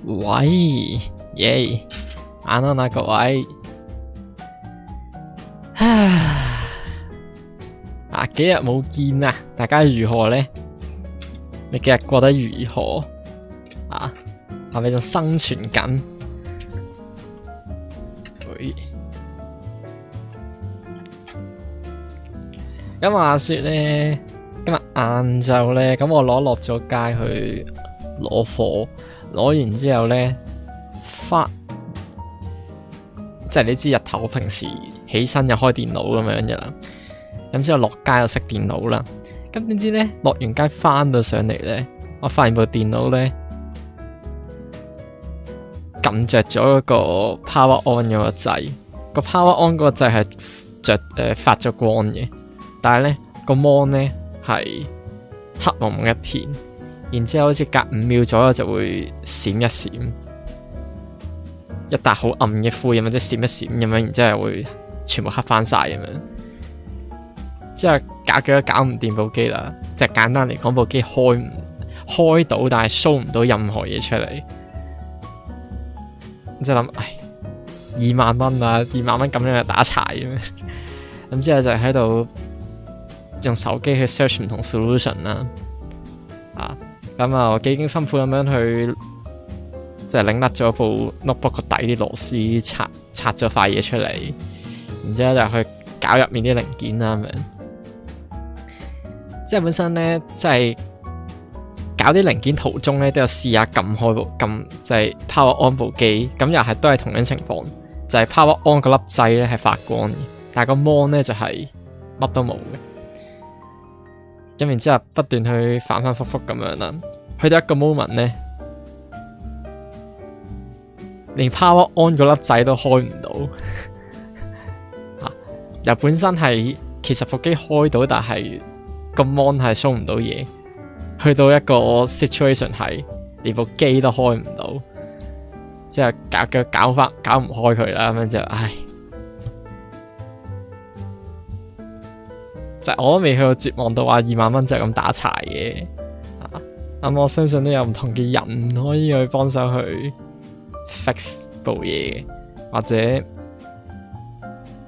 喂，耶，晚安啊各位。幾日冇見啊，大家如何呢？你幾日過得如何？係咪仲生存緊？咁話說呢，今日晏晝呢，咁我落咗街去攞貨，攞完之後呢，即係你知日頭平時起身就開電腦咁樣嘅啦，咁之後落街就熄電腦啦。咁點知呢，落完街翻到上嚟呢，我發現部電腦呢，撳着咗嗰個 Power On 嗰個掣，個 Power On 嗰個掣係發咗光嘅，但係呢個 mon 呢係黑蒙蒙一片，然之後好似隔5秒左右就會閃一閃，一笪好暗嘅灰咁樣，即係閃一閃咁樣，然之後會全部黑翻晒咁樣。之後搞幾都搞唔掂部機啦，即係簡單嚟講，部機開到，但係 show 唔到任何嘢出嚟。即係諗，唉，20000蚊啊，20000蚊咁樣就打柴咁樣。咁之後就喺度用手機去 search 唔同 solution 啦。咁我幾經辛苦咁樣去，即係拎甩咗部 notebook 個底啲螺絲，拆咗塊嘢出嚟，然之後就去搞入面啲零件啦咁樣。即係本身咧，即係搞啲零件途中咧，都有試下撳就係 Power On 部機，咁又係都係同樣情況，就係 Power On 嗰粒掣咧係發光嘅，但係個 mon 咧就係乜都冇嘅。咁然之後不斷去反反覆覆咁樣啦，去到一個 moment 咧，連 Power On 嗰粒掣都開唔到。又本身係其實部機開到，但係個 mon 係 show 唔到嘢。去到一個 situation 係連部機都開唔到，之後搞唔開佢啦，咁樣就唉，就我都未去到絕望到話20000蚊就咁打柴嘅。咁我相信都有唔同嘅人可以去幫手去 fix 部嘢嘅，或者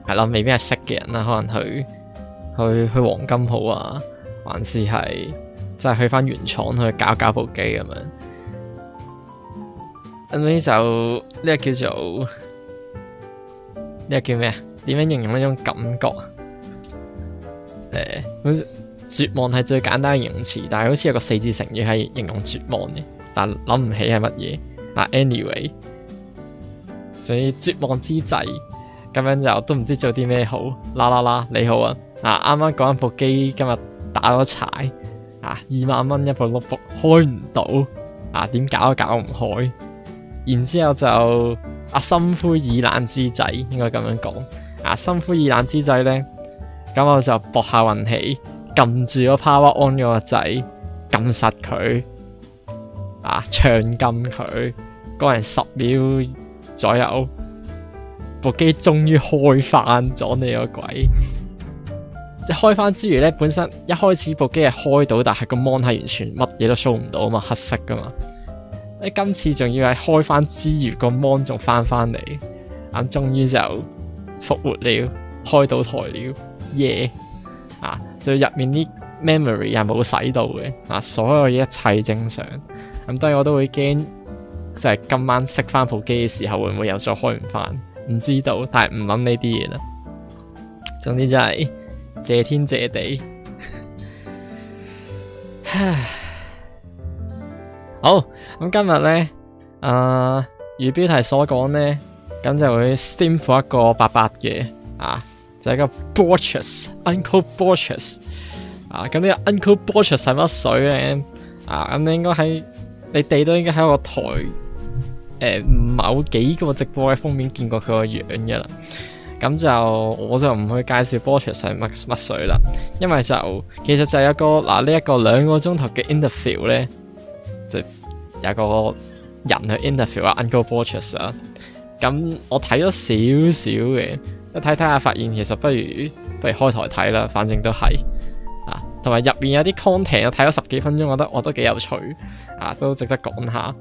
係咯，未必係識嘅人啦，可能去黃金鋪啊，還是係即係去翻原廠去搞部機咁樣。咁呢就呢個叫做呢個叫咩啊？點樣形容呢種感覺？絕望係最簡單嘅形容詞，但係好似有個4字成語係形容絕望嘅，但諗唔起係乜嘢。anyway， 仲要絕望之際，咁樣就都唔知做啲咩好。啦，你好啊！啱啱講緊部機今日打咗柴，20000蚊一部 notebook 開唔到，點搞都搞唔開。然之後就心灰意冷之際，應該咁樣講。心灰意冷之際咧，咁我就搏下運氣，撳住個 Power On 嗰個掣，撳實佢，唱金佢，嗰人10秒左右，部機終於開翻咗，你個鬼！即係開翻之餘咧，本身一開始部機係開到，但係個 mon 係完全乜嘢都 show 唔到啊嘛，黑色噶嘛。今次仲要係開翻之餘，個 mon 仲翻嚟，咁終於就復活了，開到台了，耶！就入面啲 memory 係冇洗到嘅，所有嘢一切正常。咁當然我都會驚，就係今晚熄翻部機嘅時候，會唔會又再開唔翻？唔知道，但係唔諗呢啲嘢啦。總之真係謝天謝地。好，咁今日咧，如標題所講咧，咁就會 Steam for 一個伯伯嘅，就係個 Borcherds，Uncle Borcherds，咁呢個 Uncle Borcherds 係乜水咧？咁你應該你哋都應該喺我台某幾個直播嘅封面見過佢個樣嘅啦。咁就我就唔去介紹 Borcherds 係乜水啦，因為就其實就有個呢一個2個鐘頭嘅 interview 咧，就有個人去 interview Uncle Borcherds 啊。咁我睇咗少少嘅，一睇下發現其實不如開台睇啦，反正都係同埋入面有啲 content 我睇咗10幾分鐘，我覺得幾有趣，都值得講下。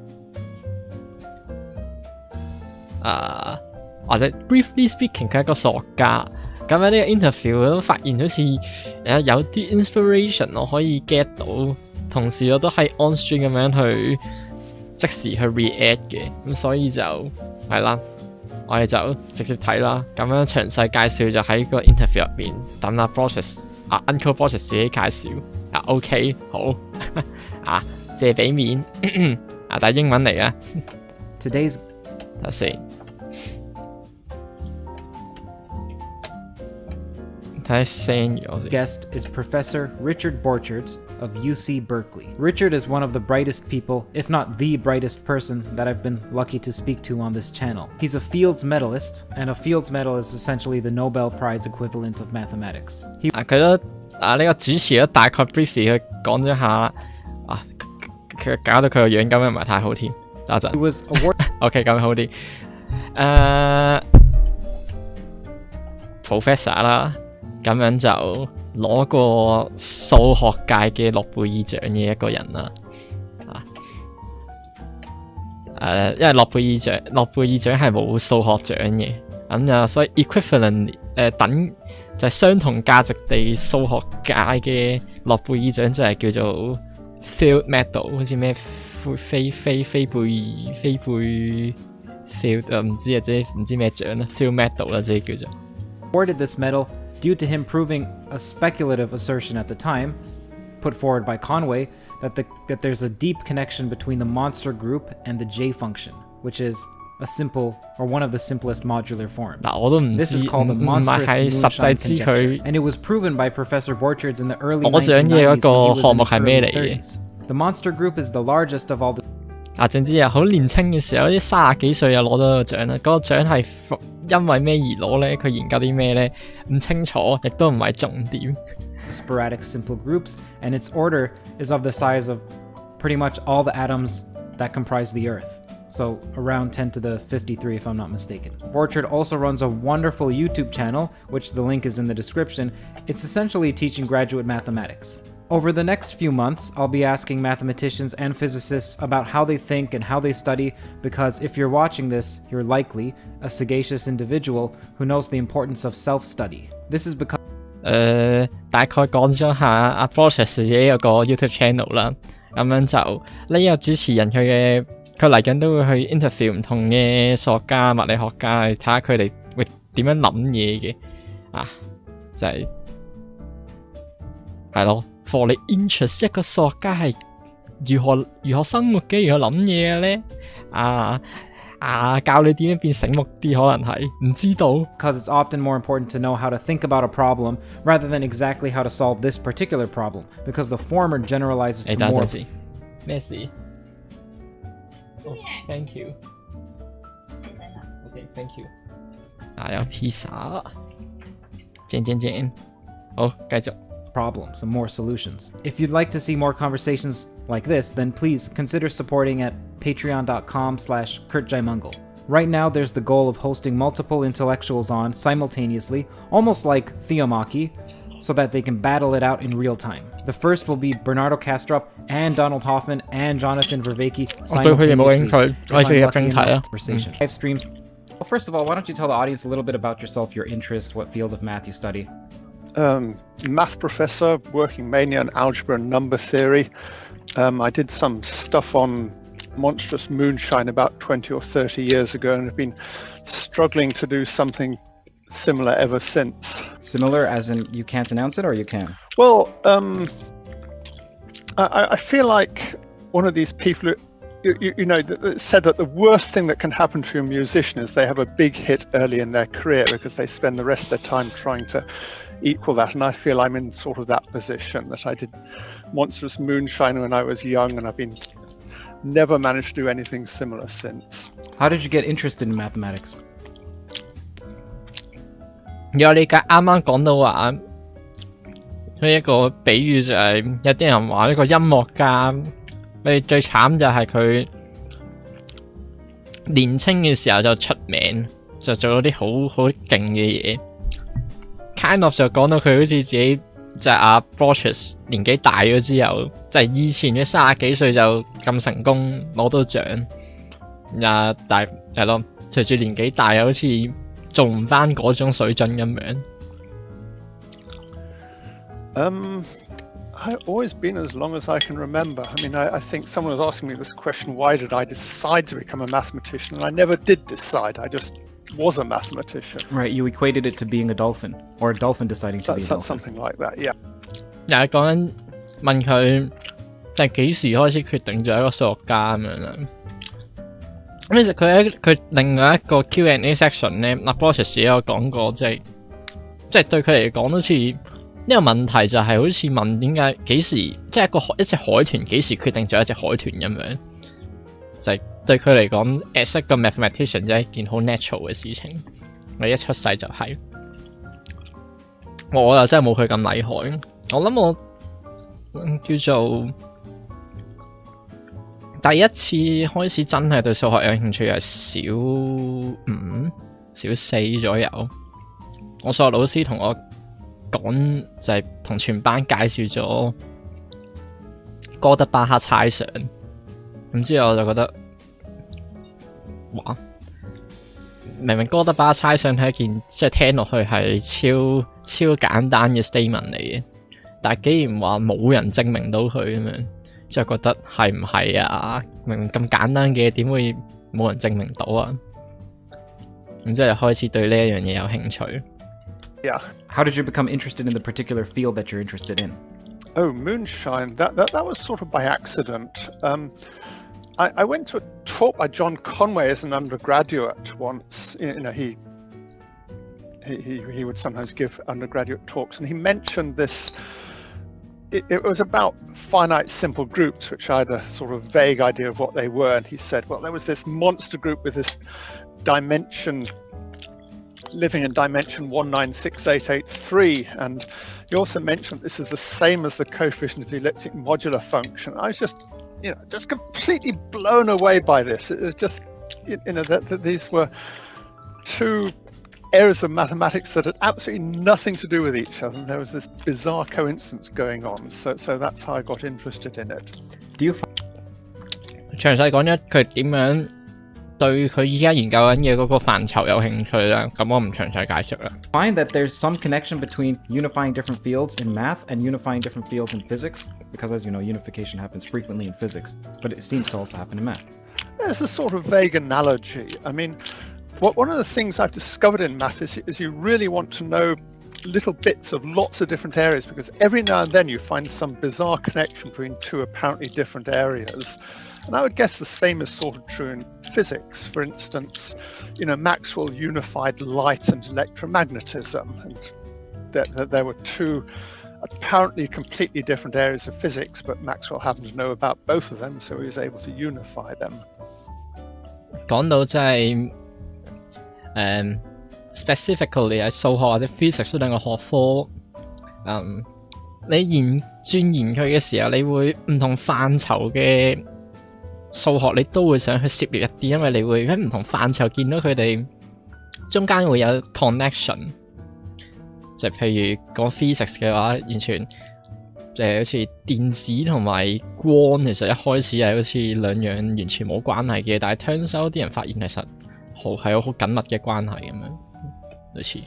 或者 briefly speaking 佢係一個數學家。咁喺呢個 interview 我都發現好似有啲 inspiration 我可以 get 到，同時我都係 on stream 咁樣去即時去 react 嘅，咁所以就係啦，我哋就直接睇啦。咁樣詳細介紹就喺個 interview 入邊，等阿 Uncle Borcherds 自己介紹。OK 好借俾面但係英文嚟啊。Today's 睇下先。guest is Professor Richard Borcherds of UC Berkeley. Richard is one of the brightest people, if not the brightest person, that I've been lucky to speak to on this channel. He's a Fields Medalist, and a Fields Medal is essentially the Nobel Prize equivalent of mathematics. 佢都呢個主持都大概 briefly 佢講咗下佢搞到佢個樣咁樣唔係太好添。等陣。He was awarded OK 咁樣好啲。Professor 啦。咁樣就攞過數學界嘅諾貝爾獎嘅一個人啦，因為諾貝爾獎係冇數學獎嘅，咁就所以 equivalent 等就係相同價值地數學界嘅諾貝爾獎就係叫做 Field Medal， 好似咩菲貝 Field 唔知即係唔知咩獎啦 ，Field Medal 啦，即係叫做。Awarded this medal.Due to him proving a speculative assertion at the time, put forward by Conway, that there's a deep connection between the monster group and the J function, which is a simple or one of the simplest modular forms. This is called the monstrous moonshine conjecture, and it was proven by Professor Borcherds in the early 1990s when he was in his early 30s. The monster group is the largest of all the 總之好年青嘅時候，啲30幾歲又攞到個獎啦。嗰個獎係因為咩而攞咧？佢研究啲咩咧？唔清楚，亦都唔係重點。Sporadic simple groups, and its order is of the size of pretty much all the atoms that comprise the Earth. So around 10 to the 53 if I'm not mistaken. Borchard also runs a wonderful YouTube channel, which the link is in the description. It's essentially teaching graduate mathematics. Over the next few months, I'll be asking mathematicians and physicists about how they think and how they study, because if you're watching this, you're likely a sagacious individual who knows the importance of self-study. This is because 大概講咗下阿 Borcherds 自己有個 YouTube channel 啦，咁樣就呢個主持人佢嚟緊都會去 interview 唔同嘅數學家、物理學家，去睇下佢哋會點樣諗嘢嘅就係咯。For 你 interest 一個數學家係如何生活嘅，如何諗嘢嘅咧？教你點樣變醒目啲，可能係唔知道。Because it's often more important to know how to think about a problem rather than exactly how to solve this particular problem, because the former generalizes to more. 等陣先，咩事？Thank you。OK， thank you。有披薩，正，好，繼續。Problems and more solutions. If you'd like to see more conversations like this, then please consider supporting at patreon.com/KurtJaimungal. Right now, there's the goal of hosting multiple intellectuals on simultaneously, almost like Theomachy, so that they can battle it out in real time. The first will be Bernardo Kastrup and Donald Hoffman and Jonathan Vervaeke simultaneously. Live streams. Well, first of all, why don't you tell the audience a little bit about yourself, your interest, what field of math you study? Math professor, working mainly on algebra and number theory. I did some stuff on monstrous moonshine about 20 or 30 years ago, and have been struggling to do something similar ever since. Similar as in you can't announce it, or you can? Well, I feel like one of these people you know, that said that the worst thing that can happen to a musician is they have a big hit early in their career, because they spend the rest of their time trying to equal that, and I feel I'm in sort of that position, that I did monstrous moonshine when I was young, and I've never managed to do anything similar since. How did you get interested in mathematics? 有你啱啱講到話，佢一個比喻就係有啲人話一個音樂家，佢最慘就係佢年青嘅時候就出名，就做咗啲好勁嘅嘢。Kind of 就講到佢好似自己就係阿 Borcherds 年紀大咗之後，就係以前嘅30幾歲就咁成功攞到獎，但係咯，就隨住年紀大，好似做唔翻嗰種水準咁樣。I've always been as long as I can remember. I mean, I think someone was asking me this question, why did I decide to become a mathematician? And I never did decide. I just was a mathematician. Right, you equated it to being a dolphin, or a dolphin deciding to be a dolphin. Something like that, yeah. 又係講緊問佢即係幾時開始決定做一個數學家咁樣啦。咁其實佢另外一個 Q&A section 咧，Borcherds有講過，即係對佢嚟講好似呢個問題就係好似問點解幾時即係一隻海豚幾時決定做一隻海豚咁樣，就係對佢嚟講 as 一個 mathematician 就係一件好 natural 嘅事情。我一出世就係、我又真係冇佢咁厲害。我諗我叫做第一次開始真係對數學有興趣係小5、小4左右。我數學老師同我講就係同全班介紹咗哥德巴赫猜想，咁之後我就覺得，哇！明明哥德巴赫猜想係一件即係聽落去係超簡單嘅 statement 嚟嘅，但係既然話冇人證明到佢咁樣，之後覺得係唔係啊？明明咁簡單嘅點會冇人證明到啊？咁之後就開始對呢一樣嘢有興趣。Yeah. How did you become interested in the particular field that you're interested in? Oh, moonshine. That was sort of by accident. I went to a talk by John Conway as an undergraduate once. You know, he would sometimes give undergraduate talks, and he mentioned this. It was about finite simple groups, which I had a sort of vague idea of what they were. And he said, well, there was this monster group with this dimension living in dimension 196883, and he also mentioned this is the same as the coefficient of the elliptic modular function. I was just completely blown away by this. It was just, that these were two areas of mathematics that had absolutely nothing to do with each other. There was this bizarre coincidence going on, so that's how I got interested in it. Do you 詳細講一佢點樣對佢依家研究緊嘅嗰個範疇有興趣啦，咁我唔詳細解釋啦。find that there's some connection between unifying different fields in math and unifying different fields in physics? Because as you know, unification happens frequently in physics, but it seems to also happen in math. There's a sort of vague analogy. I mean, one of the things I've discovered in math is you really want to know little bits of lots of different areas, because every now and then you find some bizarre connection between two apparently different areas. And I would guess the same is sort of true in physics. For instance, Maxwell unified light and electromagnetism, and there were two apparently completely different areas of physics, but Maxwell happened to know about both of them, so he was able to unify them. 講到即係specifically 係數學或者 physics 兩個學科，你鑽研佢嘅時候，你會唔同範疇嘅數學你都會想去涉獵一啲，因為你會喺唔同範疇見到佢哋中間會有 connection。就譬如講 physics 嘅話，完全好似電子同埋光，其實一開始係好似兩樣完全冇關係嘅，但係 turns out 啲人發現其實係有好緊密嘅關係咁樣，類似。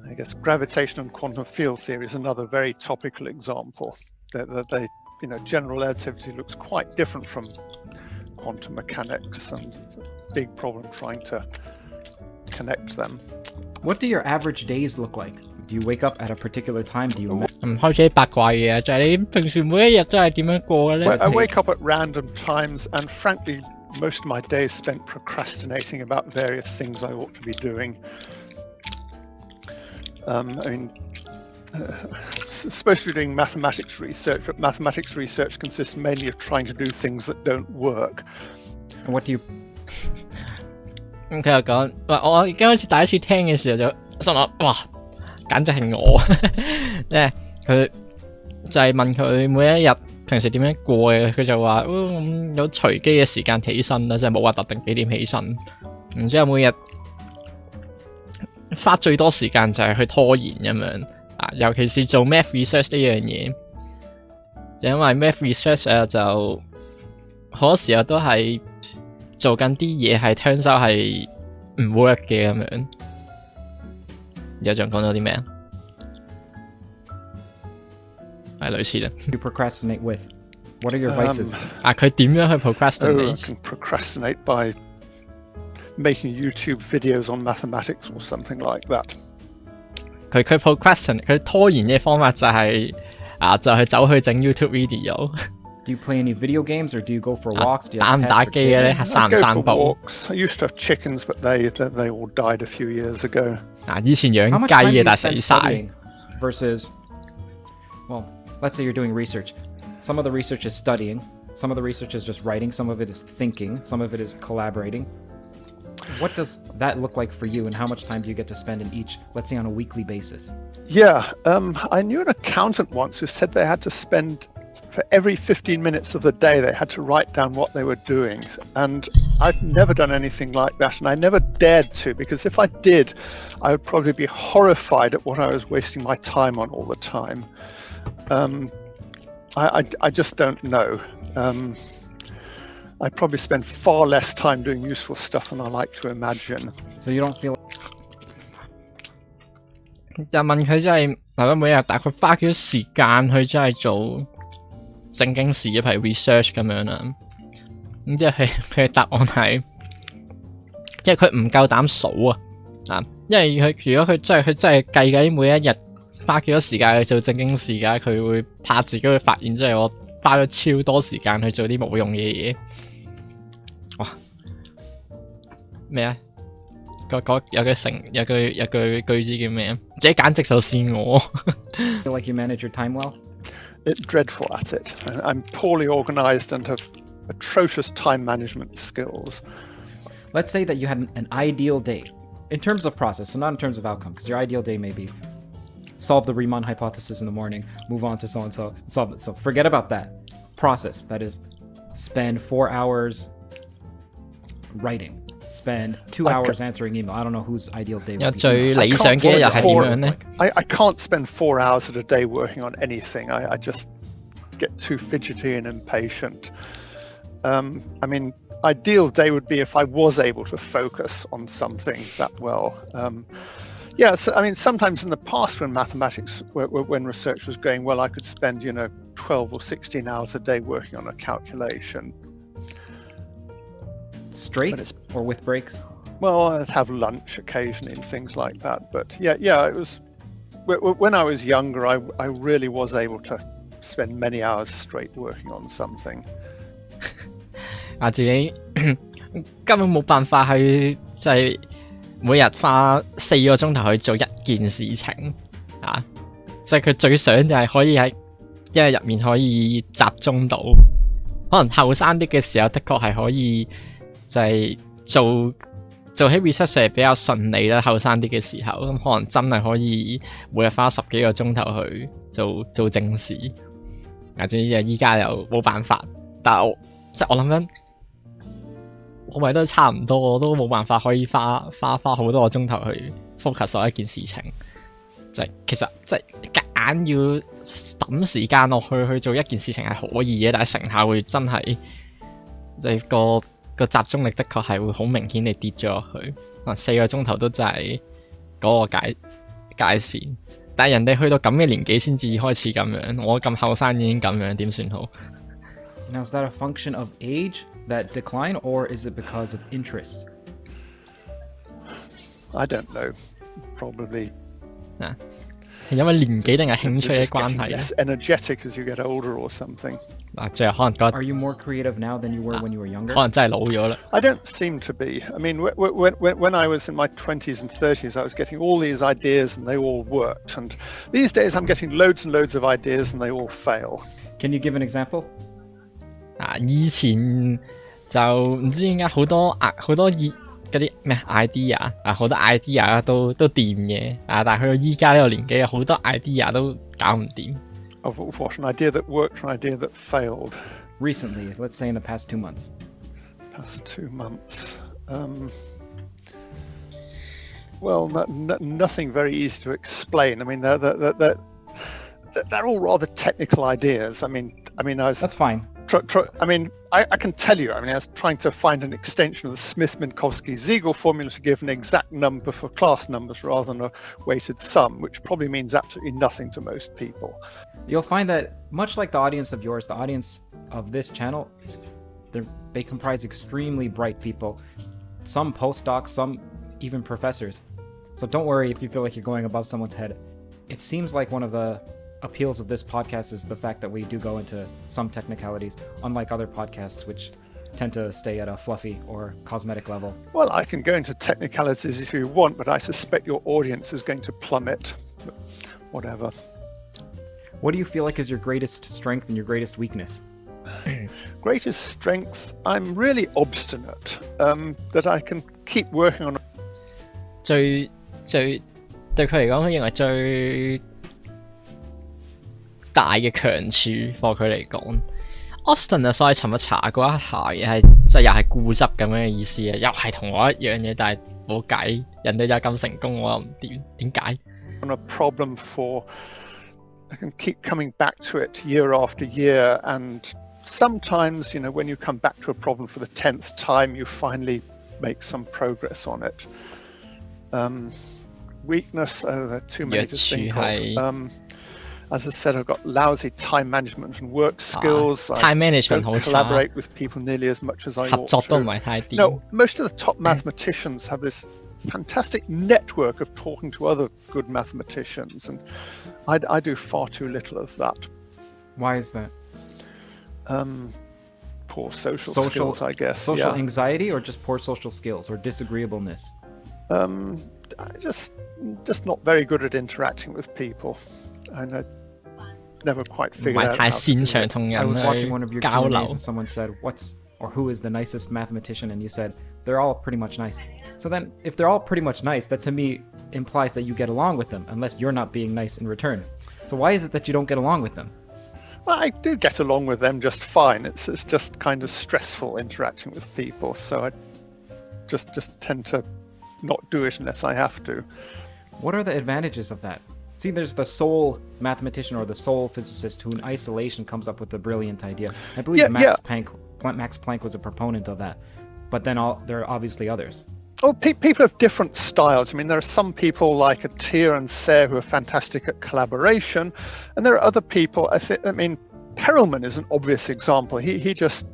I guess gravitation and quantum field theory is another very topical example. That they general relativity looks quite different from quantum mechanics, and it's a big problem trying to connect them. What do your average days look like? Do you wake up at a particular time? Do you 開始八卦嘢，就係你平時每一日都係點樣過嘅咧？ I wake up at random times, and frankly, most of my day is spent procrastinating about various things I ought to be doing. Supposed to be doing mathematics research, but mathematics research consists mainly of trying to do things that don't work. And what do you 佢又講，我一開始第一次聽嘅時候就心諗，哇，簡直係我，即係佢就係問佢每一日平時點樣過嘅，佢就話，有隨機嘅時間起身啦，即係冇話特定幾點起身，然之後每日花最多時間就係去拖延咁樣。尤其是做 math research 呢樣嘢，就因為 math research 就好多時候都係做緊啲嘢係 turns out 係唔 work 嘅咁樣。而家仲講到啲咩啊？係類似啦。You procrastinate with? What are your vices? 佢點樣去 procrastinate？ can procrastinate by making YouTube videos on mathematics or something like that. 佢 procrastinate 佢拖延嘅方法就係、就係走去整 YouTube video。Do you play any video games or do you go for walks? Do you 打唔 have 打 pets or 機嘅咧？ kids? 散唔 I 散 go 步 for？ walks. I used to have chickens, but they all died a few years ago. 以前養 How much 雞 time do 嘅， you 但係 spend 死晒。 studying versus, well, let's say you're doing research. Some of the research is studying, some of the research is just writing, some of it is thinking, some of it is collaborating. What does that look like for you, and how much time do you get to spend in each, let's say on a weekly basis? Yeah, I knew an accountant once who said they had to spend, for every 15 minutes of the day, they had to write down what they were doing. And I've never done anything like that, and I never dared to, because if I did, I would probably be horrified at what I was wasting my time on all the time. I just don't know. I probably spend far less time doing useful stuff than I like to imagine. So you don't feel 就問佢真係嗱，每日大概花幾多時間去真係做正經事嘅，譬如 research 咁樣啦。咁即係佢嘅答案係，因為佢唔夠膽數因為如果佢真係計緊每一日花幾多時間去做正經事嘅，佢會怕自己會發現，即係我花咗超多時間去做啲冇用嘅嘢。哇！咩啊？有句句子叫咩啊？這簡直就是我。feel like you manage your time well? It's dreadful at it. I'm poorly organized and have atrocious time management skills. Let's say that you had an ideal day in terms of process, so not in terms of outcome, because your ideal day may be solve the Riemann hypothesis in the morning, move on to so-and-so, solve it. So forget about that. Process, that is, spend 4 hours writing, spend 2 hours answering email. I don't know whose ideal day would be. 最理想嘅一日係點樣呢？ I can't spend 4 hours at a day working on anything. I just get too fidgety and impatient. I mean, ideal day would be if I was able to focus on something that well. So, I mean, sometimes in the past when mathematics, when research was going well, I could spend, 12 or 16 hours a day working on a calculation. Straight or with breaks? Well, I'd have lunch occasionally and things like that. But yeah, it was when I was younger, I really was able to spend many hours straight working on something. 自己根本冇辦法去即係每日花4個鐘頭去做一件事情即係佢最想就係可以喺一日入面可以集中到。可能後生啲嘅時候，的確係可以就係做起 research 係比較順利啦。後生啲嘅時候，咁可能真係可以每日花10幾個鐘頭去做正事。總之就依家又冇辦法，但係我諗緊，我咪都差唔多，我都冇辦法可以花好多個鐘頭去 focus 喺一件事情。其實夾硬要抌時間落去做一件事情係可以嘅，但係成效會真係個集中力的確係會好明顯地跌咗落去。可能4個鐘頭都真係嗰個界線。但係人哋去到咁嘅年紀先至開始咁樣，我咁後生已經咁樣，點算好？ Now, is that a function of age, that decline, or is it because of interest? I don't know. Probably. 係因為年紀定係興趣嘅 Just 關 getting 係 less energetic as you get older or something. 最後可能 Are you more creative now than you were when you were younger? 可能真係老咗啦。I don't seem to be. I mean, when I was in my 20s and 30s, I was getting all these ideas and they all worked. And these days I'm getting loads and loads of ideas and they all fail. Can you give an example? 以前就唔知點解好多嗰啲咩 idea 好多 idea 都掂嘅但係去到依家呢個年紀，有好多 idea 都搞唔掂。Of what? An idea that worked, an idea that failed. Recently, let's say in the past 2 months. Past 2 months. Well, nothing very easy to explain. I mean, they're all rather technical ideas. I mean, That's fine. I can tell you, I was trying to find an extension of the Smith-Minkowski-Siegel formula to give an exact number for class numbers rather than a weighted sum, which probably means absolutely nothing to most people. You'll find that, much like the audience of yours, the audience of this channel, they comprise extremely bright people. Some postdocs, some even professors. So don't worry if you feel like you're going above someone's head. It seems like one of the appeals of this podcast is the fact that we do go into some technicalities, unlike other podcasts which tend to stay at a fluffy or cosmetic level. Well, I can go into technicalities if you want, but I suspect your audience is going to plummet. But whatever. What do you feel like is your greatest strength and your greatest weakness? Greatest strength, I'm really obstinate, that I can keep working on. 最對佢嚟講，佢認為最大嘅強處，for佢嚟講 ，Austin 啊，所以尋日查過一下嘅係，即係又係固執咁樣嘅意思啊，又係同我一樣嘅，但係冇計，人哋就咁成功，我又唔掂，點解 On a problem for, I can keep coming back to it year after year, and sometimes, when you come back to a problem for the 10th time, you finally make some progress on it. Weakness, there are two major things. As I said, I've got lousy time management and work skills. Time management I don't collaborate with people nearly as much as I ought 合作都唔 to. 係太掂。 No, most of the top mathematicians have this fantastic network of talking to other good mathematicians, and I do far too little of that. Why is that? Poor social skills, I guess. Social yeah. anxiety, or just poor social skills, or disagreeableness? Just not very good at interacting with people, and I never quite 唔 figured 係 out 太 how to 擅 do 長 it. 同 I was 人 watching one of 去 your 交 Q&As 流 and。someone said, who is the nicest mathematician? And you said, they're all pretty much nice. So then, if they're all pretty much nice, that to me implies that you get along with them, unless you're not being nice in return. So why is it that you don't get along with them? Well, I do get along with them just fine. It's just kind of stressful interacting with people, so I just tend to not do it unless I have to. What are the advantages of that? See, there's the sole mathematician or the sole physicist who in isolation comes up with a brilliant idea. I believe Max Planck was a proponent of that. But then there are obviously others. Well, people have different styles. There are some people like Atiyah and Sayre who are fantastic at collaboration, and there are other people. Perelman is an obvious example. He just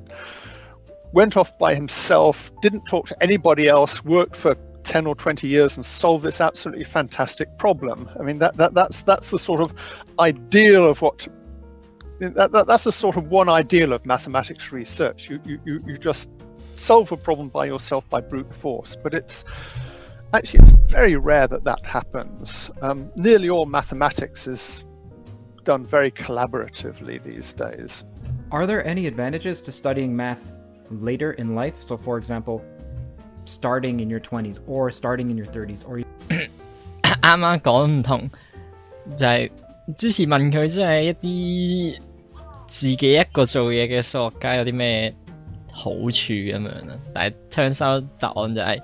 went off by himself, didn't talk to anybody else, worked for 10 or 20 years and solved this absolutely fantastic problem. That's the sort of ideal of what. That's the sort of one ideal of mathematics research. You just solve a problem by yourself by brute force, but it's very rare that happens. Nearly all mathematics is done very collaboratively these days. Are there any advantages to studying math later in life? So, for example, starting in your 20s or starting in your 30s, or 啱啱講唔同，就係之前問佢，即係一啲自己一個做嘢嘅數學家有啲咩好處咁樣啦。但係 turns out 答案就係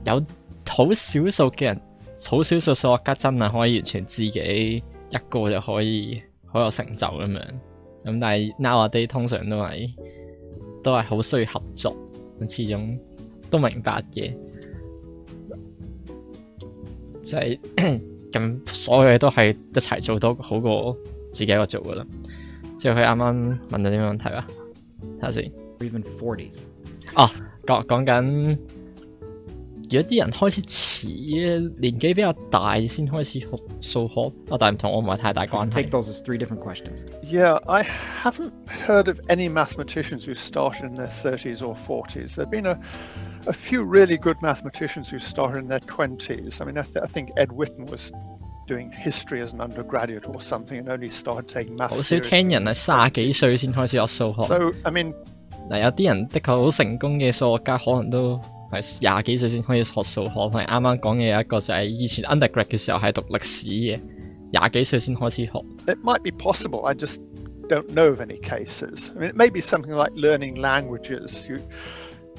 有好少數嘅人，好少數數學家真係可以完全自己一個就可以好有成就咁樣。咁但係 nowadays 通常都係好需要合作，咁始終都明白嘅。即係咁，所有嘢都係一齊做都好過自己一個做噶啦。即係佢啱啱問咗啲咩問題啊？睇下先。even 40s. 哦，講緊，如果啲人開始遲年紀比較大先開始學數學，但係唔同我唔係太大關係。Take those as three different questions. Yeah, I haven't heard of any mathematicians who started in their 30s or 40s. There have been a few really good mathematicians who started in their 20s. I think Ed Witten was doing history as an undergraduate or something and only started taking maths. 好少聽人係30幾歲先開始學數學。So, 嗱，有啲人的確好成功嘅數學家，可能都係20幾歲先可以學數學。係啱啱講嘅有一個就係以前 undergrad 嘅時候係讀歷史嘅，20幾歲先開始學。It might be possible. I just don't know of any cases. It may be something like learning languages.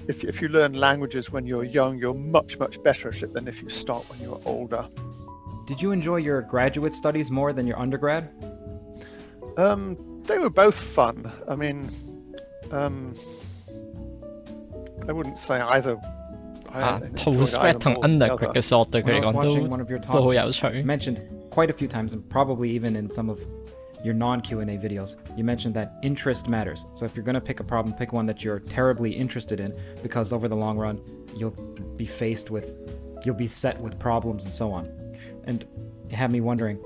If you learn languages when you're young, you're much better at it than if you start when you're older. Did you enjoy your graduate studies more than your undergrad? They were both fun. I wouldn't say either. Postgrad 同 undergrad 嘅數學對佢嚟講都好有趣。You mentioned quite a few times, and probably even in some of your non-Q&A videos, you mentioned that interest matters. So if you're going to pick a problem, pick one that you're terribly interested in, because over the long run, you'll be set with problems and so on. And it had me wondering,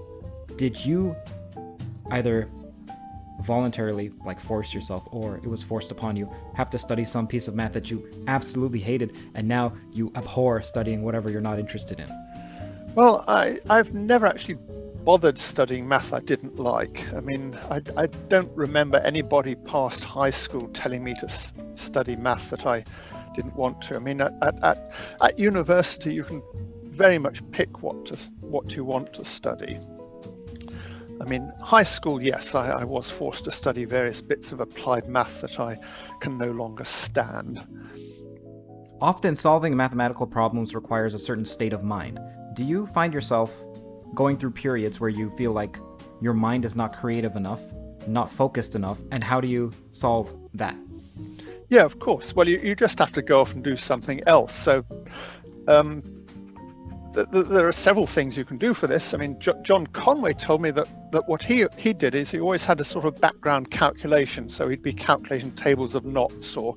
did you either voluntarily force yourself, or it was forced upon you, have to study some piece of math that you absolutely hated, and now you abhor studying whatever you're not interested in? Well, I've never actually bothered studying math I didn't like. I mean, I don't remember anybody past high school telling me to study math that I didn't want to. I mean, at university you can very much pick what you want to study. I mean, high school, yes, I was forced to study various bits of applied math that I can no longer stand. Often solving mathematical problems requires a certain state of mind. Do you find yourself going through periods where you feel like your mind is not creative enough, not focused enough, and how do you solve that? Yeah, of course. Well, you just have to go off and do something else. So there are several things you can do for this. I mean, John Conway told me that what he did is he always had a sort of background calculation. So he'd be calculating tables of knots or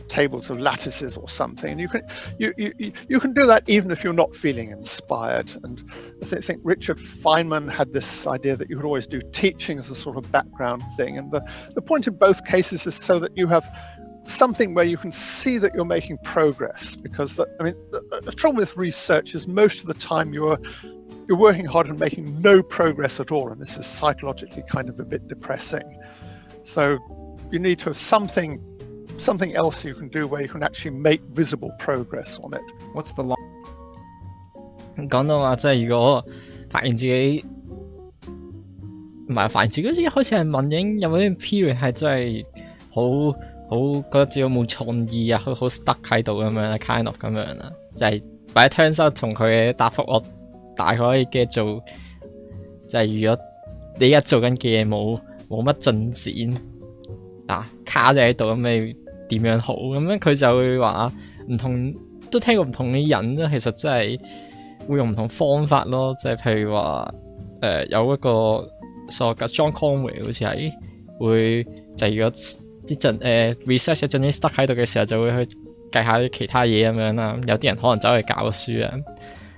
tables of lattices or something. And you can do that even if you're not feeling inspired. And I think Richard Feynman had this idea that you could always do teaching as a sort of background thing. And the point in both cases is so that you have something where you can see that you're making progress, because the trouble with research is most of the time you're working hard and making no progress at all, and this is psychologically kind of a bit depressing. So you need to have something else you can do where you can actually make visible progress on it. What's the long... 講到話即係如果發現自己唔係發現自己一開始係問應有冇啲 period 係真係好覺得自己冇創意啊，好 stuck 喺度咁樣 kind of 咁樣啦，就係或者 turns out 同佢嘅答覆我大概可以 get 做，就係如果你而家做緊嘅嘢冇乜進展啊，卡咗喺度咁你點樣好？咁樣佢就會話唔同，都聽過唔同嘅人咧，其實真係會用唔同方法咯，即係譬如話有一個數學家 John Conway 好似係會就係如果啲research 一陣啲 stuck 喺度嘅時候，就會去計下啲其他嘢咁樣啦。有啲人可能走去教書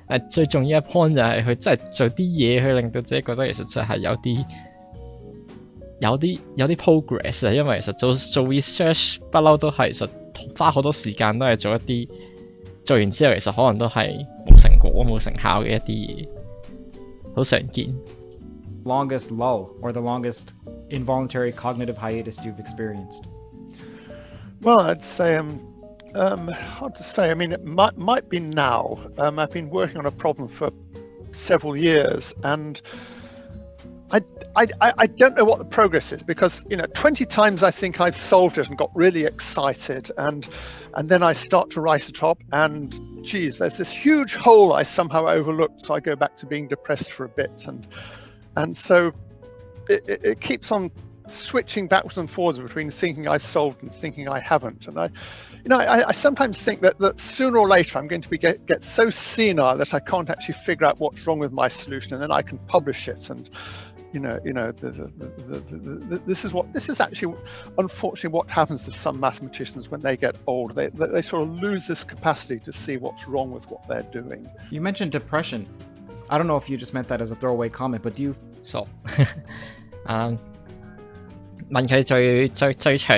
啊。最重要一 point 就係佢真係做啲嘢去令到自己覺得其實真係有啲 progress 啊。因為其實做 research 不嬲都係其實花好多時間都係做一啲做完之後其實可能都係冇成果冇成效嘅一啲嘢，好常見。Longest lull or the longest involuntary cognitive hiatus you've experienced? Well, I'd say hard to say. I mean, it might be now. I've been working on a problem for several years, and I don't know what the progress is, because 20 times I think I've solved it and got really excited, and then I start to write it up, and geez, there's this huge hole I somehow overlooked, so I go back to being depressed for a bit, and so it keeps on switching backwards and forwards between thinking I've solved and thinking I haven't. And I sometimes think that sooner or later I'm going to get so senile that I can't actually figure out what's wrong with my solution, and then I can publish it. And this is actually unfortunately what happens to some mathematicians when they get old. They sort of lose this capacity to see what's wrong with what they're doing. You mentioned depression. I don't know if you just meant that as a throwaway comment, but do you... So, 問佢最長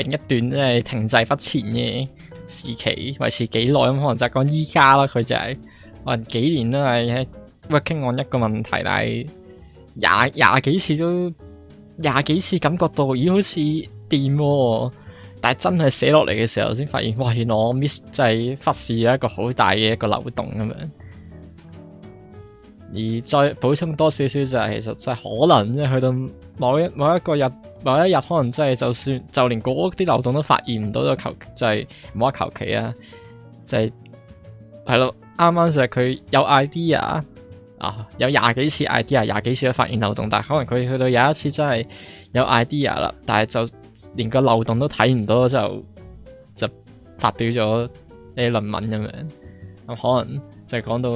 一段即係停滯不前嘅時期維持幾耐咁，可能就係講依家啦。佢就係可能幾年都係喺 working on 一個問題，但係廿幾次感覺到咦好似掂喎，但係真係寫落嚟嘅時候先發現，哇！原來我 miss 即係忽視咗一個好大嘅一個漏洞咁樣。而再補充多少少就係其實真係可能即係去到某一日可能真係就連嗰啲漏洞都發現唔到，就係唔好話求其啊，就係咯，啱啱就係佢有 idea 啊，有廿幾次 idea， 廿幾次都發現漏洞，但係可能佢去到有一次真係有 idea 啦，但係就連個漏洞都睇唔到就發表咗啲論文咁樣，咁可能就係講到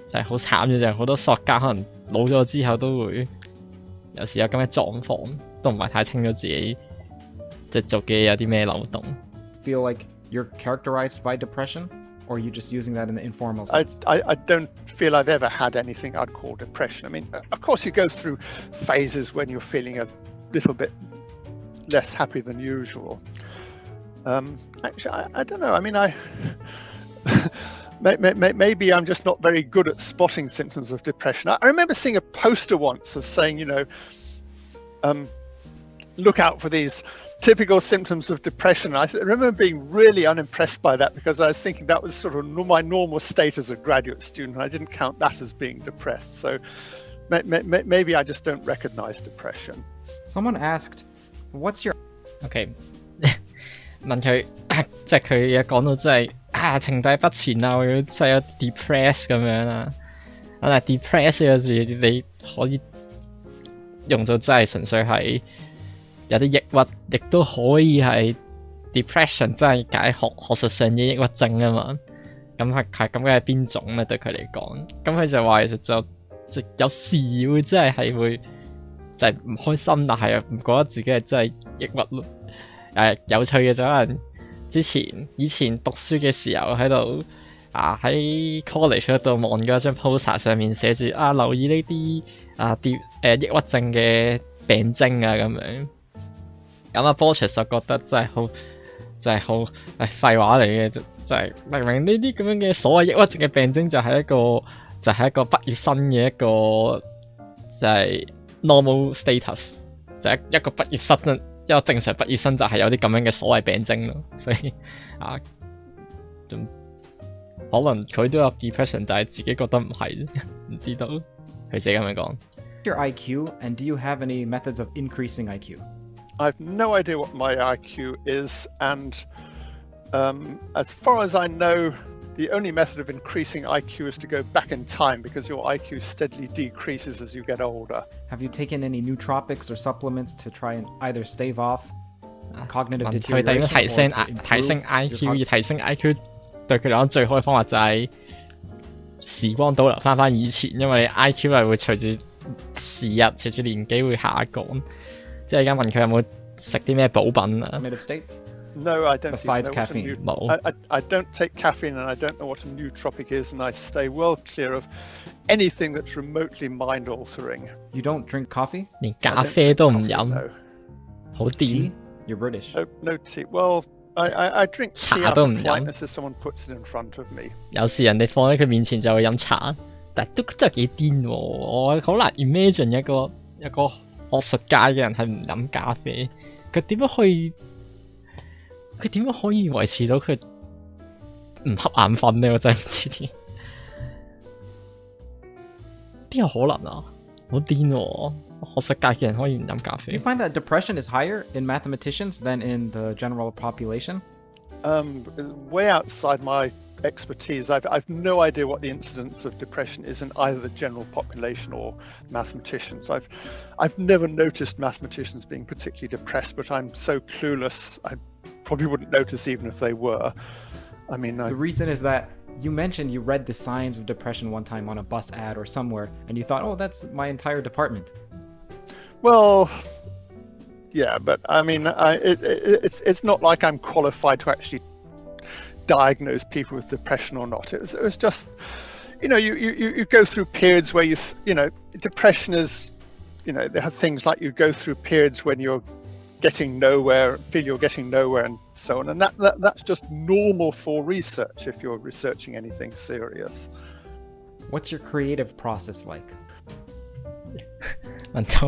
就係好慘嘅，就係好多數學家可能老咗之後都會有時有咁嘅狀況，都唔係太清楚自己即係做嘅嘢有啲咩漏洞。Feel like you're characterized by depression, or are you just using that in the informal sense? I don't feel I've ever had anything I'd call depression. I mean, of course, you go through phases when you're feeling a little bit less happy than usual. Actually, I don't know. I mean, maybe I'm just not very good at spotting symptoms of depression. I remember seeing a poster once of saying, look out for these typical symptoms of depression. I remember being really unimpressed by that because I was thinking that was sort of my normal state as a graduate student. I didn't count that as being depressed. So maybe I just don't recognize depression. Someone asked, what's your... OK 問佢即係佢一講到真係情緒不前啊，或者真係有 depress 咁樣啦。但係 depress 呢個字你可以用到真係純粹係有啲抑鬱，亦都可以係 depression 真係解學術上嘅抑鬱症啊嘛。咁係咁嘅係邊種咧？對佢嚟講，咁佢就話其實就有時會真係會就係唔開心，但係又唔覺得自己係真係抑鬱咯。有趣嘅就可能以前讀書嘅時候喺度喺 college 嗰度望嗰張 poster 上面寫住留意呢啲抑鬱症嘅病徵啊咁樣。咁Borcherds就覺得真係好廢話嚟嘅，就係明明呢啲咁樣嘅所謂抑鬱症嘅病徵就係一個畢業生嘅一個就係 normal status， 就係一個畢業生。一個正常畢業生就係有啲咁樣嘅所謂病徵咯，所以可能佢都有 depression， 但係自己覺得唔係，唔知道佢自己咁樣講。Your IQ, and do you have any methods of increasing IQ? I've no idea what my IQ is, and as far as I know, the only method of increasing IQ is to go back in time because your IQ steadily decreases as you get older. Have you taken any nootropics or supplements to try and either stave off cognitive 佢哋 deterioration 提升 IQ， 而提升 IQ 對佢嚟講最好嘅方法就係時光倒流翻以前，因為 IQ 係會隨住時日、隨住年紀會下降。即係而家問佢有冇食啲咩補品啊 cognitive state? No, I don't. Besides caffeine. I don't take caffeine, and I don't know what a nootropic is, and I stay well clear of anything that's remotely mind-altering. You don't drink coffee? 連咖啡都唔飲， No. 好癲。You're British. No tea. Well, I drink tea out of politeness if someone puts it in front of me. 有時人哋放喺佢面前就會飲茶，但都真係幾癲喎！我好難 imagine 一個學術界嘅人係唔飲咖啡，佢點樣可以維持到佢唔瞌眼瞓呢？我真係唔知邊有可能啊！好癲喎！學術界嘅人可以唔飲咖啡。Do you find that depression is higher in mathematicians than in the general population? Way outside my expertise. I've no idea what the incidence of depression is in either the general population or mathematicians. I've never noticed mathematicians being particularly depressed, but I'm so clueless. I probably wouldn't notice even if they were. I mean, the reason is that you mentioned you read the signs of depression one time on a bus ad or somewhere, and you thought, oh, that's my entire department. Well, yeah, but I mean, it's not like I'm qualified to actually diagnose people with depression or not. It was just, you go through periods where depression is, they have things like you go through periods when you're getting nowhere, feel you're getting nowhere, and so on. And that's just normal for research if you're researching anything serious. What's your creative process like? 問到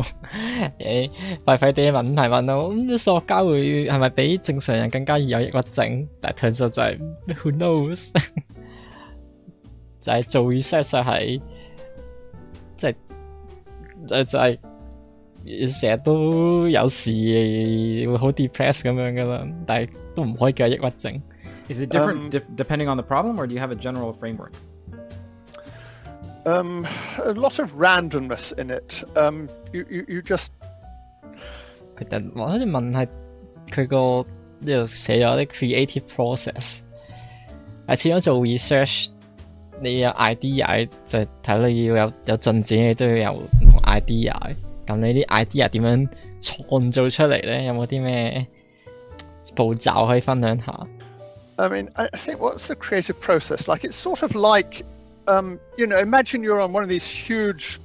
廢廢啲問題問到數學家會係咪比正常人更加易有抑鬱症？但係turns out就係 who knows 就係做 research 係即係成日都有時會好 depressed 咁樣噶啦，但係都唔可以叫抑鬱症。Is it different depending on the problem, or do you have a general framework? A lot of randomness in it. You just 佢好似問係佢個呢度寫咗啲 creative process。係始終做 research， 你有 idea 就睇到你要有進展，你都要有唔同 idea。咁你啲 idea 點樣創造出嚟咧？有冇啲咩步驟可以分享下？ I mean, I think what's the creative process like? It's sort of like, imagine you're on one of these huge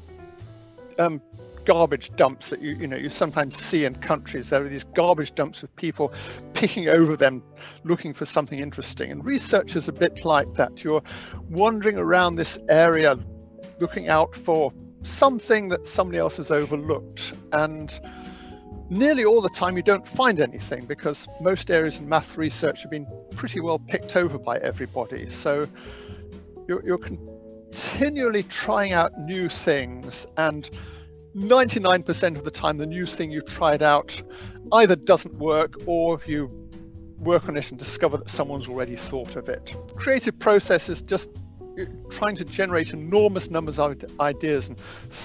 garbage dumps that you sometimes see in countries. There are these garbage dumps with people picking over them, looking for something interesting. And research is a bit like that. You're wandering around this area, looking out for something that somebody else has overlooked. And nearly all the time you don't find anything because most areas in math research have been pretty well picked over by everybody. So you're continually trying out new things, and 99% of the time the new thing you tried out either doesn't work, or you work on it and discover that someone's already thought of it. Creative process is just trying to generate enormous numbers of ideas and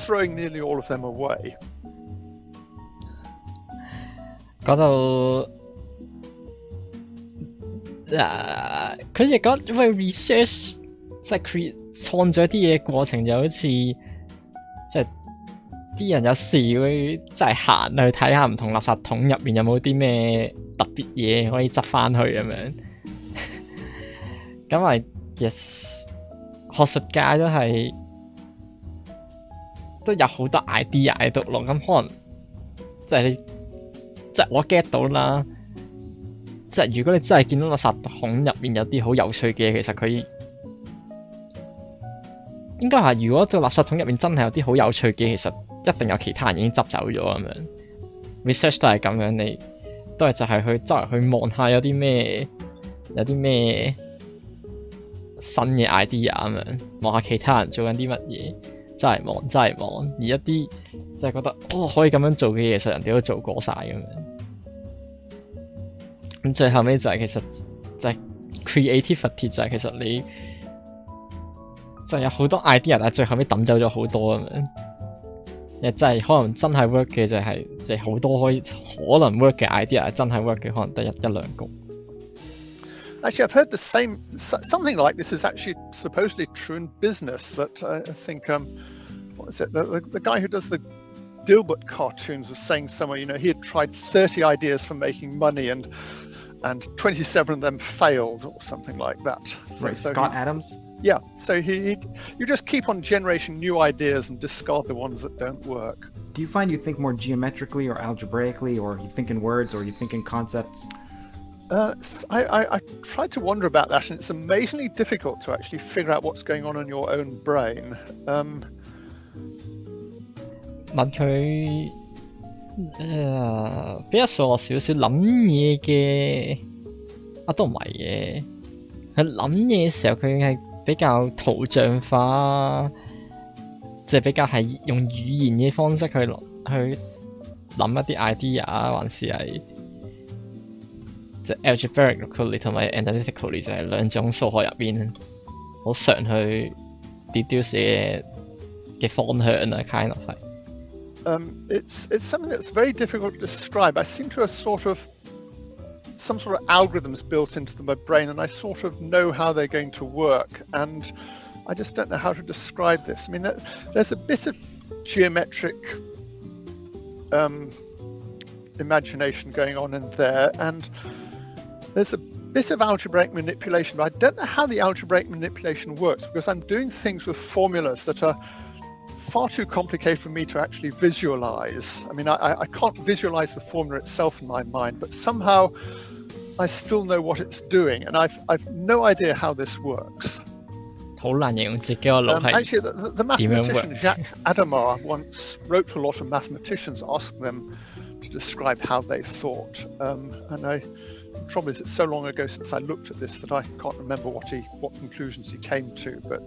throwing nearly all of them away. 講到佢哋講因為 research 即係創造一啲嘢過程，就好似即係啲人有時會即係行去睇下唔同垃圾桶入面有冇啲咩特別嘢可以執翻去咁樣。咁咪 yes 學術界都有好多 idea 喺度咯。咁可能即係你。即係我 get 到啦，即係如果你真係見到垃圾桶入面有啲好有趣嘅嘢，其實佢應該係如果個垃圾桶入面真係有啲好有趣嘅嘢，其實一定有其他人已經執走咗咁樣。research 都係咁樣，你都係就係去周圍去望下有啲咩新嘅 idea 咁樣，望下其他人做緊啲乜嘢。真係忙，而一啲就係覺得可以咁樣做嘅嘢，其實人哋都做過晒咁樣。咁最後尾就係其實就係 creativity 就係其實你就有好多 idea， 但係最後尾抌走咗好多咁樣。亦真係可能真係 work 嘅就係好多可能 work 嘅 idea， 真係 work 嘅可能得一兩個。Actually, I've heard something like this is actually supposedly true in business. That I think, what was it? The guy who does the Dilbert cartoons was saying somewhere, he had tried 30 ideas for making money, and 27 of them failed, or something like that. Right, Scott Adams. Yeah. So you just keep on generating new ideas and discard the ones that don't work. Do you find you think more geometrically or algebraically, or you think in words, or you think in concepts? I tried to wonder about that, and it's amazingly difficult to actually figure out what's going on in your own brain. 問佢比較傻少少諗嘢嘅，都唔係嘅。佢諗嘢嘅時候，佢係比較圖像化，即係比較係用語言嘅方式去諗一啲 idea， 還是係即係 algebraically 同埋 analytically 就係兩種數學入邊好常去 deduce 嘅方向啊 ，kind of 係。It's something that's very difficult to describe. I seem to have some sort of algorithms built into my brain, and I sort of know how they're going to work, and I just don't know how to describe this. I mean, there's a bit of geometric imagination going on in there, and there's a bit of algebraic manipulation, but I don't know how the algebraic manipulation works, because I'm doing things with formulas that are far too complicated for me to actually visualize. I mean, I can't visualize the formula itself in my mind, but somehow I still know what it's doing, and I've no idea how this works. 好難形容自己個腦係 Actually, the mathematician Jacques Adamar once wrote to a lot of mathematicians, asking them to describe how they thought. The trouble is, it's so long ago since I looked at this that I can't remember what conclusions he came to, but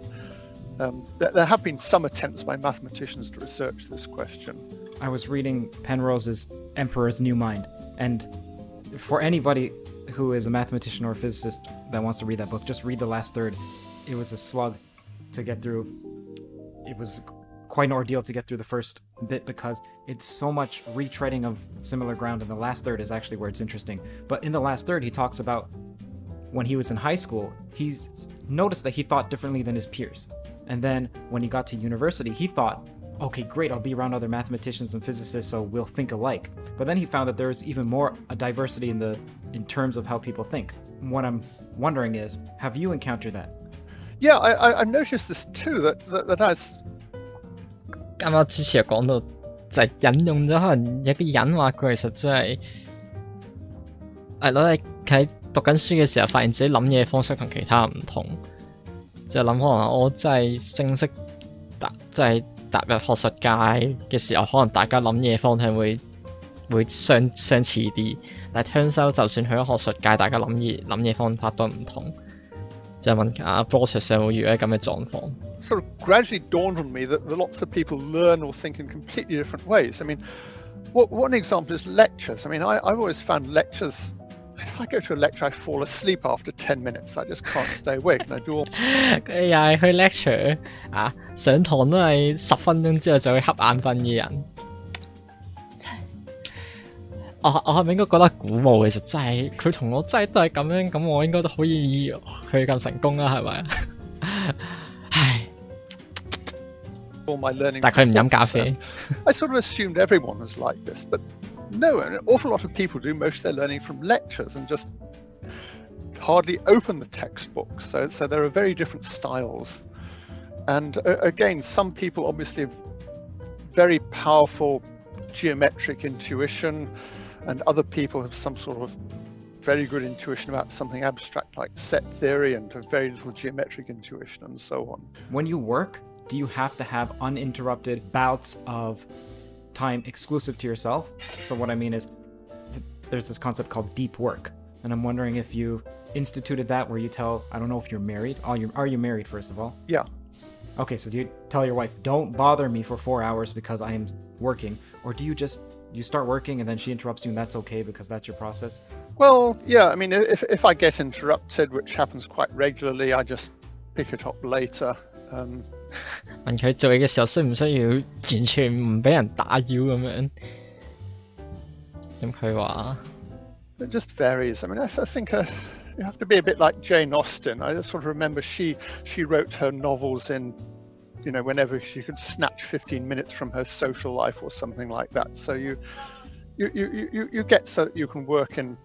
there have been some attempts by mathematicians to research this question. I was reading Penrose's Emperor's New Mind, and for anybody who is a mathematician or a physicist that wants to read that book, just read the last third. It was a slug to get through. It was quite an ordeal to get through the first bit because it's so much retreading of similar ground, and the last third is actually where it's interesting. But in the last third, he talks about when he was in high school, he's noticed that he thought differently than his peers. And then when he got to university, he thought, okay, great, I'll be around other mathematicians and physicists, so we'll think alike. But then he found that there was even more a diversity in terms of how people think. What I'm wondering is, have you encountered that? Yeah, I noticed this too, that as 啱啱之前有講到，就係引用咗可能有個人話佢其實真係咯，你喺讀緊書嘅時候，發現自己諗嘢方式同其他人唔同，就諗可能我真係正式踏入學術界嘅時候，可能大家諗嘢方向會相似啲，但係 turns out 就算去咗學術界，大家諗嘢方法都唔同。就問阿 Borcherds 有冇遇到咁嘅狀況？ sort of gradually dawned on me that lots of people learn or think in completely different ways. I mean, one example is lectures. I mean, I've always found lectures. If I go to a lecture, I fall asleep after 10 minutes. I just can't stay awake, and I do all. 佢又係去 lecture 啊，上堂都係10分鐘之後就會瞌眼瞓嘅人。我係咪應該覺得鼓舞？其實真係佢同我真係都係咁樣，咁我應該都可以佢咁成功啦，係咪？唉， all my learning. 但係佢唔飲咖啡。I sort of assumed everyone was like this, but no, an awful lot of people do most of their learning from lectures and just hardly open the textbooks. So there are very different styles. And again, some people obviously have very powerful geometric intuition, and other people have some sort of very good intuition about something abstract like set theory and have very little geometric intuition and so on. When you work, do you have to have uninterrupted bouts of time exclusive to yourself? So what I mean is, there's this concept called deep work, and I'm wondering if you instituted that where you tell, I don't know if you're married. Are you married, first of all? Yeah. Okay, so do you tell your wife, don't bother me for 4 hours because I am working? Or do you start working and then she interrupts you and that's okay because that's your process? Well, yeah, I mean, if I get interrupted, which happens quite regularly, I just pick it up later. 問佢做嘢嘅時候需唔需要完全唔俾人打擾咁樣？咁佢話 It just varies. I mean, I think you have to be a bit like Jane Austen. I just sort of remember she wrote her novels in, whenever she could snatch 15 minutes from her social life or something like that. So you get so that you can work in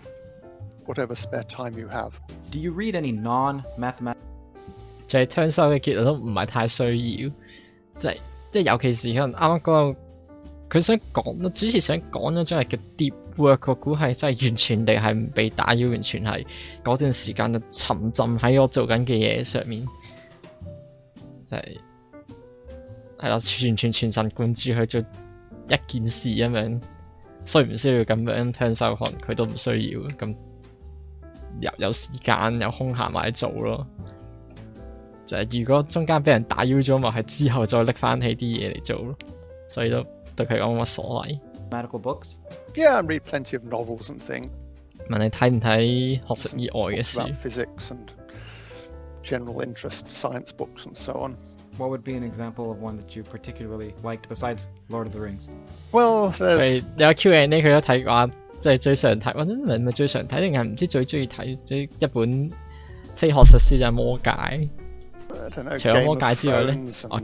whatever spare time you have. Do you read any non-mathematical? 就係 turn 收嘅結論都唔係太需要，即係尤其是可能啱啱嗰個佢想講，主持想講嗰種係叫 deep work， 我估係真係完全地係唔被打擾，完全係嗰段時間就沉浸喺我做緊嘅嘢上面，就係咯，完全全神貫注去做一件事咁樣，需唔需要咁樣 turn 收？可能佢都唔需要，咁有時間有空閒埋做咯。就係如果中間俾人打擾咗，咪係之後再拎翻起啲嘢嚟做咯，所以都對佢講冇乜所謂。Mathematical books? Yeah, I read plenty of novels and things. 問你睇唔睇學術以外嘅書 about physics and general interest science books and so on. What would be an example of one that you particularly liked besides Lord of the Rings? Well, 佢有 Q&A 佢都睇過，即係最常睇，或者唔係最常睇，定係唔知最中意睇一本非學術書就係魔戒。I don't know, 除咗魔戒之外咧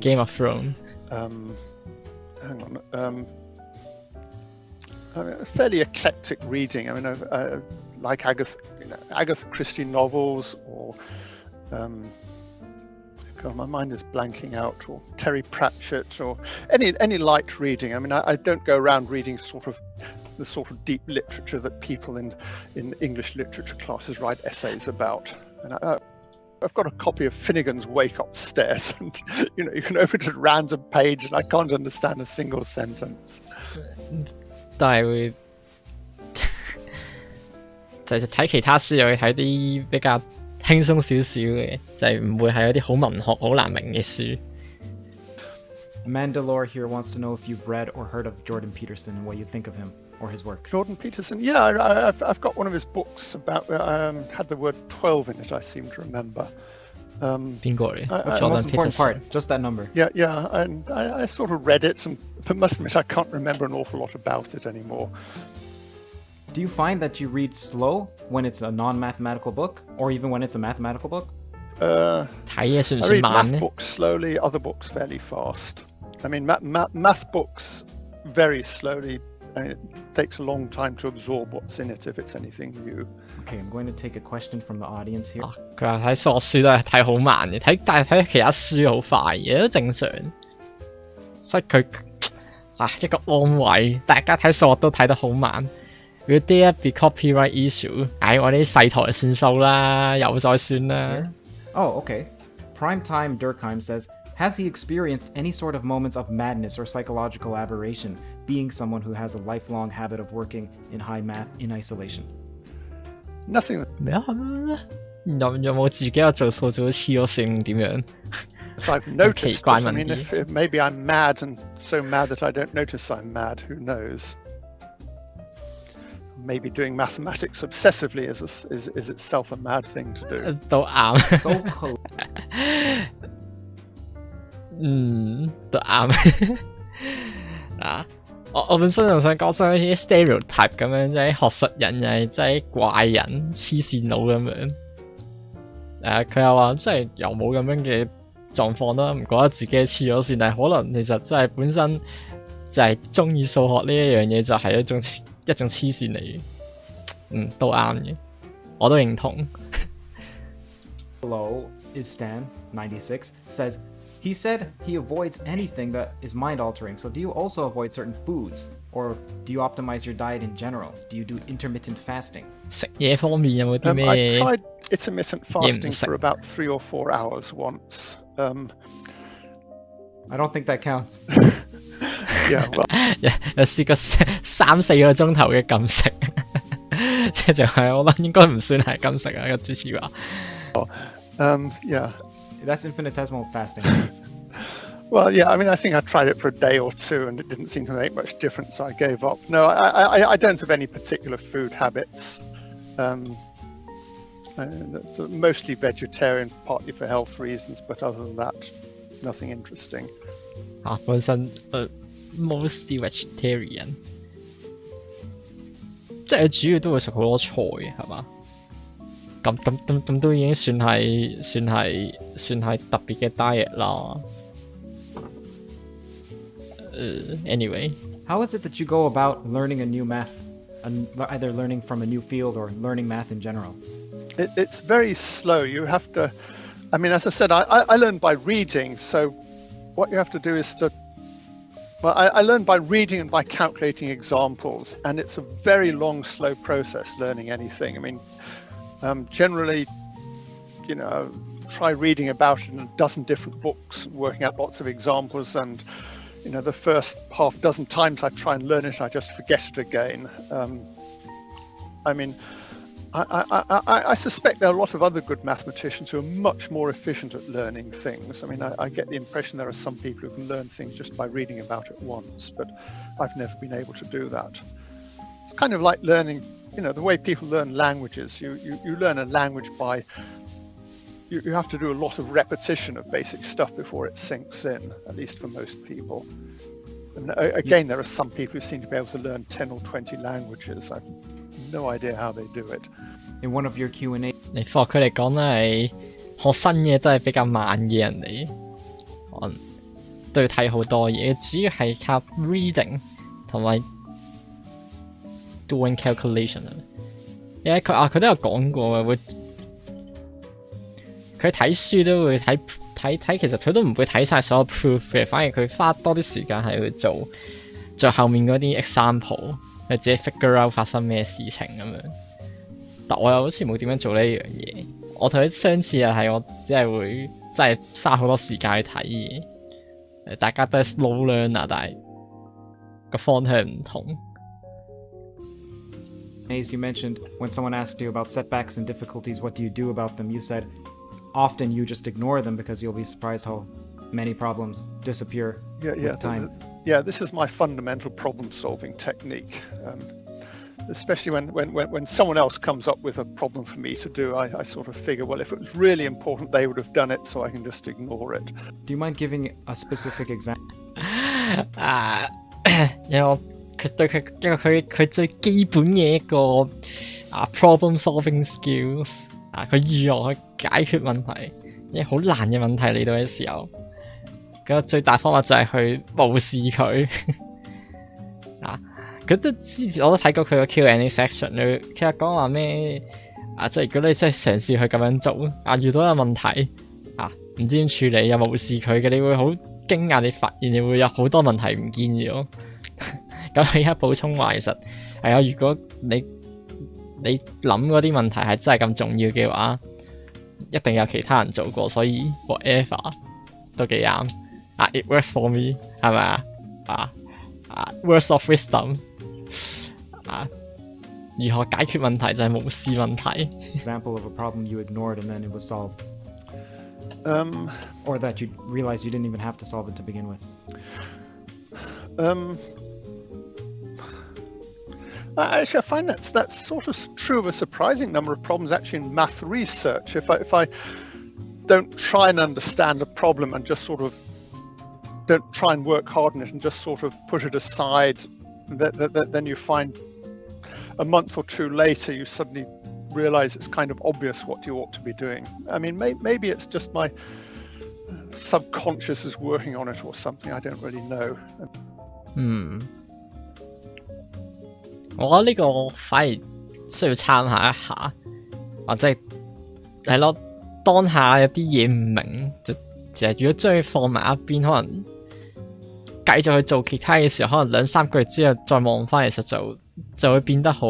，Game of Thrones。Hang on. I mean, fairly eclectic reading. I mean, I like Agatha Christie novels, or God, my mind is blanking out, or Terry Pratchett, or any light reading. I mean, I don't go around reading the sort of deep literature that people in English literature classes write essays about. And I've got a copy of Finnegan's Wake upstairs, and you can open it at a random page, and I can't understand a single sentence. 都係會就係睇其他書，又會睇啲比較輕鬆少少嘅，就係唔會係有啲好文學好難明嘅書。Mandalore here wants to know if you've read or heard of Jordan Peterson and what you think of him or his work. Jordan Peterson, yeah, I've got one of his books about had the word 12 in it, I seem to remember. 邊個嚟 I- What's the most important part? Just that number. Yeah, and I sort of read it, but must admit I can't remember an awful lot about it anymore. Do you find that you read slow when it's a non-mathematical book, or even when it's a mathematical book? 睇嘢算唔 I 算 read 慢 math 咧？ books slowly, other books fairly fast. I mean, math books very slowly, and it takes a long time to absorb what's in it if it's anything new. Okay, I'm going to take a question from the audience here. 佢話睇數學書都係睇好慢嘅，但係睇其他書好快嘅都正常。所以佢一個安慰，大家睇數學都睇得好慢。Will there be copyright issue？ 我啲細台算數啦，有再算啦。Oh, okay. Primetime Durkheim says, has he experienced any sort of moments of madness or psychological aberration, being someone who has a lifelong habit of working in high math in isolation? Nothing 咩啊？有冇自己有做數做到黐咗線點樣？ that I've noticed. 奇怪 But, I 問 mean, 啲。 if maybe I'm mad and so mad that I don't notice I'm mad, who knows? Maybe doing mathematics obsessively is itself a mad thing to do. 都啱。 So close. 都啱。我本身就想講咗啲 stereotype 咁樣，即係學術人又係即係怪人、黐線佬咁樣。佢又話即係又冇咁樣嘅狀況啦，唔覺得自己黐咗線，但係可能其實真係本身就係中意數學呢一樣嘢，就係一種黐線嚟嘅。都啱嘅，我都認同。Below is Stan96 says, he said he avoids anything that is mind-altering. So do you also avoid certain foods? Or do you optimize your diet in general? Do you do intermittent fasting? 食嘢方面有冇啲 I 咩？ tried intermittent fasting sick. for about 3 or 4 hours once. I don't think that counts. Yeah, well, 有試過3-4個鐘頭嘅禁食，即係就係我諗應該唔算係禁食啊，個主持話。yeah. That's infinitesimal fasting. Well, yeah, I mean, I think I tried it for a day or two and it didn't seem to make much difference, so I gave up. No, I don't have any particular food habits. It's mostly vegetarian, partly for health reasons, but other than that, nothing interesting. 本身mostly vegetarian， 即係主要都會食好多菜嘅，係嘛？咁都已經算係特別嘅 diet 啦。Anyway， How is it that you go about learning a new math? Either learning from a new field or learning math in general? It's very slow. You have to, I mean, as I said, I learned by reading, so what you have to do is I learned by reading and by calculating examples, and it's a very long, slow process learning anything. I mean, generally, try reading about it in a dozen different books, working out lots of examples, and the first half dozen times I try and learn it, I just forget it again. I mean, I suspect there are a lot of other good mathematicians who are much more efficient at learning things. I mean, I get the impression there are some people who can learn things just by reading about it once, but I've never been able to do that. It's kind of like learning, the way people learn languages. You learn a language by, you have to do a lot of repetition of basic stuff before it sinks in, at least for most people. And again, there are some people who seem to be able to learn 10 or 20 languages. I've no idea how they do it. In one of your Q&A, 你課佢嚟講咧係學新嘢真係比較慢嘅人嚟，可能都要睇好多嘢，主要係靠 reading 同埋 doing calculation 啊。因為佢都有講過嘅，佢睇書都會睇，其實佢都唔會睇晒所有 proof 嘅，反而佢花多啲時間係去做後面嗰啲 example， 佢自己 figure out 發生咩事情咁樣。但我又好似冇點樣做呢樣嘢。我同佢相似又係我只係會真係花好多時間去睇嘢。大家都係 slow learn 啊，但係個方向唔同。As you mentioned, when someone asked you about setbacks and difficulties, what do you do about them? You said, often you just ignore them because you'll be surprised how many problems disappear with time. Yeah, this is my fundamental problem-solving technique. especially when someone else comes up with a problem for me to do, I sort of figure, well, if it was really important, they would have done it, so I can just ignore it. Do you mind giving a specific example? 因為佢對佢最基本嘅一個problem solving skills 佢如何去解決問題，一好難嘅問題嚟到嘅時候，個最大方法就係去無視佢佢都之前我都睇過佢個 Q&A section， 佢其實講話咩即係如果你真係嘗試去咁樣做遇到有問題唔知點處理又無視佢嘅，你會好驚訝，你發現你會有好多問題唔見咗。咁佢而家補充話，其實如果你諗嗰啲問題係真係咁重要嘅話，一定有其他人做過，所以 whatever 都幾啱It works for me 係咪words of wisdom 如何解決問題就係無視問題。Example of a problem you ignored and then it was solved. Or that you realized you didn't even have to solve it to begin with. Actually, I find that's sort of true of a surprising number of problems actually in math research. If I don't try and understand a problem and just sort of don't try and work hard on it and just sort of put it aside, then you find a month or two later you suddenly realize it's kind of obvious what you ought to be doing. I mean, maybe it's just my subconscious is working on it or something. I don't really know. 我覺得呢個反而需要參考一下，或者係咯，當下有啲嘢唔明，就其實如果將佢放埋一邊，可能繼續去做其他嘅時候，可能2-3個月之後再望翻，其實就會變得好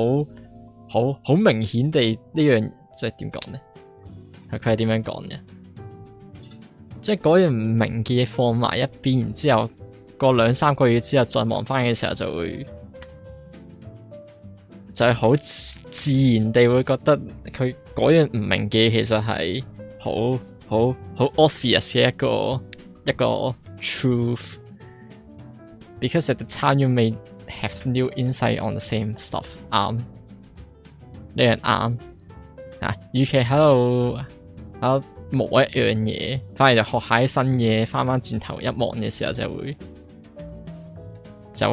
明顯地呢樣，即係點講呢？佢係點樣講嘅？即係嗰樣唔明嘅嘢放埋一邊，然之後過2-3個月之後再望翻嘅時候，就係好自然地會覺得佢嗰樣唔明嘅其實係好 obvious 嘅一個 truth。Because at the time you may have new insight on the same stuff。呢樣啱與其喺度磨一樣嘢，反而就學下啲新嘢，翻轉頭一望嘅時候就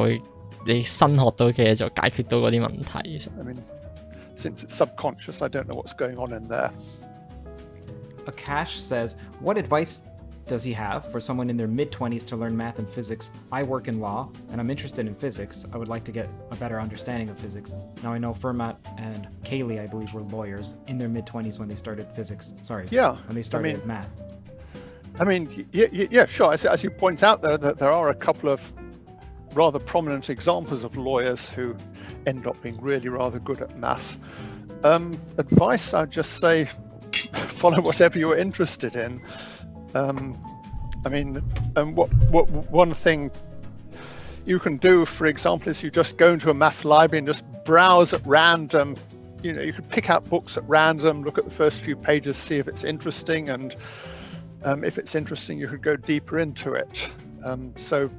會你新學到嘅嘢就解決到嗰啲問題。I mean, since it's subconscious, I don't know what's going on in there. Akash says, what advice does he have for someone in their mid-20s to learn math and physics? I work in law, and I'm interested in physics. I would like to get a better understanding of physics. Now, I know Fermat and Kaylee, I believe, were lawyers in their mid-20s when they started physics. Sorry. Yeah. When they started math. I mean, yeah, sure. As you point out, there are a couple of rather prominent examples of lawyers who end up being really rather good at math. Advice, I'd just say, follow whatever you're interested in. I mean, one thing you can do, for example, is you just go into a math library and just browse at random. You know, you could pick out books at random, look at the first few pages, see if it's interesting, and if it's interesting, you could go deeper into it. So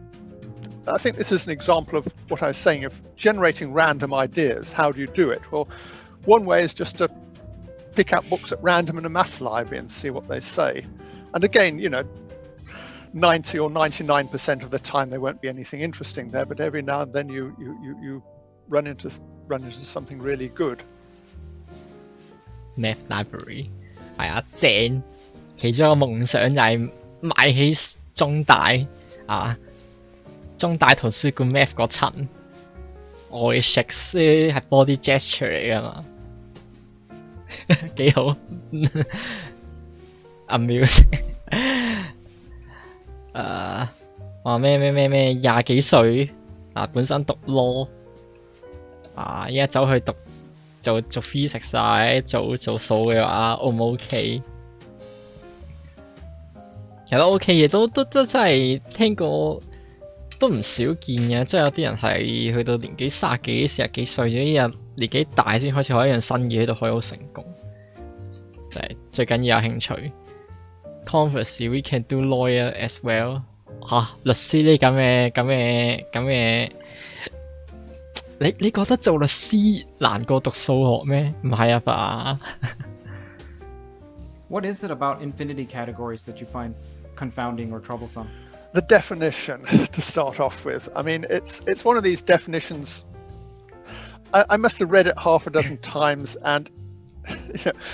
I think this is an example of what I was saying of generating random ideas. How do you do it? Well, one way is just to pick out books at random in a math library and see what they say. And again, 90 or 99% of the time there won't be anything interesting there, but every now and then you run into something really good. Math library 係正，其中一個夢想就係買起中大圖書館 math 嗰層，我嘅 Shakespeare 係 body gesture 嚟㗎嘛，幾好，amusing。話咩20幾歲本身讀 law 依家走去讀做 physics 做數嘅話 O 唔 OK？ 其實都 OK 嘅，都真係聽過。都唔少見嘅，即係有啲人係去到年紀30幾、40幾歲，呢日年紀大先開始學一樣新嘢，喺度可以好成功。就係最緊要有興趣。Conversely, we can do lawyer as well。律師呢咁嘅你覺得做律師難過讀數學咩？唔係啊吧What is it about infinity categories that you find confounding or troublesome? The definition to start off with. I mean, it's one of these definitions. I must have read it half a dozen times, and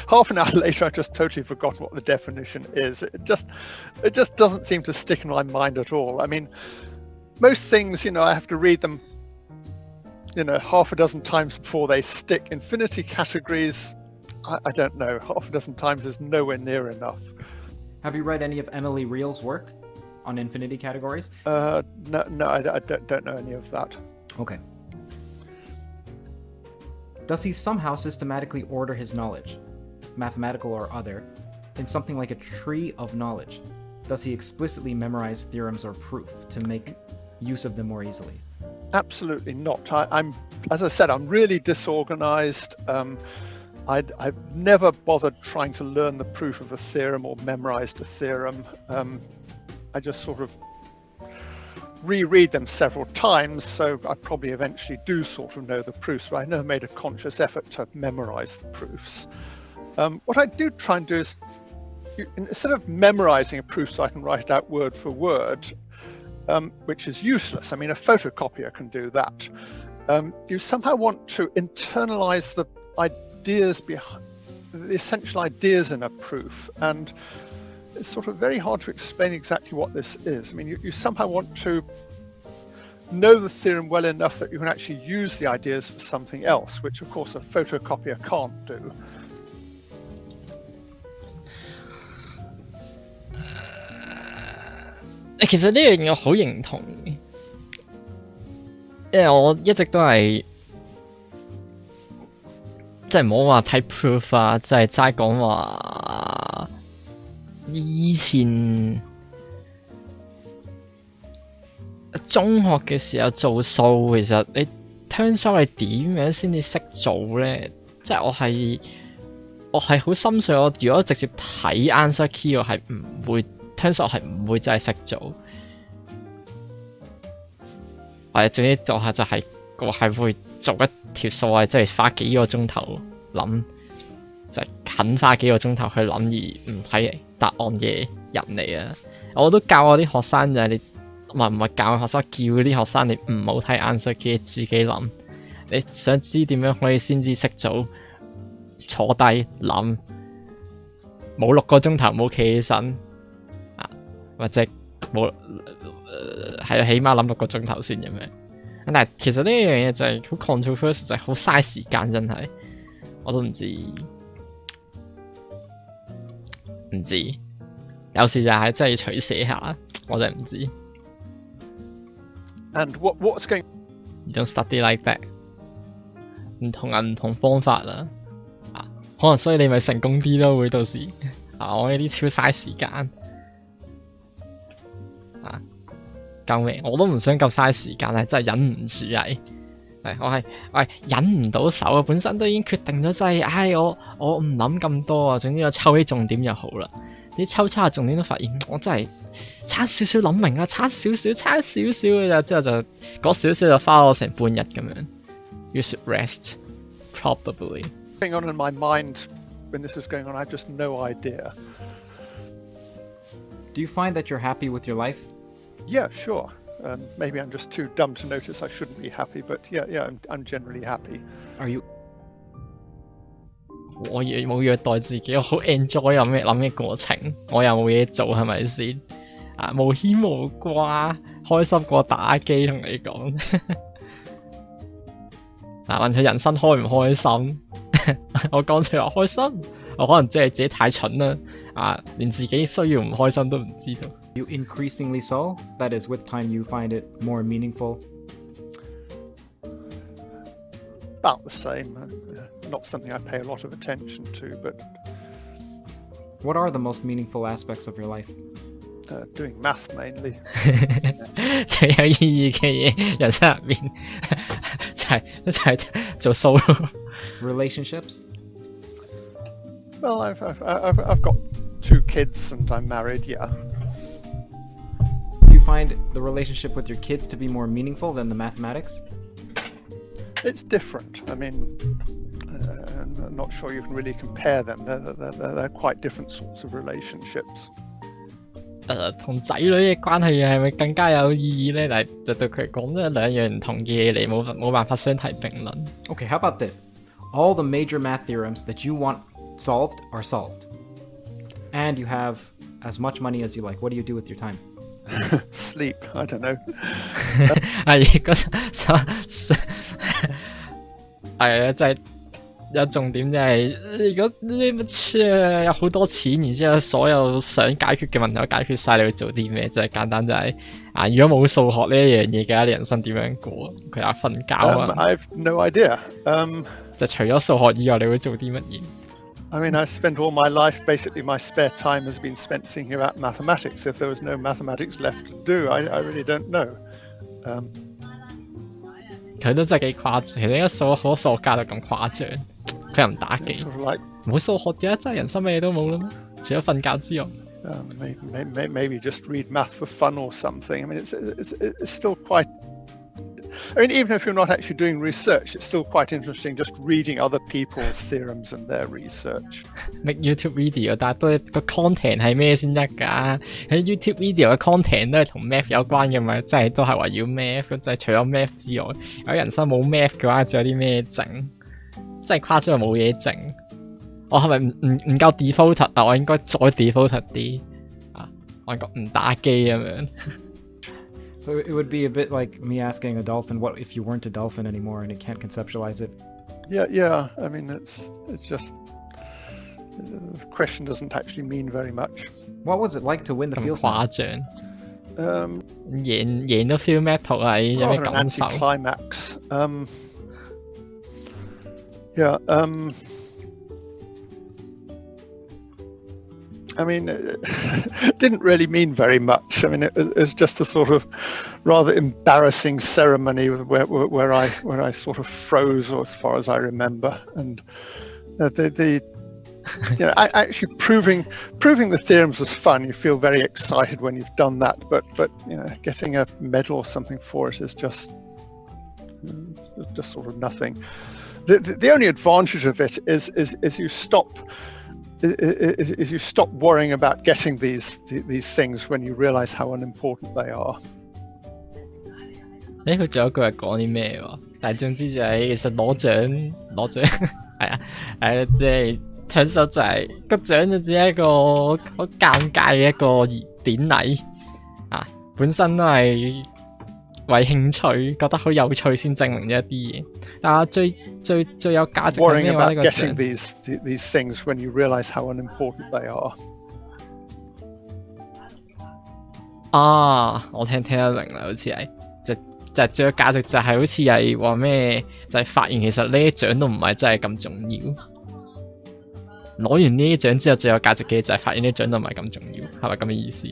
half an hour later, I just totally forgot what the definition is. It just doesn't seem to stick in my mind at all. I mean, most things, I have to read them, half a dozen times before they stick. Infinity categories, I don't know. Half a dozen times is nowhere near enough. Have you read any of Emily Reel's work on infinity categories? No, I don't know any of that. Okay. Does he somehow systematically order his knowledge, mathematical or other, in something like a tree of knowledge? Does he explicitly memorize theorems or proof to make use of them more easily? Absolutely not. I'm, as I said, I'm really disorganized. I've never bothered trying to learn the proof of a theorem or memorized a theorem. I just sort of reread them several times, so I probably eventually do sort of know the proofs, but I never made a conscious effort to memorize the proofs. What I do try and do is, instead of memorizing a proof so I can write it out word for word, which is useless. I mean, a photocopier can do that. You somehow want to internalize the ideas behind the essential ideas in a proof, and it's sort of very hard to explain exactly what this is. I mean, you somehow want to know the theorem well enough that you can actually use the ideas for something else, which of course a photocopier can't do. 其實呢樣嘢我好認同嘅，因為我一直都係即係唔好話睇 proof 啊，即係齋講話以前中學嘅時候做數，其實你 turns out 係點樣先至識做咧？即係我係好心水，我如果直接睇 answer key， 我係唔會。turns out 係唔會真係識做，或者總之做下就係我係會做一條數係即係花幾個鐘頭諗，就係肯花幾個鐘頭去諗而唔睇答案嘅人嚟啊！我都教我啲學生就係你唔係教學生，叫啲學生你唔好睇 answer key， 自己諗。你想知點樣可以先至識做，坐低諗，冇6個鐘頭冇企起身。或者冇係起碼諗6個鐘頭先咁樣，但係其實呢一樣嘢就係好 controversial， 就係好嘥時間，真係我都唔知，有時就係真係要取捨下，我真係唔知。And what's going? You don't study like that。唔同人唔同方法啦，可能所以你咪成功啲咯，會到時我呢啲超嘥時間。救命！我都唔想咁嘥時間，係真係忍唔住我係忍唔到手啊！本身都已經決定咗，真係，我唔諗咁多啊！總之我抽起重點就好啦。啲抽差重點都發現，我真係差少少諗明啊，差少少嘅咋，之後就嗰少少就花我成半日咁樣。You should rest, probably. Going on in my mind when this is going on, I have just no idea. Do you find that you're happy with your life? Yeah, sure. Maybe I'm just too dumb to notice I shouldn't be happy, but yeah, I'm generally happy. Are you? 我冇虐待自己，我好 enjoy 諗嘅過程，我又冇嘢做，係咪先？無牽無掛，開心過打機，同你講。問佢人生開唔開心？我剛才話開心，我可能即係自己太蠢啦，連自己需要唔開心都唔知道。You increasingly so? That is, with time you find it more meaningful? About the same. Not something I pay a lot of attention to, but... What are the most meaningful aspects of your life? Doing math, mainly. 最有意義嘅嘢，人生入面就係做數咯。Relationships? Well, I've got 2 kids and I'm married, yeah. Do you find the relationship with your kids to be more meaningful than the mathematics? it's different. I mean, I'm not sure you can really compare them. They're quite different sorts of relationships. 同仔女嘅關係係咪更加有意義咧？但係就對佢嚟講都係兩樣唔同嘅嘢嚟，冇辦法相提並論。Okay, how about this? All the major math theorems that you want solved are solved. And you have as much money as you like. What do you do with your time? Sleep, I don't know. 係係啊，就係有重點就係，如果你有好多錢，然之後所有想解決嘅問題都解決晒，你會做啲咩？就係簡單就係如果冇數學呢一樣嘢嘅，你人生點樣過？佢話瞓覺啊。I have no idea. 就除咗數學以外，你會做啲乜嘢？I mean, I spent all my life, basically my spare time has been spent thinking about mathematics. If there was no mathematics left to do, I really don't know. 佢都真係幾誇張，其實應該數學家就咁誇張，佢又唔打機，冇數學嘅真係人生咩嘢都冇啦咩？除咗瞓覺之外。Maybe just read math for fun or something. I mean, it's still quite... I mean, even if you're not actually doing research, it's still quite interesting just reading other people's theorems and their research. Make YouTube video， 但係都個 content 係咩先得㗎？喺 YouTube video 嘅 content 都係同 math 有關嘅嘛，即係都係圍繞 math， 就係除咗 math 之外，如果人生冇 math 嘅話，仲有啲咩整？真係誇張冇嘢整。我係咪唔夠 defaulted 啊？我應該再 defaulted 啲啊！我應該唔打機咁樣。So it would be a bit like me asking a dolphin, what if you weren't a dolphin anymore and it can't conceptualize it? Yeah. I mean, it's just... The question doesn't actually mean very much. What was it like to win the field? 咁誇張。贏到 field medal 係有咩感受？ Anticlimax. I mean, it didn't really mean very much. I mean, it was just a sort of rather embarrassing ceremony where I sort of froze, as far as I remember, and actually proving the theorems was fun. You feel very excited when you've done that, but getting a medal or something for it is just sort of nothing. The only advantage of it is you stop. Is you stop worrying about getting these things when you realize how unimportant they are. 佢仲有句係講啲咩喎？但係總之就係其實攞獎係即係聽手就係個獎就只係一個好尷尬嘅一個典禮啊，本身都係為興趣覺得好有趣先證明咗一啲嘢，但係最有價值係咩話呢個獎 getting these things when you realize how unimportant they are. 我聽得明啦，好似係就最有價值就係好似係話咩，就係發現其實呢啲獎都唔係真係咁重要。攞完呢啲獎之後，最有價值嘅就係發現呢啲獎都唔係咁重要，係咪咁嘅意思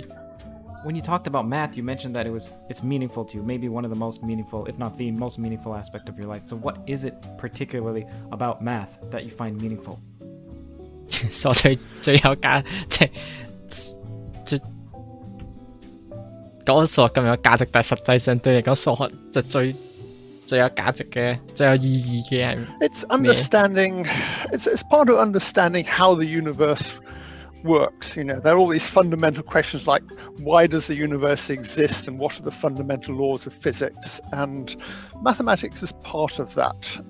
？When you talked about math, you mentioned that it's meaningful to you, maybe one of the most meaningful, if not the most meaningful aspect of your life. So what is it particularly about math that you find meaningful? 所以最有價即係講數學咁有價值，但係實際上對你講數學就最有價值嘅、最有意義嘅係咩？ It's understanding. It's part of understanding how the universe works. There are all these fundamental questions like why does the universe exist and what are the fundamental laws of physics, and mathematics is part of that.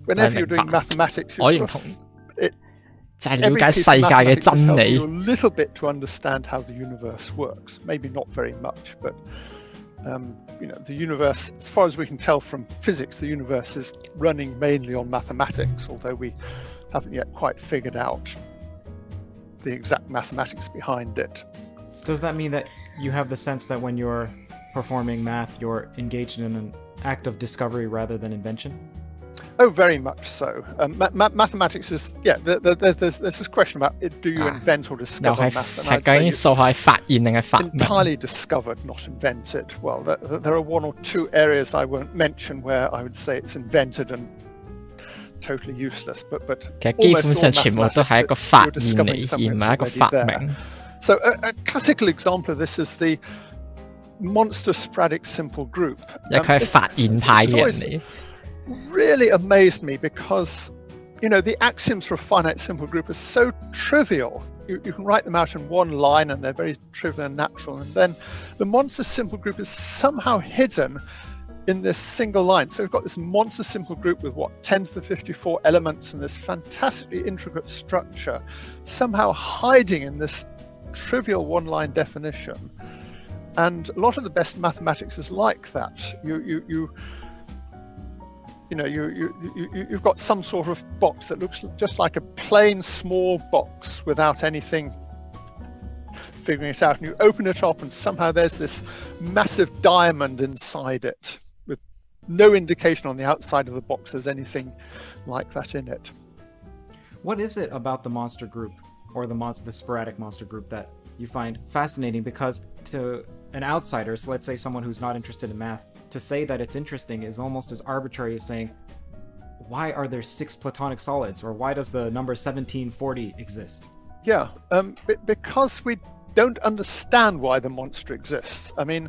Whenever you're doing mathematics, you're a little bit to understand how the universe works. Maybe not very much, but the universe, as far as we can tell from physics, the universe is running mainly on mathematics, although we haven't yet quite figured out the exact mathematics behind it. Does that mean that you have the sense that when you're performing math, you're engaged in an act of discovery rather than invention? Oh, very much so. Mathematics is, there's this question about do you invent or discover math? Entirely discovered, not invented. Well, there are one or two areas I won't mention where I would say it's invented and totally useless, but 其實基本上全部都係一個發現嚟，而唔係一個發明。So a classical example of this is monster sporadic simple group. 因為佢係發現派嘅人嚟。Really amazed me because, the axioms for a finite simple group are so trivial. You can write them out in one line and they're very trivial and natural. And then the monster simple group is somehow hidden in this single line. So we've got this monster simple group with 10 to the 54 elements and this fantastically intricate structure somehow hiding in this trivial one-line definition. And a lot of the best mathematics is like that. You've got some sort of box that looks just like a plain small box without anything figuring it out, and you open it up and somehow there's this massive diamond inside it with no indication on the outside of the box there's anything like that in it. What is it about the monster group or the sporadic monster group that you find fascinating? Because to an outsider, so let's say someone who's not interested in math, to say that it's interesting is almost as arbitrary as saying, why are there 6 platonic solids? Or why does the number 1740 exist? Yeah, because we don't understand why the monster exists. I mean,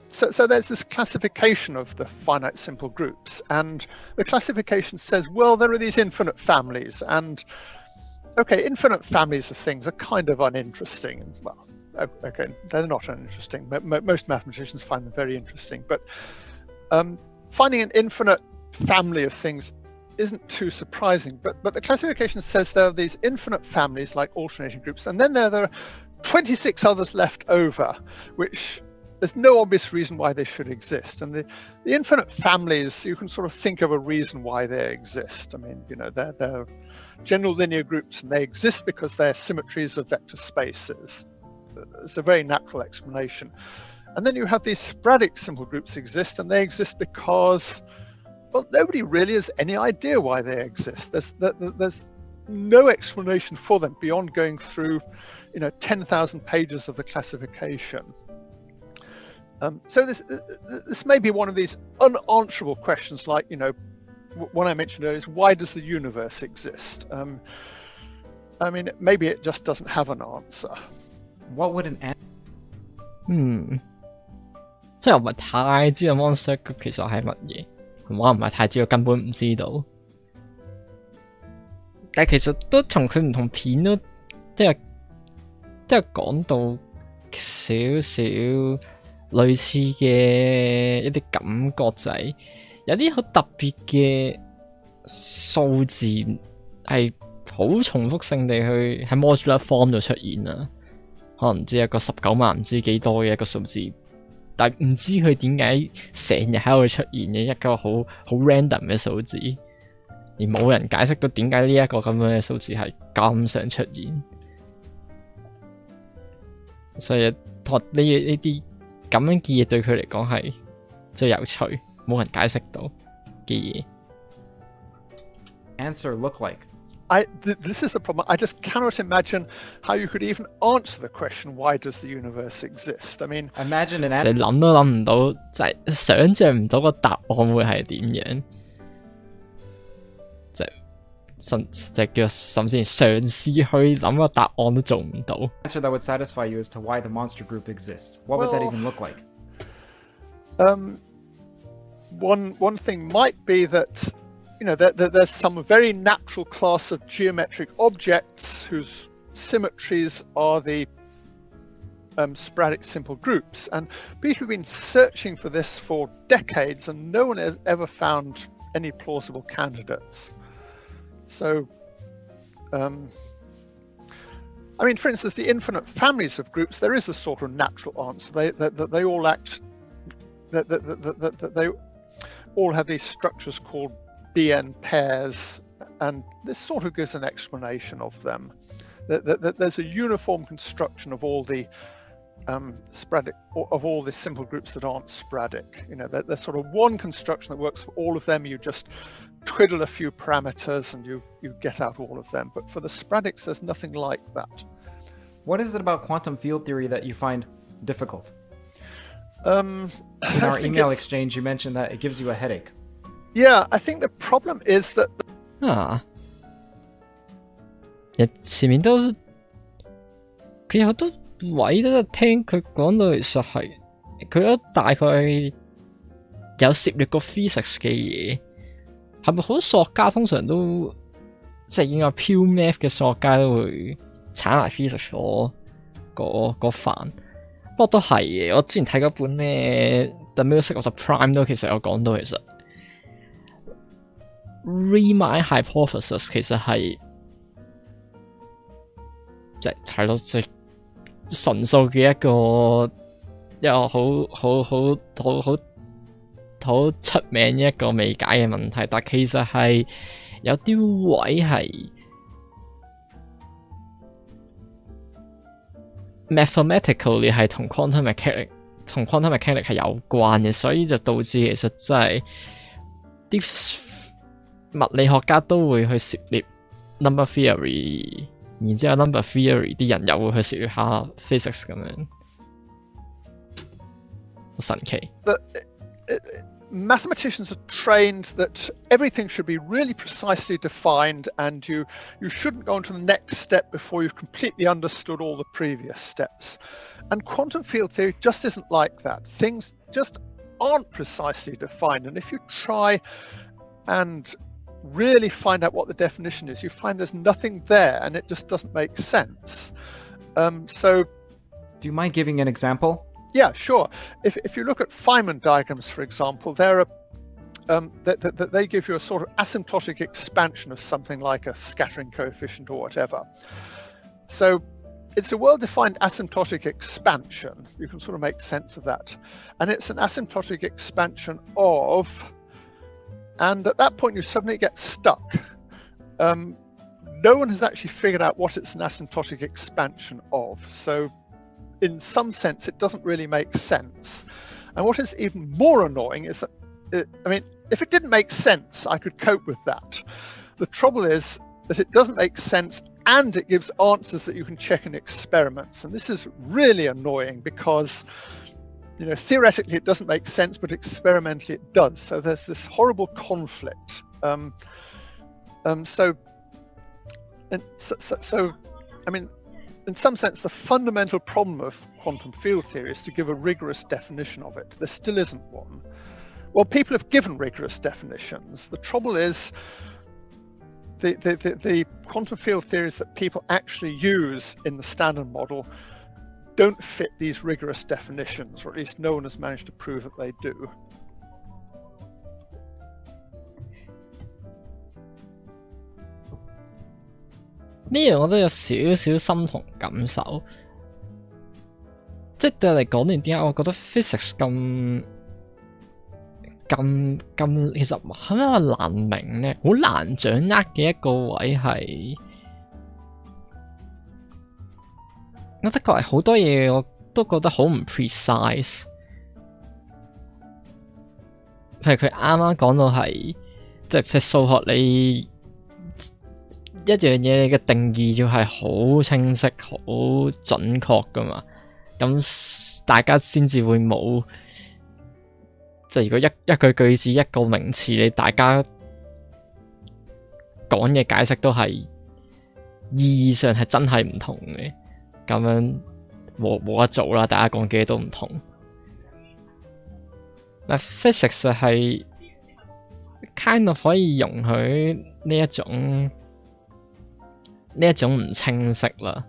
so there's this classification of the finite simple groups, and the classification says, well, there are these infinite families, and okay, infinite families of things are kind of uninteresting. Well, okay, they're not uninteresting. Most mathematicians find them very interesting, but finding an infinite family of things isn't too surprising. But the classification says there are these infinite families like alternating groups, and then there are 26 others left over, which there's no obvious reason why they should exist. And the infinite families, you can sort of think of a reason why they exist. I mean, they're general linear groups, and they exist because they're symmetries of vector spaces. It's a very natural explanation. And then you have these sporadic simple groups exist, and they exist because, well, nobody really has any idea why they exist. There's no explanation for them beyond going through 10,000 pages of the classification. So this may be one of these unanswerable questions, like one I mentioned earlier is, why does the universe exist? I mean, maybe it just doesn't have an answer. What would an answer? 即係我唔係太知道 monster group 其實係乜嘢，我唔係太知道，根本唔知道。但係其實都同佢唔同片都即係講到少少類似嘅一啲感覺，就係有啲好特別嘅數字係好重複性地去喺 modular form 度出現啦。可能唔知一個19萬唔知幾多嘅一個數字，但係唔知佢點解成日喺度出現嘅一個好 random 嘅數字，而冇人解釋到點解呢一個咁樣嘅數字係咁常出現。所以學呢啲咁樣嘅嘢對佢嚟講係最有趣，冇人解釋到嘅嘢。Answer look like? This is the problem. I just cannot imagine how you could even answer the question, why does the universe exist? I mean, imagine an 就諗都諗唔到，就係想像唔到個答案會係點樣，就叫甚至嘗試去諗個答案都做唔到。Answer that would satisfy you as to why the monster group exists. What would that even look like? One thing might be that there's some very natural class of geometric objects whose symmetries are the sporadic simple groups, and people have been searching for this for decades, and no one has ever found any plausible candidates. So, I mean, for instance, the infinite families of groups, there is a sort of natural answer. They all act. They all have these structures called BN pairs, and this sort of gives an explanation of them. There's a uniform construction of all the sporadic, of all the simple groups that aren't sporadic. There's sort of one construction that works for all of them. You just twiddle a few parameters and you get out all of them. But for the sporadics, there's nothing like that. What is it about quantum field theory that you find difficult? In our email exchange, you mentioned that it gives you a headache. Yeah, I think the problem is that... 前面都佢有好多位都聽佢講到，其實係佢都大概有涉獵過 physics 嘅嘢，係咪好多數學家通常都即係應該 pure math 嘅數學家都會踩埋 physics 嗰範？不過都係嘅，我之前睇嗰本咧 The Music of the Prime 都其實有講到，其實 Riemann hypothesis 其實係即係咯，即係純數嘅一個好出名一個未解嘅問題，但其實係有啲位係 mathematically 係同 quantum mechanics 係有關嘅，所以就導致其實真係啲物理學家都會去涉獵 number theory， 然之後 number theory 啲人又會去涉獵下 physics 咁樣，好神奇。Mathematicians are trained that everything should be really precisely defined, and you shouldn't go on to the next step before you've completely understood all the previous steps. And quantum field theory just isn't like that. Things just aren't precisely defined, and if you try and really find out what the definition is, you find there's nothing there and it just doesn't make sense. So do you mind giving an example? Yeah, sure. If you look at Feynman diagrams, for example, there are they give you a sort of asymptotic expansion of something like a scattering coefficient or whatever. So it's a well-defined asymptotic expansion. You can sort of make sense of that. And it's an asymptotic expansion of, and at that point you suddenly get stuck. No one has actually figured out what it's an asymptotic expansion of. So in some sense, it doesn't really make sense. And what is even more annoying is that, if it didn't make sense, I could cope with that. The trouble is that it doesn't make sense and it gives answers that you can check in experiments. And this is really annoying because, theoretically it doesn't make sense, but experimentally it does. So there's this horrible conflict. In some sense, the fundamental problem of quantum field theory is to give a rigorous definition of it. There still isn't one. Well, people have given rigorous definitions. The trouble is the quantum field theories that people actually use in the standard model don't fit these rigorous definitions, or at least no one has managed to prove that they do. 呢樣我都有少少心同感受，即係對我嚟講，點解我覺得 physics 咁其實係咪話難明咧？好難掌握嘅一個位係，我的確係好多嘢我都覺得好唔 precise。譬如佢啱啱講到係，即係譬如數學你一樣嘢你嘅定義要係好清晰、好準確噶嘛，咁大家先至會冇，即係如果一句句子一個名詞，你大家講嘅解釋都係意義上係真係唔同嘅，咁樣冇得做啦，大家講嘅嘢都唔同。但 physics 係 kind of 可以容許呢一種唔清晰啦。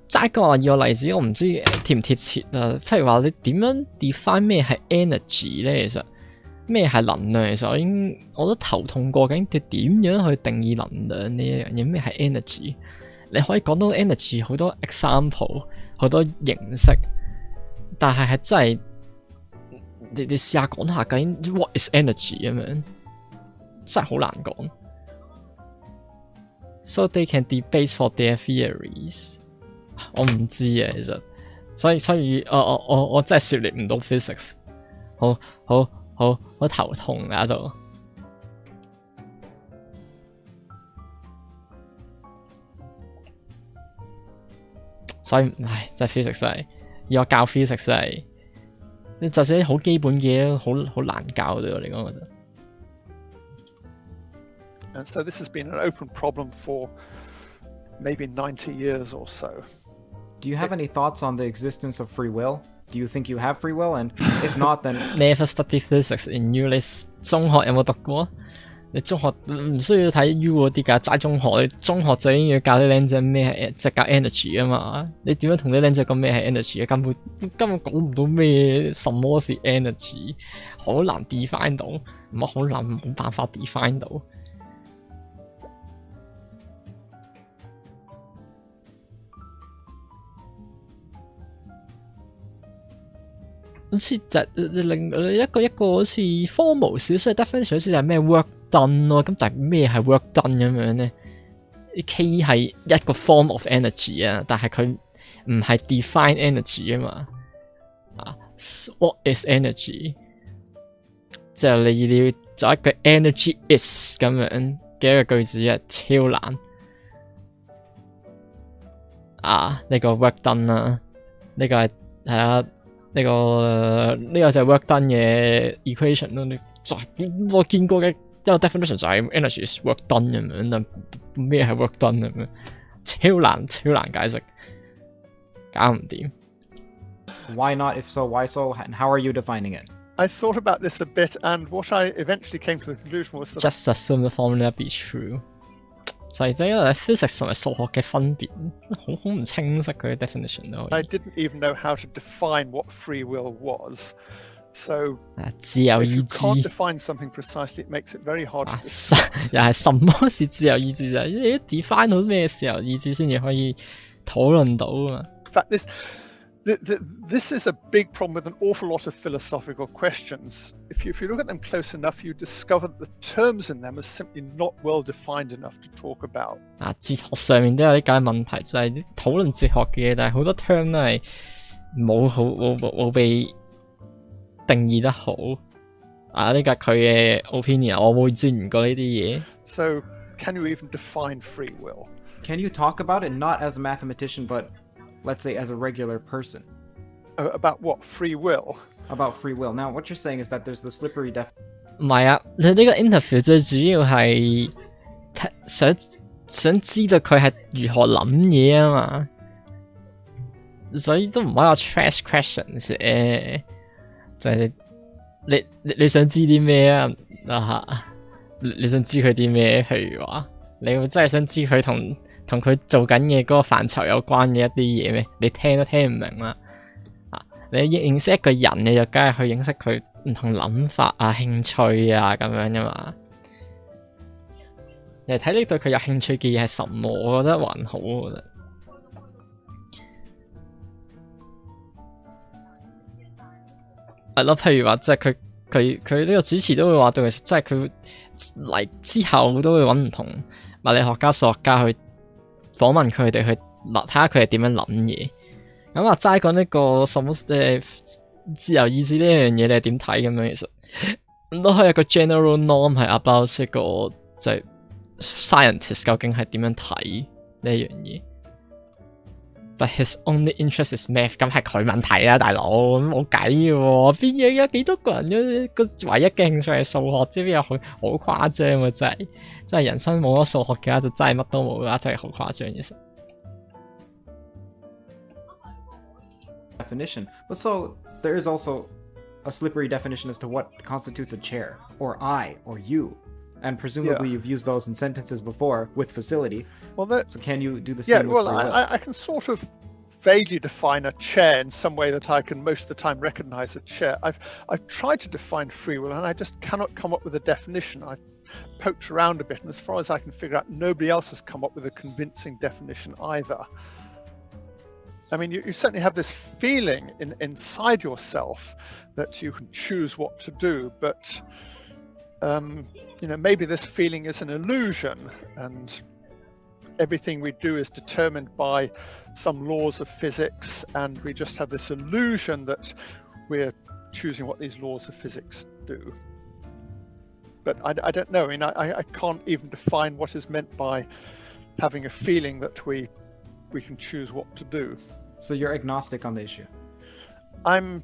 齋個以個例子，我唔知貼唔貼切啊。譬如話你點樣 define 咩係 energy 咧？其實咩係能量？其實我都頭痛過，究竟點樣去定義能量呢一樣嘢？咩係 energy？ 你可以講到 energy 好多 example， 好多形式，但係真係你試下講下究竟 what is energy 咁樣。真係好難講 ，so they can debate for their theories。我唔知啊，其實，所以我真係涉獵唔到 physics， 好頭痛喺度。所以真係 physics 真係，要我教 physics 真係，你就算好基本嘅嘢都好難教對我嚟講，我覺得。And so this has been an open problem for maybe 90 years or so. Do you have any thoughts on the existence of free will? Do you think you have free will? And if not, then Never study physics in U。你中學有冇讀過？你中學唔需要睇 U 嗰啲㗎，齋中學。你中學就已經要教啲僆仔咩係即係教 energy 啊嘛。你點樣同啲僆仔講咩係 energy 啊？根本講唔到咩什麼是 energy， 好難 define 到，唔係好難冇辦法 define 到。好似就另一個好似 formal 少少嘅 definition， 好似就係咩 work done 咯。咁但係咩係 work done 咁樣咧 ？K 係一個 form of energy 啊，但係佢唔係 define energy 啊嘛。What is energy？ 即係你要做一句 energy is 咁樣嘅一個句子係超難。呢個 work done 啦，呢個係啊。呢個就係 work done 嘅 equation 咯。我見過嘅一個 definition 就係 energy is work done 咁樣，但咩係 work done 咁樣，超難解釋，搞唔掂。Why not? If so, why so? And how are you defining it? I thought about this a bit, and what I eventually came to the conclusion was that just assume the formula be true。就係因為 physics 同埋數學嘅分別好唔清晰佢嘅 definition 都。I didn't even know how to define what free will was. So 自由意 if you 志 can't define something precisely, it makes it very hard to 又係什麼是自由意志就係你 define 到咩自由意志先至可以討論到啊嘛。In fact, this is a big problem with an awful lot of philosophical questions. If you look at them close enough, you discover that the terms in them are simply not well defined enough to talk about. 哲學上面都有啲咁嘅問題，就係討論哲學嘅嘢，但係好多 term 都係冇被定義得好。呢個係佢嘅 opinion， 我冇專研過呢啲嘢。So, can you even define free will? Can you talk about it not as a mathematician, but let's say as a regular person? About what? Free will? About free will. Now, what you're saying is that there's the slippery definition. 唔係啊，你呢個 interview 最主要係想知道佢係如何諗嘢啊嘛，所以都唔可以話 trash questions 嘅，就係你想知啲咩啊？你想知佢啲咩？譬如話，你會真係想知佢同佢做緊嘅嗰個範疇有關嘅一啲嘢咩？你聽都聽唔明啦。你認識一個人，你就梗係去認識佢唔同諗法啊、興趣啊咁樣噶嘛。你睇你對佢有興趣嘅嘢係什麼？我覺得還好，我覺得。係咯，譬如話即係佢呢個主持都會話到，其實即係佢嚟之後都會揾唔同物理學家、數學家去訪問佢哋，去睇下佢係點樣諗嘢。咁話齋講呢個什麼自由意志呢樣嘢，你係點睇咁樣？其實都係一個 general norm 係 about 一個就係 scientist 究竟係點樣睇呢樣嘢。But his only interest is math， 咁係佢問題啦，大佬，咁冇計嘅喎。邊有幾多個人個唯一嘅興趣係數學啫？邊有好誇張啊！真係人生冇咗數學嘅話，就真係乜都冇啦，真係好誇張其實。definition. But so there is also a slippery definition as to what constitutes a chair, or I, or you. And presumably you've used those in sentences before with facility. Well, so can you do the same with free will? I can sort of vaguely define a chair in some way that I can most of the time recognize a chair. I've tried to define free will and I just cannot come up with a definition. I've poked around a bit, and as far as I can figure out, nobody else has come up with a convincing definition either. I mean, you certainly have this feeling inside yourself that you can choose what to do, but maybe this feeling is an illusion, and everything we do is determined by some laws of physics, and we just have this illusion that we're choosing what these laws of physics do. But I don't know. I mean, I can't even define what is meant by having a feeling that we can choose what to do. So you're agnostic on the issue? I'm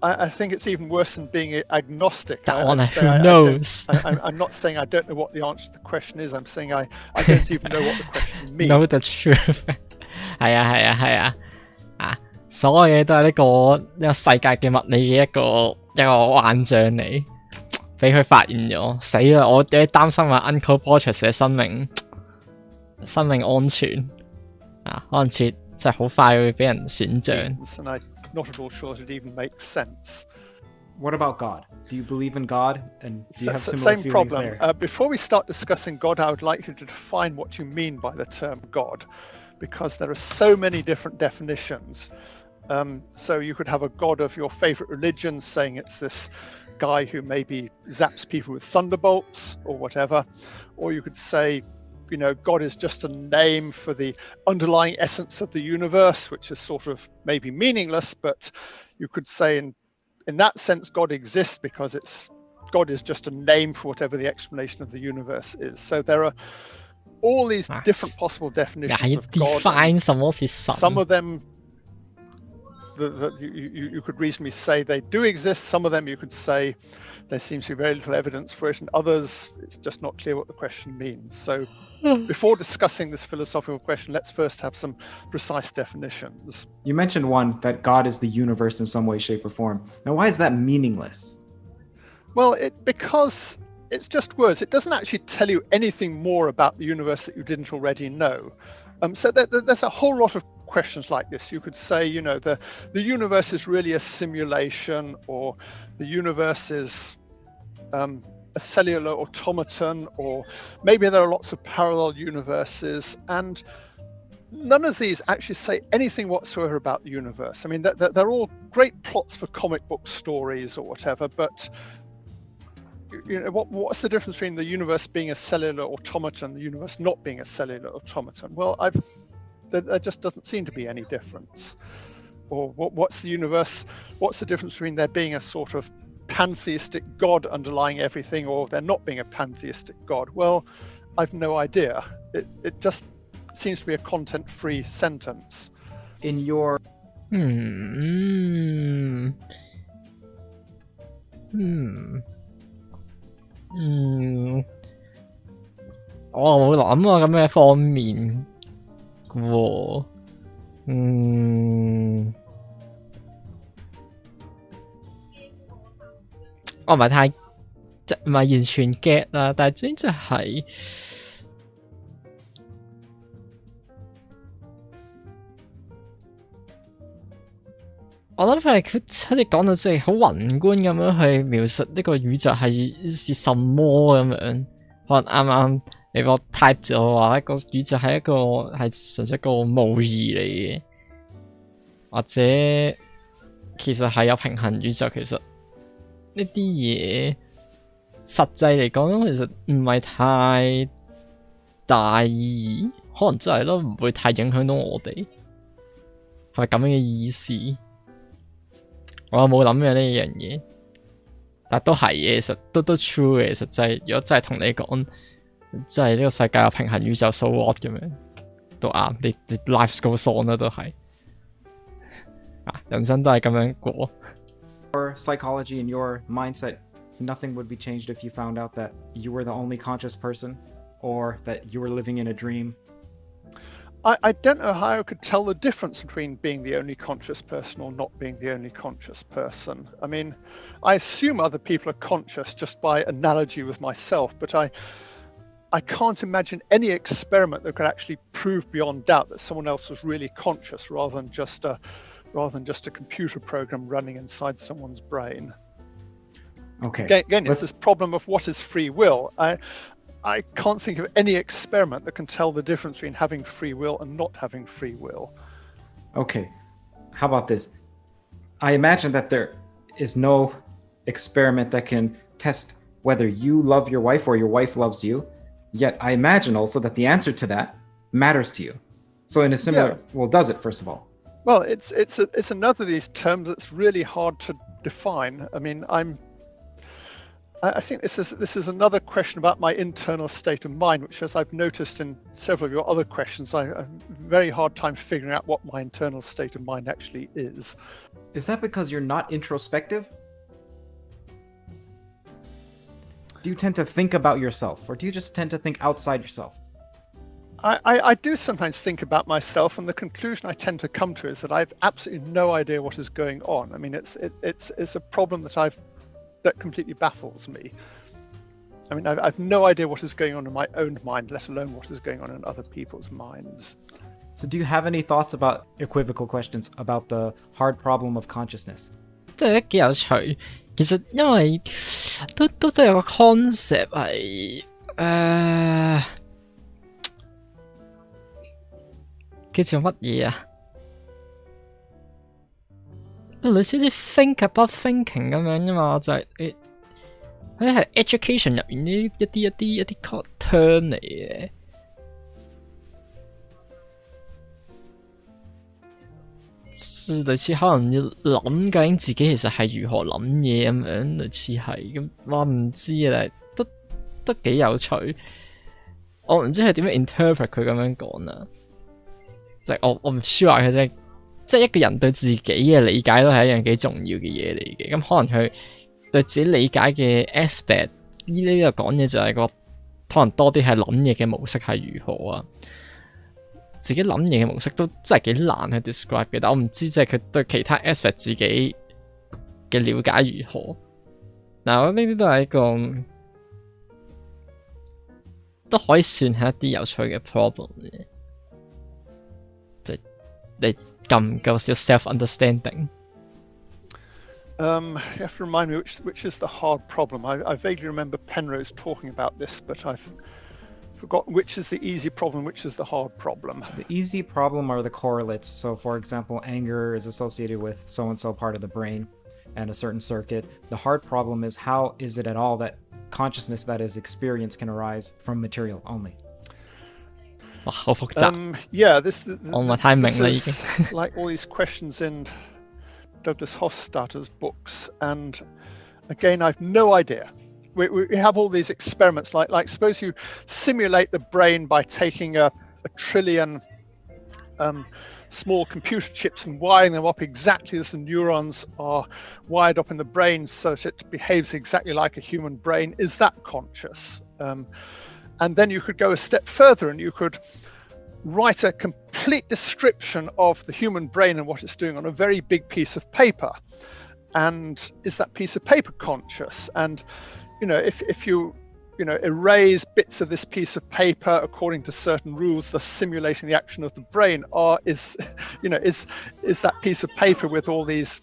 I think it's even worse than being agnostic. That one, I'd say who knows? I'm not saying I don't know what the answer to the question is. I'm saying I don't even know what the question means. Know the truth. 係啊，所有嘢都係呢個世界嘅物理嘅一個幻象嚟，俾佢發現咗，死啦！我有啲擔心啊 Uncle Borcherds 嘅生命安全可能真係好快會俾人選象。And I'm not at all sure that it even makes sense. What about God? Do you believe in God? And do you have similar Same feelings problem. there? Before we start discussing God, I would like you to define what you mean by the term God, because there are so many different definitions. So you could have a God of your favorite religion, saying it's this guy who maybe zaps people with thunderbolts or whatever, or you could say, God is just a name for the underlying essence of the universe, which is sort of maybe meaningless, but you could say in that sense God exists because God is just a name for whatever the explanation of the universe is. So there are all these different possible definitions of God. Define 什麼是神。 Some of them you could reasonably say they do exist. Some of them you could say there seems to be very little evidence for it, and others it's just not clear what the question means. So before discussing this philosophical question, let's first have some precise definitions. You mentioned one, that God is the universe in some way, shape, or form. Now, why is that meaningless? Well, because it's just words. It doesn't actually tell you anything more about the universe that you didn't already know. So there's a whole lot of questions like this. You could say, the universe is really a simulation, or the universe is a cellular automaton, or maybe there are lots of parallel universes, and none of these actually say anything whatsoever about the universe. I mean, they're all great plots for comic book stories or whatever, but what's the difference between the universe being a cellular automaton and the universe not being a cellular automaton? Well, there just doesn't seem to be any difference. Or what's the universe? What's the difference between there being a sort of pantheistic God underlying everything, or there not being a pantheistic God? Well, I've no idea. It just seems to be a content-free sentence. In your... 我冇諗過咁嘅方面嘅喎。我唔係太唔係完全 get 啦，但係總之係我諗係佢好似講到即係好宏觀咁樣去描述呢個宇宙係什麼咁樣，可能啱啱你個 type 咗話一個宇宙係純粹一個模擬嚟嘅，或者其實係有平衡宇宙，其實呢啲嘢實際嚟講其實唔係太大意義，可能真係咯，唔會太影響到我哋，係咪咁樣嘅意思？我有冇諗嘅呢樣嘢，但都係嘅，其實都 true 嘅，其實真係如果真係同你講，真係呢個世界有平衡宇宙 so what 咁樣都啱，你 life goes on 啦都係，人生都係咁樣過。Your psychology and your mindset, nothing would be changed if you found out that you were the only conscious person, or that you were living in a dream. I don't know how I could tell the difference between being the only conscious person or not being the only conscious person. I mean, I assume other people are conscious just by analogy with myself, but I can't imagine any experiment that could actually prove beyond doubt that someone else was really conscious rather than just a computer program running inside someone's brain. Okay. Again, it's this problem of what is free will. I can't think of any experiment that can tell the difference between having free will and not having free will. Okay. How about this? I imagine that there is no experiment that can test whether you love your wife or your wife loves you. Yet I imagine also that the answer to that matters to you. So in a similar, well, does it, first of all? Well, it's another of these terms that's really hard to define. I mean, I think this is another question about my internal state of mind, which, as I've noticed in several of your other questions, I have a very hard time figuring out what my internal state of mind actually is. Is that because you're not introspective? Do you tend to think about yourself, or do you just tend to think outside yourself? I do sometimes think about myself, and the conclusion I tend to come to is that I have absolutely no idea what is going on. I mean, it's a problem that completely baffles me. I mean, I've no idea what is going on in my own mind, let alone what is going on in other people's minds. So do you have any thoughts about equivocal questions about the hard problem of consciousness? 都係幾有趣。其實因為都有個 concept 係叫做乜嘢啊？類似好似 think about thinking 咁樣啫嘛，就係佢係 education 入面呢一啲 term 嚟嘅。類似可能要諗究竟自己其實係如何諗嘢咁樣，類似係咁，我唔知啊，但係都幾有趣。我唔知係點樣 interpret 佢咁樣講啦，就係我唔 sure 嘅啫。即係一個人對自己嘅理解都係一樣幾重要嘅嘢嚟嘅。咁可能佢對自己理解嘅 aspect 呢個講嘢就係可能多啲係諗嘢嘅模式係如何啊。自己諗嘢嘅模式都真係幾難去 describe 嘅，但我唔知即係佢對其他 aspect 自己嘅了解如何。嗱，我覺得呢啲都係一個都可以算係一啲有趣嘅 problem 嘅，即係你夠唔夠少 self-understanding？ You have to remind me which is the hard problem. I vaguely remember Penrose talking about this, but I've forgotten which is the easy problem, which is the hard problem. The easy problem are the correlates. So, for example, anger is associated with so-and-so part of the brain and a certain circuit. The hard problem is how is it at all that consciousness, that is experience, can arise from material only? 哇，好複雜。Yeah, this 我唔係太明啦已經。like all these questions in Douglas Hofstadter's books, and again, I've no idea. We have all these experiments, like suppose you simulate the brain by taking a trillion small computer chips and wiring them up exactly as the neurons are wired up in the brain so that it behaves exactly like a human brain. Is that conscious? And then you could go a step further and you could write a complete description of the human brain and what it's doing on a very big piece of paper. And is that piece of paper conscious? And if you erase bits of this piece of paper according to certain rules, thus simulating the action of the brain, is that piece of paper with all these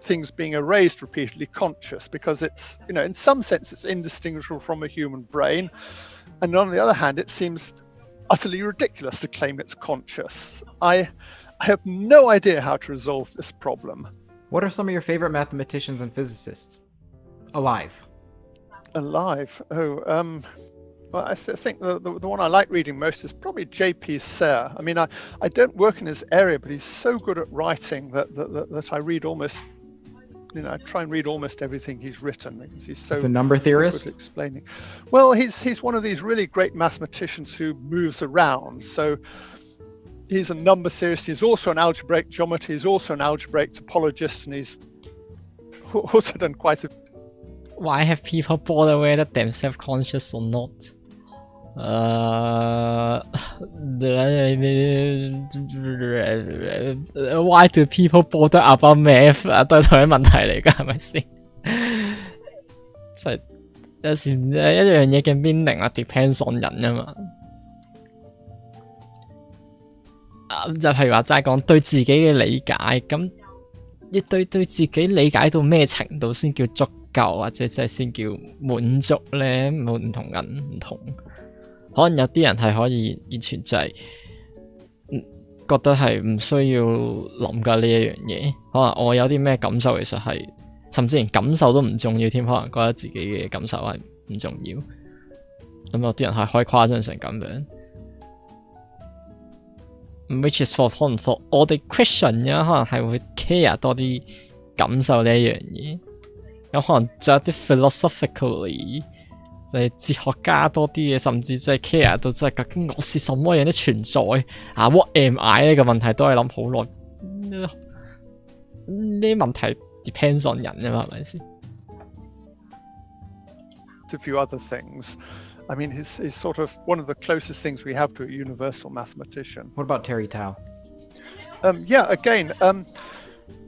things being erased repeatedly conscious? Because it's, in some sense, it's indistinguishable from a human brain. And on the other hand, it seems utterly ridiculous to claim it's conscious. I have no idea how to resolve this problem. What are some of your favorite mathematicians and physicists? Alive. Alive? Well, I think the one I like reading most is probably J.P. Serre. I mean, I don't work in his area, but he's so good at writing that I read almost, I try and read almost everything he's written because he's so. He's a number theorist? So good at explaining. Well, he's one of these really great mathematicians who moves around. So he's a number theorist. He's also an algebraic geometer. He's also an algebraic topologist, and he's also done quite a. Why have people bother whether they're self-conscious or not? Why do people bother about math? 都係同一問題嚟㗎，係咪先？即係有時一樣嘢嘅 meaning 啊 ，depends on 人啊嘛。就譬如話齋講對自己嘅理解，咁你對自己理解到咩程度先叫足夠，或者即係先叫滿足咧？唔同人唔同。可能有啲人係可以完全就係覺得係唔需要諗㗎呢一樣嘢。可能我有啲咩感受，其實係甚至連感受都唔重要添。可能覺得自己嘅感受係唔重要。咁有啲人係可以誇張成咁樣。Which is for 我哋 Christian 可能係會 care 多啲感受呢一樣嘢。有可能仲有啲 philosophically 就係哲學家多啲嘅，甚至即係 care 到即係究竟我是什麼樣的存在啊 ？What am I 呢個問題都係諗好耐。呢啲問題 depends on 人啊嘛，係咪先？ A few other things. I mean, he's sort of one of the closest things we have to a universal mathematician. What about Terry Tao? Yeah, again,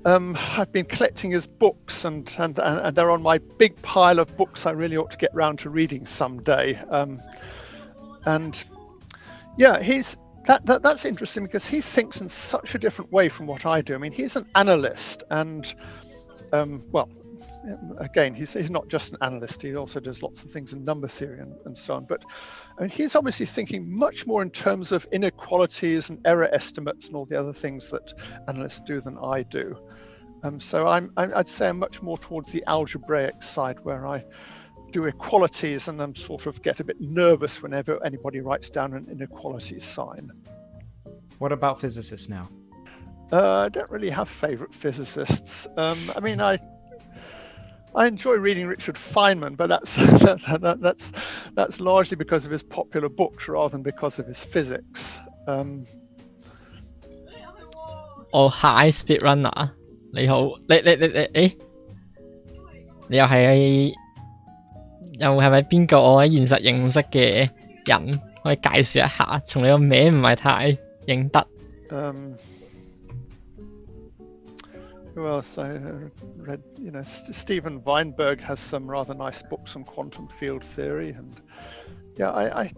I've been collecting his books, and they're on my big pile of books I really ought to get round to reading someday. And yeah, that's interesting because he thinks in such a different way from what I do. I mean, he's an analyst, and well, again, he's not just an analyst, he also does lots of things in number theory and so on. But I mean, he's obviously thinking much more in terms of inequalities and error estimates and all the other things that analysts do than I do. So I'd say I'm much more towards the algebraic side, where I do equalities and sort of get a bit nervous whenever anybody writes down an inequality sign. What about physicists now? I don't really have favourite physicists. I mean, I enjoy reading Richard Feynman, but that's largely because of his popular books rather than because of his physics. Hi Speedrunner， 你好，你又係咪邊個我喺現實認識嘅人？可以介紹一下？從你個名唔係太認得。Who else? I read, Steven Weinberg has some rather nice books on quantum field theory, and yeah, I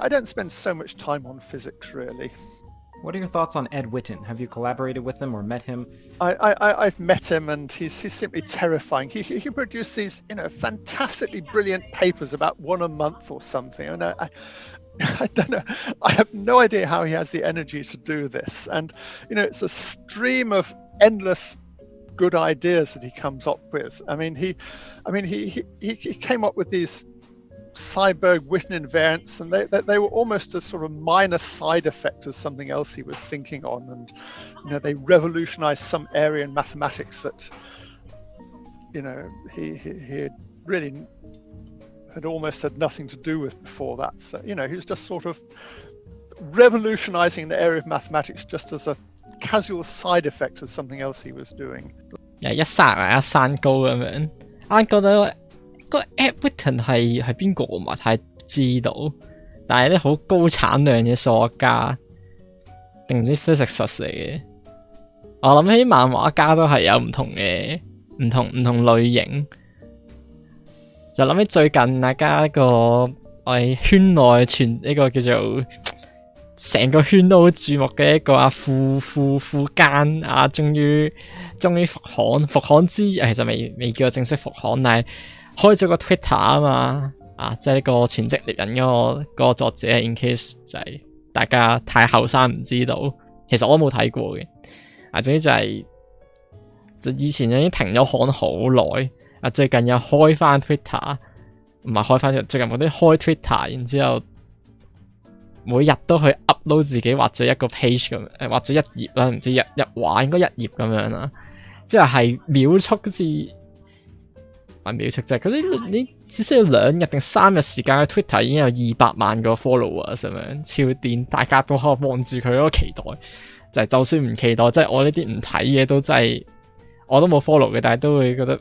don't spend so much time on physics really. What are your thoughts on Ed Witten? Have you collaborated with him or met him? I've met him, and he's simply terrifying. He produced these fantastically brilliant papers, about one a month or something, and I don't know. I have no idea how he has the energy to do this, and it's a stream of endless good ideas that he comes up with. I mean, he came up with these Seiberg-Witten invariants, and they were almost a sort of minor side effect of something else he was thinking on, and they revolutionized some area in mathematics that he really had almost had nothing to do with before that. So he was just sort of revolutionizing the area of mathematics just as a casual side effect of something else he was doing. 一山高咁樣，我覺得個 Ed Witten 係邊個我唔係太知道，但係啲好高產量嘅數學家，定唔知 Physicists 嚟嘅。我諗起漫畫家都係有唔同類型，就諗起最近大家一個我哋圈內傳呢個叫做成個圈都好注目嘅一個富奸啊，終於復刊之其實未叫正式復刊，但係開咗個 Twitter 啊嘛，即係呢個全職獵人嗰個作者 in case 就係大家太後生唔知道，其實我都冇睇過嘅。總之就以前已經停咗刊好耐，最近又開翻 Twitter， 唔係開翻最近嗰啲開 Twitter， 然之後每日都去 upload 自己畫咗一個 page 咁，畫咗一頁啦，唔知一畫應該一頁咁樣啦，之後係秒速好似秒速啫，你只需要2日定3日時間，喺 Twitter 已經有200萬個 followers 咁樣，超癲，大家都可以望住佢嗰個期待，就算唔期待，即係我呢啲唔睇嘅都真係我都冇 follow 嘅，但係都會覺得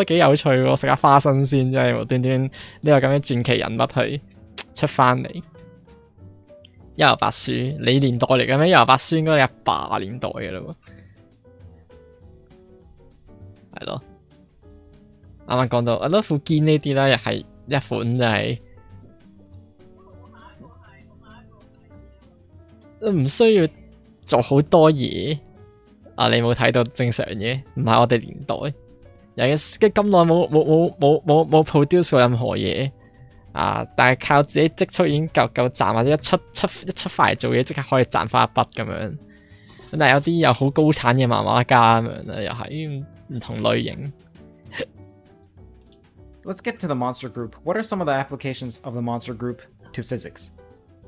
幾有趣喎，食下花生先，真係無端端呢個咁樣傳奇人物去出翻嚟。幽遊白書，你年代嚟嘅咩？幽遊白書應該你阿爸年代嘅嘞喎，係咯。啱啱講到，我覺得富堅呢啲咧，又係一款就係都唔需要做好多嘢。你冇睇到正常嘅，唔係我哋年代，尤其咁耐冇 produce 過任何嘢。但係靠自己積蓄已經夠賺，或者一出翻嚟做嘢即刻可以賺翻一筆咁樣。但係有啲又好高產嘅漫畫家咁樣又係唔同類型。Let's get to the monster group. What are some of the applications of the monster group to physics?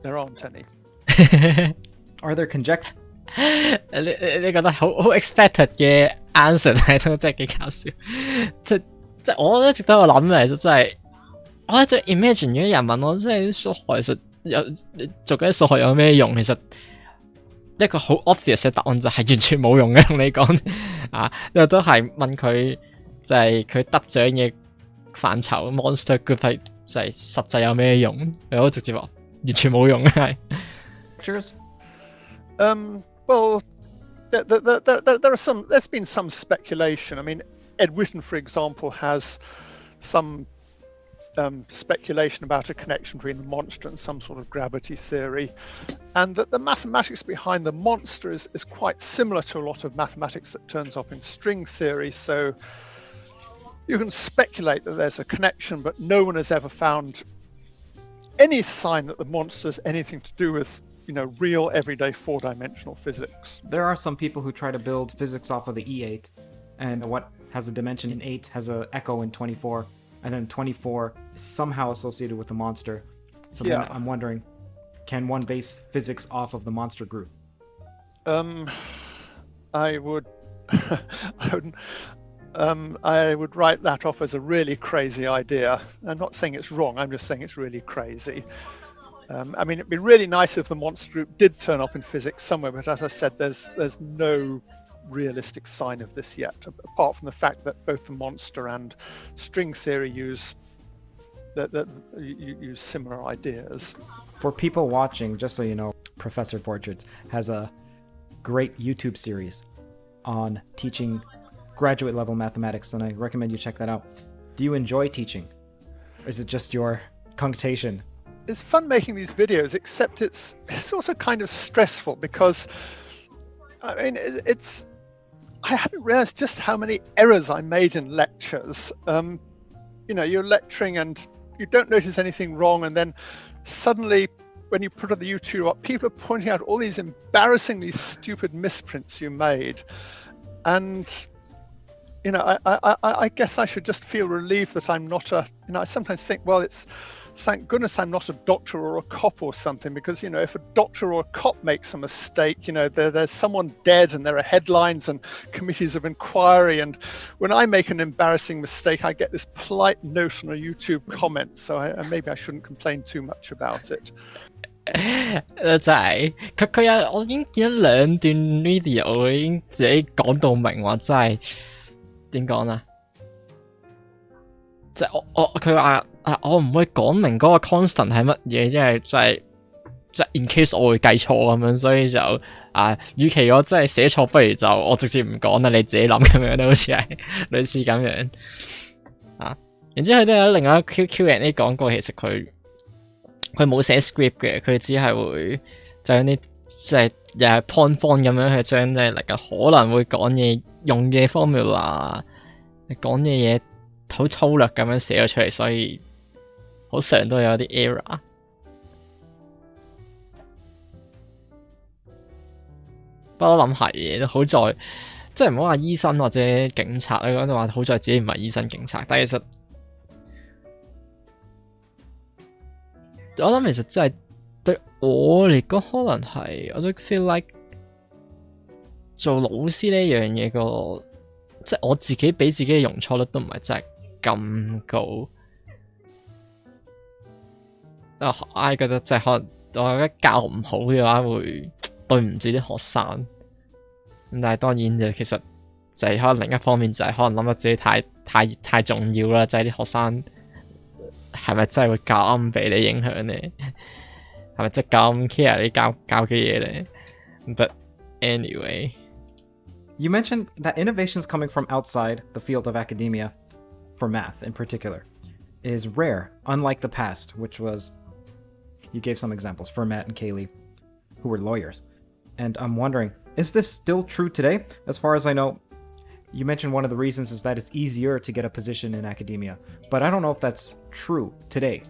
There aren't any. Are there conjectures? 你覺得好 expected 嘅 answer 睇到真係幾搞笑，即係即係我一直都有諗嘅，其實真係我一直 imagine 如果有人問我，即係啲數學其實有做緊啲數學有咩用？其實一個好 obvious 嘅答案就係完全冇用嘅，同你講啊，因為都係問佢就係佢得獎嘅範疇 monster group 係就係實際有咩用？我直接話完全冇用係。Pictures? Well, there's been some speculation. I mean, Ed Witten, for example, has some speculation about a connection between the monster and some sort of gravity theory, and that the mathematics behind the monster is quite similar to a lot of mathematics that turns up in string theory. So you can speculate that there's a connection, but no one has ever found any sign that the monster has anything to do with, you know, real everyday four-dimensional physics. There are some people who try to build physics off of the E8, and what has a dimension in 8 has an echo in 24, and then 24 is somehow associated with the monster. So then I'm wondering, can one base physics off of the monster group? I would write that off as a really crazy idea. I'm not saying it's wrong, I'm just saying it's really crazy. I mean, it'd be really nice if the monster group did turn up in physics somewhere, but as I said, there's no realistic sign of this yet, apart from the fact that both the monster and string theory use similar ideas. For people watching, just so you know, Professor Borcherds has a great YouTube series on teaching graduate level mathematics, and I recommend you check that out. Do you enjoy teaching? Or is it just your punctation? It's fun making these videos, except it's also kind of stressful because, I mean, I hadn't realized just how many errors I made in lectures. You know, you're lecturing and you don't notice anything wrong, and then suddenly when you put on the YouTube up, people are pointing out all these embarrassingly stupid misprints you made. And, you know, I guess I should just feel relieved that I'm not I sometimes think, well, thank goodness I'm not a doctor or a cop or something, because, you know, if a doctor or a cop makes a mistake, you know, there's someone dead and there are headlines and committees of inquiry. And when I make an embarrassing mistake, I get this polite note on a YouTube comment. So maybe I shouldn't complain too much about it. 真係佢我已經見咗兩段 video， 我已經自己講到明話，真係點講啊？即係佢話我唔會講明嗰個 constant 係乜嘢，因為即係 in case 我會計錯咁樣，所以就與其我真係寫錯，不如就我直接唔講啦，你自己諗咁樣，好似係類似咁樣然之後佢都有另外一個 Q&A 講過，其實佢冇寫 script 嘅，佢只係會將啲即係又係 point form 咁樣去將即係可能會講嘢用嘅 formula 講嘅嘢好粗略咁樣寫咗出嚟，所以好常都有啲 error。不過我諗係嘅，好在即係唔好話醫生或者警察咧，講到話好在自己唔係醫生警察，但係其實我諗其實真係對我嚟講，可能係我都 feel like 做老師呢樣嘢個，即係我自己俾自己嘅容錯率都唔係真係咁高。我覺得即係可能我覺得教唔好嘅話，會對唔住啲學生。咁但係當然就其實就係可能另一方面就係可能諗得自己太重要啦，即係啲學生。係咪真係會咁俾你影響呢？係咪真係咁 care 你教嘅嘢呢？ But anyway, You mentioned that innovations coming from outside the field of academia, for math in particular, is rare, unlike the past, which was, you gave some examples, Fermat and Cayley, who were lawyers. And I'm wondering, is this still true today? As far as I know, you mentioned one of the reasons is that it's easier to get a position in academia, but I don't know if that's true today.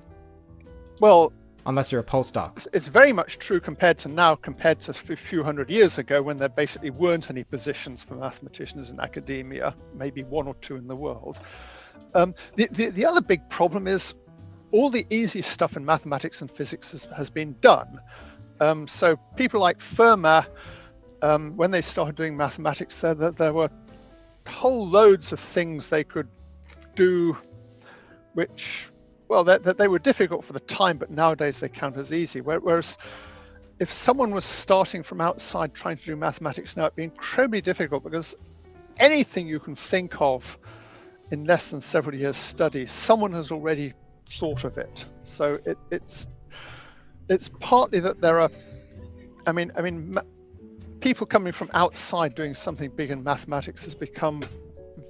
Well, unless you're a postdoc. It's very much true compared to now, compared to a few hundred years ago when there basically weren't any positions for mathematicians in academia, maybe one or two in the world. The other big problem is all the easy stuff in mathematics and physics has been done. So people like Fermat, when they started doing mathematics, there were whole loads of things they could do, which, well, they were difficult for the time, but nowadays they count as easy. Whereas if someone was starting from outside trying to do mathematics now, it'd be incredibly difficult because anything you can think of in less than several years' study, someone has already thought of it. So it's partly that there are, people coming from outside doing something big in mathematics has become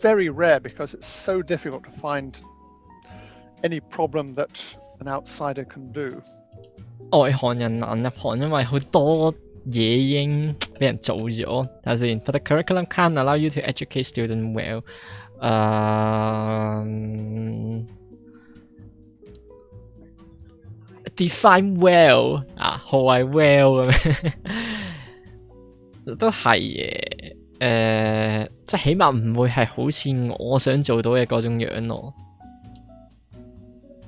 very rare because it's so difficult to find any problem that an outsider can do. 外行人難入行，因為好多嘢已經俾人做咗。睇下先 ，But the curriculum can't allow you to educate students well. Define well 啊，何謂 well 咁樣都係嘅。即係起碼唔會係好似我想做到嘅嗰種樣咯。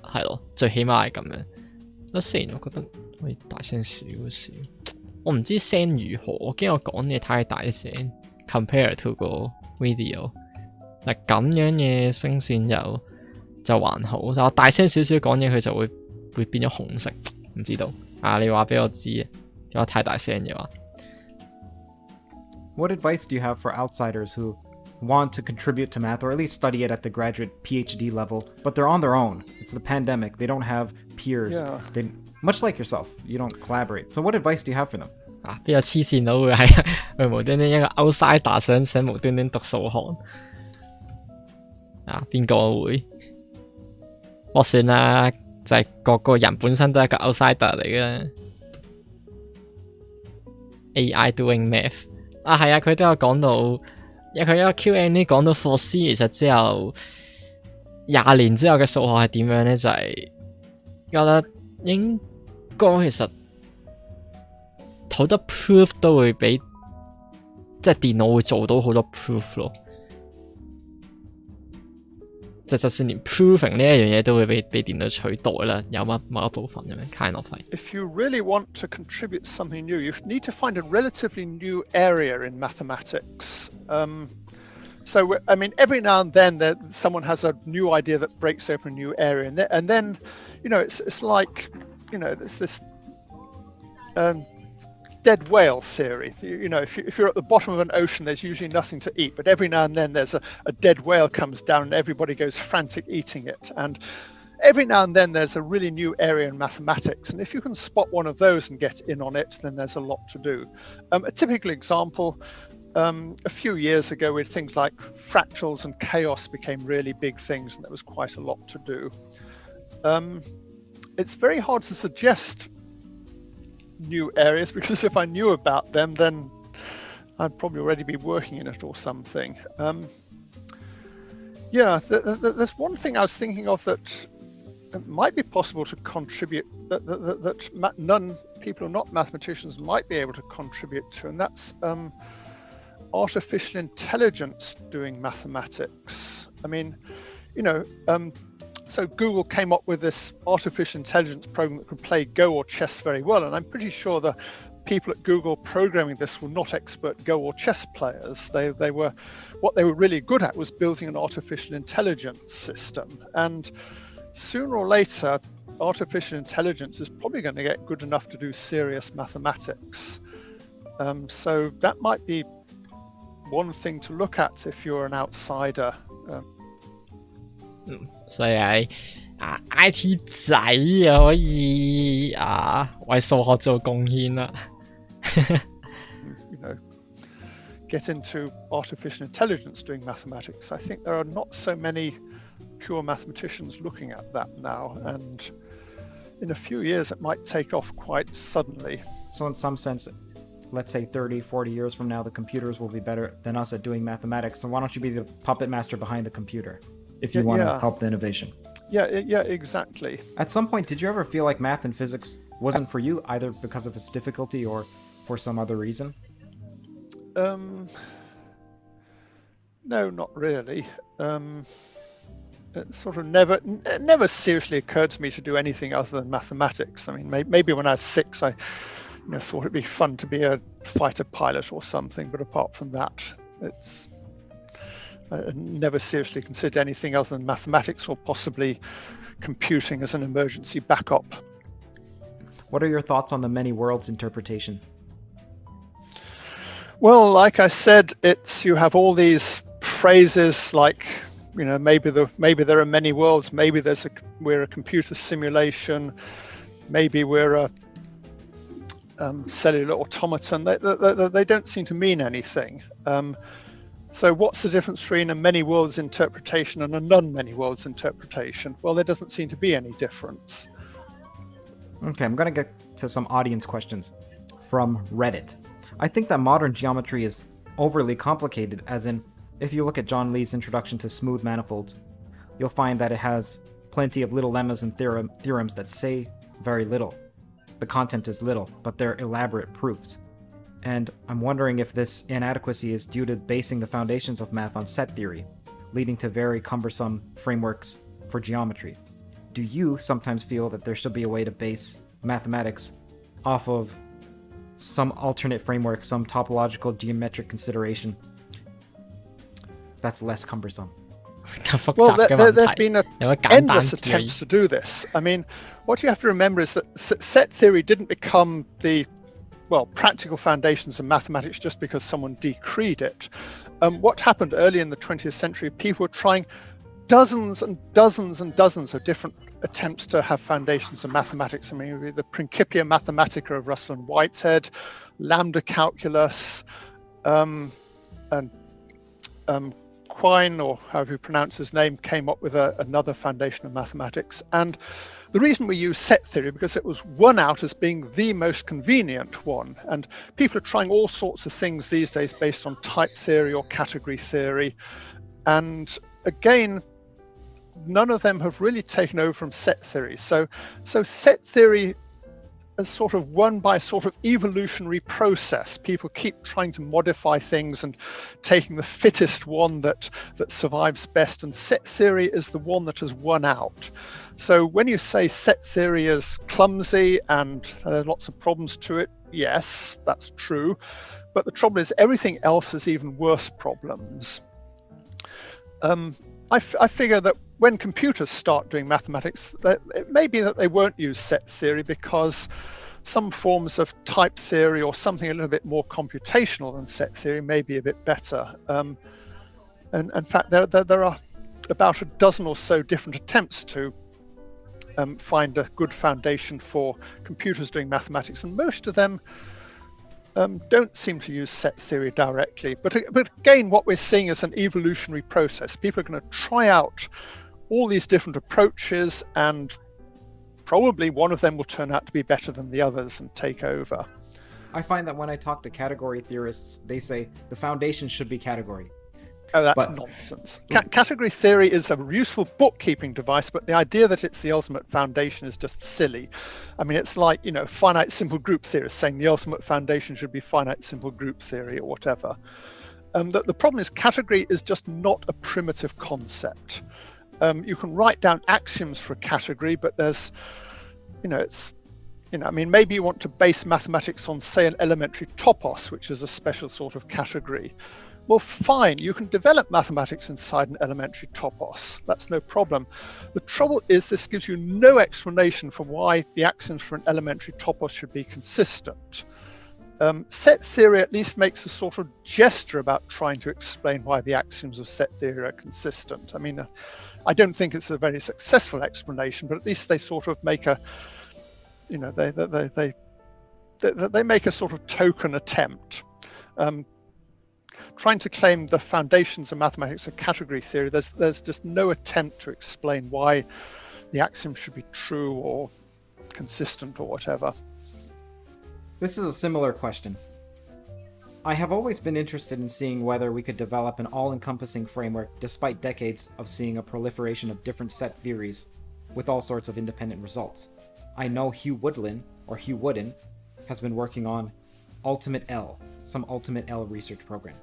係咯，最起碼係咁樣。雖然我覺得可以大聲少少，我唔知聲如何，我驚我講嘢太大聲 ，compare to 個 video。嗱咁樣嘅聲線就還好，但我大聲少少講嘢，佢就會變咗紅色，唔知道啊！你話俾我知啊，如果太大聲嘅話。What advice do you have for outsiders who want to contribute to math, or at least study it at the graduate PhD level, but they're on their own? It's the pandemic. They don't have peers. Yeah. Much like yourself, you don't collaborate. So what advice do you have for them? 啊，邊有黐線佬會係佢無端端一個 outsider 想無端端讀數學啊？邊個會？我算啦，就係個人本身都係一個 outsider 嚟嘅。AI doing math 啊，係啊，佢都有講到，因為佢一個 Q&A 講到 4C 其實之後20年之後嘅數學係點樣咧？就係覺得應該其實好多 proof 都會俾即係電腦會做到好多 proof 咯。就算連 proving 呢一樣嘢都會俾電腦取代啦，有某一部分咁樣 kind of 係。If you really want to contribute something new, you need to find a relatively new area in mathematics. So every now and then someone has a new idea that breaks open a new area, and then it's like there's this dead whale theory. If you're at the bottom of an ocean, there's usually nothing to eat, but every now and then there's a dead whale comes down and everybody goes frantic eating it. And every now and then there's a really new area in mathematics, and if you can spot one of those and get in on it, then there's a lot to do. A typical example, a few years ago with things like fractals and chaos became really big things, and there was quite a lot to do. It's very hard to suggest new areas because if I knew about them, then I'd probably already be working in it or something. There's one thing I was thinking of that it might be possible to contribute that people who are not mathematicians might be able to contribute to, and that's artificial intelligence doing mathematics. So Google came up with this artificial intelligence program that could play Go or chess very well, and I'm pretty sure the people at Google programming this were not expert Go or chess players. What they were really good at was building an artificial intelligence system, and sooner or later artificial intelligence is probably going to get good enough to do serious mathematics. So that might be one thing to look at if you're an outsider. 所以係IT 仔可以為數學做貢獻啦。Get into artificial intelligence doing mathematics. I think there are not so many pure mathematicians looking at that now, and in a few years it might take off quite suddenly. So in some sense, let's say 30, 40 years from now, the computers will be better than us at doing mathematics. So why don't you be the puppet master behind the computer if you want to help the innovation? Yeah, exactly. At some point, did you ever feel like math and physics wasn't for you, either because of its difficulty or for some other reason? No, not really. It sort of never seriously occurred to me to do anything other than mathematics. I mean, maybe when I was 6, I thought it'd be fun to be a fighter pilot or something, but apart from that, never seriously considered anything other than mathematics or possibly computing as an emergency backup. What are your thoughts on the many worlds interpretation? Well, like I said, you have all these phrases like, maybe there are many worlds, maybe we're a computer simulation, maybe we're a cellular automaton. They don't seem to mean anything. So what's the difference between a many worlds interpretation and a non-many worlds interpretation? Well, there doesn't seem to be any difference. Okay, I'm going to get to some audience questions from Reddit. I think that modern geometry is overly complicated, as in, if you look at John Lee's introduction to smooth manifolds, you'll find that it has plenty of little lemmas and theorems that say very little. The content is little, but they're elaborate proofs. And I'm wondering if this inadequacy is due to basing the foundations of math on set theory, leading to very cumbersome frameworks for geometry. Do you sometimes feel that there should be a way to base mathematics off of some alternate framework, some topological geometric consideration that's less cumbersome? Well, there have been endless attempts to do this. I mean, what you have to remember is that set theory didn't become the practical foundations of mathematics just because someone decreed it. What happened early in the 20th century, people were trying dozens and dozens and dozens of different attempts to have foundations of mathematics. I mean, the Principia Mathematica of Russell and Whitehead, lambda calculus, and Quine, or however you pronounce his name, came up with another foundation of mathematics. And the reason we use set theory, because it was won out as being the most convenient one. And people are trying all sorts of things these days based on type theory or category theory. And again, none of them have really taken over from set theory. So set theory is sort of won by a sort of evolutionary process. People keep trying to modify things and taking the fittest one that survives best, and set theory is the one that has won out. So when you say set theory is clumsy and there are lots of problems to it, yes, that's true. But the trouble is everything else has even worse problems. I figure that when computers start doing mathematics, that it may be that they won't use set theory because some forms of type theory or something a little bit more computational than set theory may be a bit better. And in fact, there are about a dozen or so different attempts to find a good foundation for computers doing mathematics, and most of them don't seem to use set theory directly. But again, what we're seeing is an evolutionary process. People are going to try out all these different approaches, and probably one of them will turn out to be better than the others and take over. I find that when I talk to category theorists, they say the foundation should be category. Oh, that's nonsense. Category theory is a useful bookkeeping device, but the idea that it's the ultimate foundation is just silly. I mean, it's like, finite simple group theorists saying the ultimate foundation should be finite simple group theory or whatever. The problem is category is just not a primitive concept. You can write down axioms for a category, but there's, maybe you want to base mathematics on, say, an elementary topos, which is a special sort of category. Well, fine, you can develop mathematics inside an elementary topos. That's no problem. The trouble is this gives you no explanation for why the axioms for an elementary topos should be consistent. Set theory at least makes a sort of gesture about trying to explain why the axioms of set theory are consistent. I mean, I don't think it's a very successful explanation, but at least they sort of make a, they make a sort of token attempt. Trying to claim the foundations of mathematics are category theory, there's just no attempt to explain why the axiom should be true or consistent or whatever. This is a similar question. I have always been interested in seeing whether we could develop an all-encompassing framework despite decades of seeing a proliferation of different set theories with all sorts of independent results. I know Hugh Wooden has been working on some Ultimate L research program,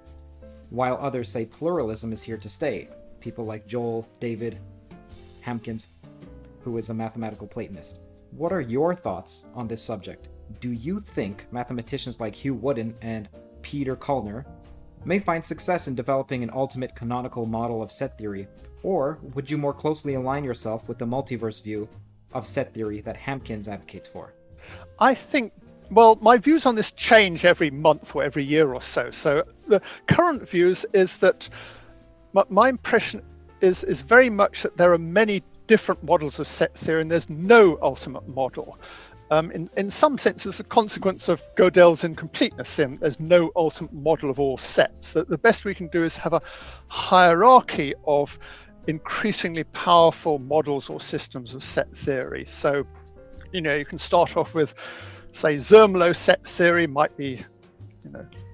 while others say pluralism is here to stay. People like Joel David Hampkins, who is a mathematical Platonist. What are your thoughts on this subject? Do you think mathematicians like Hugh Wooden and Peter Kullner may find success in developing an ultimate canonical model of set theory, or would you more closely align yourself with the multiverse view of set theory that Hampkins advocates for? I think, well, my views on this change every month or every year or so. So the current views is that my impression is very much that there are many different models of set theory and there's no ultimate model. In some sense, as a consequence of Gödel's incompleteness, there's no ultimate model of all sets. The best we can do is have a hierarchy of increasingly powerful models or systems of set theory. So, you can start off with, say, Zermelo set theory might be,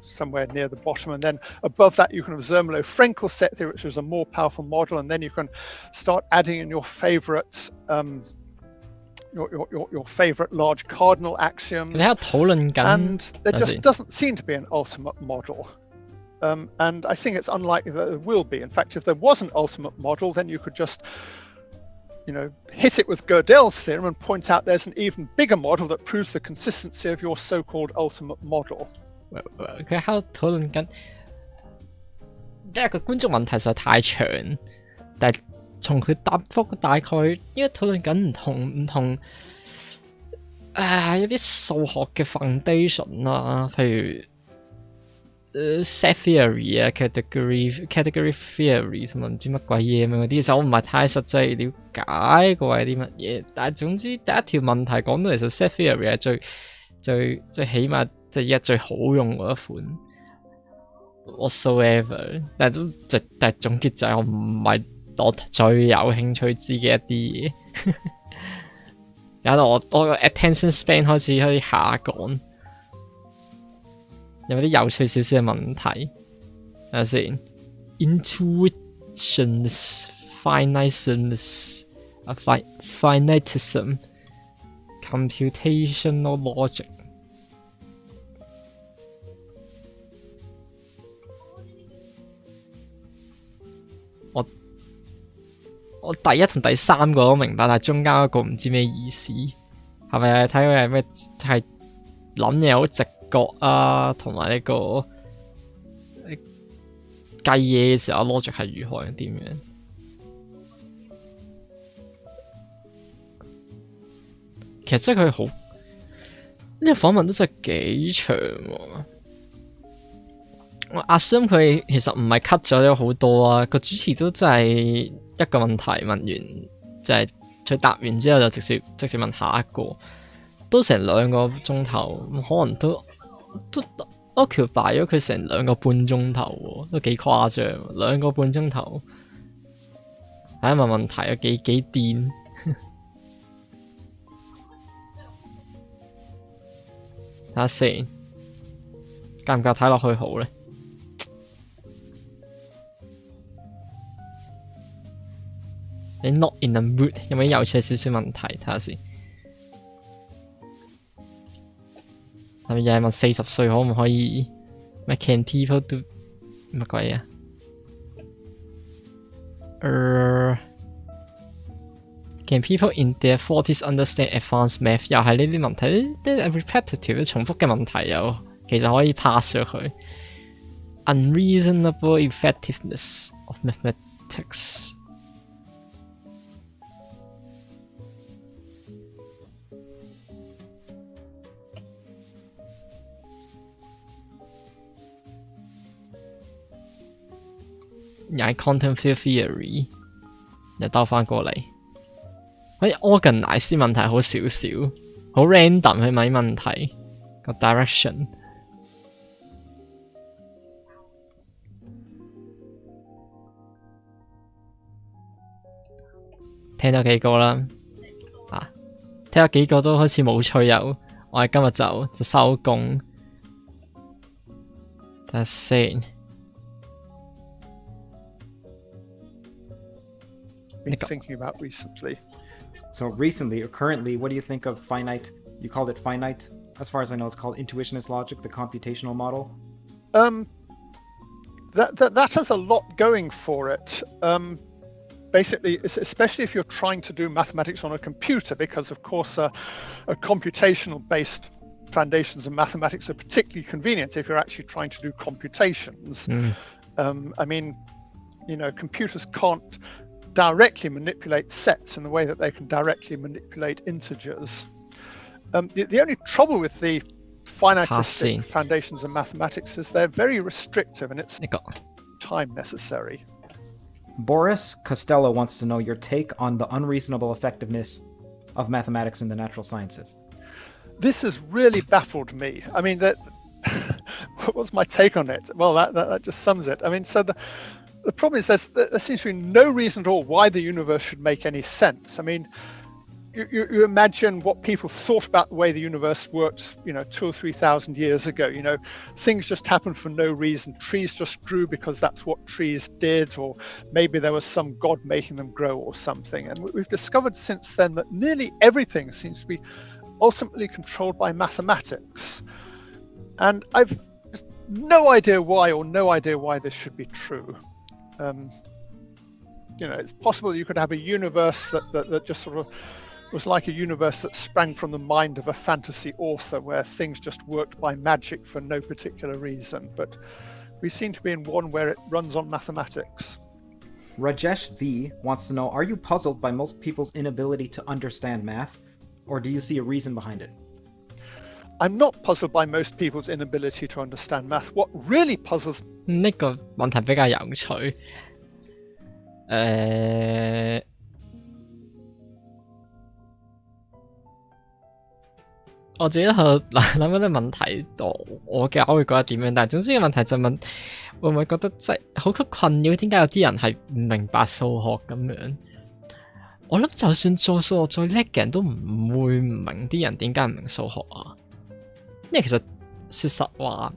somewhere near the bottom, and then above that you can have Zermelo-Frenkel set theory, which is a more powerful model, and then you can start adding in your favorite your favorite large cardinal axioms. And there just doesn't seem to be an ultimate model. And I think it's unlikely that there will be. In fact, if there was an ultimate model, then you could just hit it with Gödel's theorem and point out there's an even bigger model that proves the consistency of your so-called ultimate model. 佢喺度討論緊，因為個觀眾問題實在太長，但係從佢答覆大概應該討論緊唔同一啲數學嘅 foundation 啦，譬如set theory 啊、category theory 同埋唔知乜鬼嘢咁樣嗰啲，其實我唔係太實際了解過係啲乜嘢，但係總之第一條問題講到其實 set theory 係最起碼即係依家最好用嗰一款 whatsoever， 但係總結就係我唔係我最有興趣知嘅一啲嘢，搞到我個 attention span 開始下降。有冇啲有趣少少嘅問題？睇下先 ，intuitions, finitism, computational logic。我第一同第三個都明白，但係中間嗰個唔知咩意思，係咪睇佢係咩？係諗嘢好直覺啊，同埋呢個計嘢嘅時候 logic 係如何點樣？其實真係佢好呢個訪問都真係幾長喎。我 assume 佢其實唔係 cut 咗好多啊，個主持都真係一個問題問完，就係佢答完之後就直接問下一個，都成2個鐘頭，可能都 occupy 咗佢成2個半鐘頭喎，都幾誇張，2個半鐘頭，係問問題啊，幾癲，睇下先，夠唔夠睇落去好咧？你 not in the mood 有冇有趣少少問題？睇下先。係咪又係問40歲可唔可以？咩 can people do 乜鬼啊？Can people in their 40s understand advanced math？ 又係呢啲問題，啲 repetitive 重複嘅問題又其實可以 pass 咗佢。Unreasonable effectiveness of mathematics。又係 quantum field theory， 又兜翻過嚟，可以 organize 啲問題好少少，好 random 去問問題個 direction。聽咗幾個啦，聽咗幾個都開始冇趣有，我哋今日就收工。睇下先。Been thinking about recently. So recently or currently, what do you think of finite? You called it finite. As far as I know, it's called intuitionist logic, the computational model. That has a lot going for it. Basically, especially if you're trying to do mathematics on a computer, because of course a computational based foundations of mathematics are particularly convenient if you're actually trying to do computations. I mean, computers can't directly manipulate sets in the way that they can directly manipulate integers. The only trouble with the finitistic foundations of mathematics is they're very restrictive and it's time necessary. Boris Costello wants to know your take on the unreasonable effectiveness of mathematics in the natural sciences. This has really baffled me. I mean, what was my take on it? Well, that just sums it. I mean, so the problem is there seems to be no reason at all why the universe should make any sense. I mean, you imagine what people thought about the way the universe worked, 2,000 or 3,000 years ago. Things just happened for no reason. Trees just grew because that's what trees did, or maybe there was some god making them grow or something. And we've discovered since then that nearly everything seems to be ultimately controlled by mathematics. And I've just no idea why this should be true. It's possible you could have a universe that just sort of was like a universe that sprang from the mind of a fantasy author where things just worked by magic for no particular reason. But we seem to be in one where it runs on mathematics. Rajesh V wants to know, are you puzzled by most people's inability to understand math, or do you see a reason behind it? I'm not puzzled by most people's inability to understand math. What really puzzles... 呢個問題比較有趣。我自己喺度諗緊啲問題度，我會覺得點樣？但係總之嘅問題就問，會唔會覺得即係好困擾？點解有啲人係唔明白數學咁樣？我諗就算做數學最叻嘅人都唔會唔明啲人點解唔明數學啊！因為其實說實話，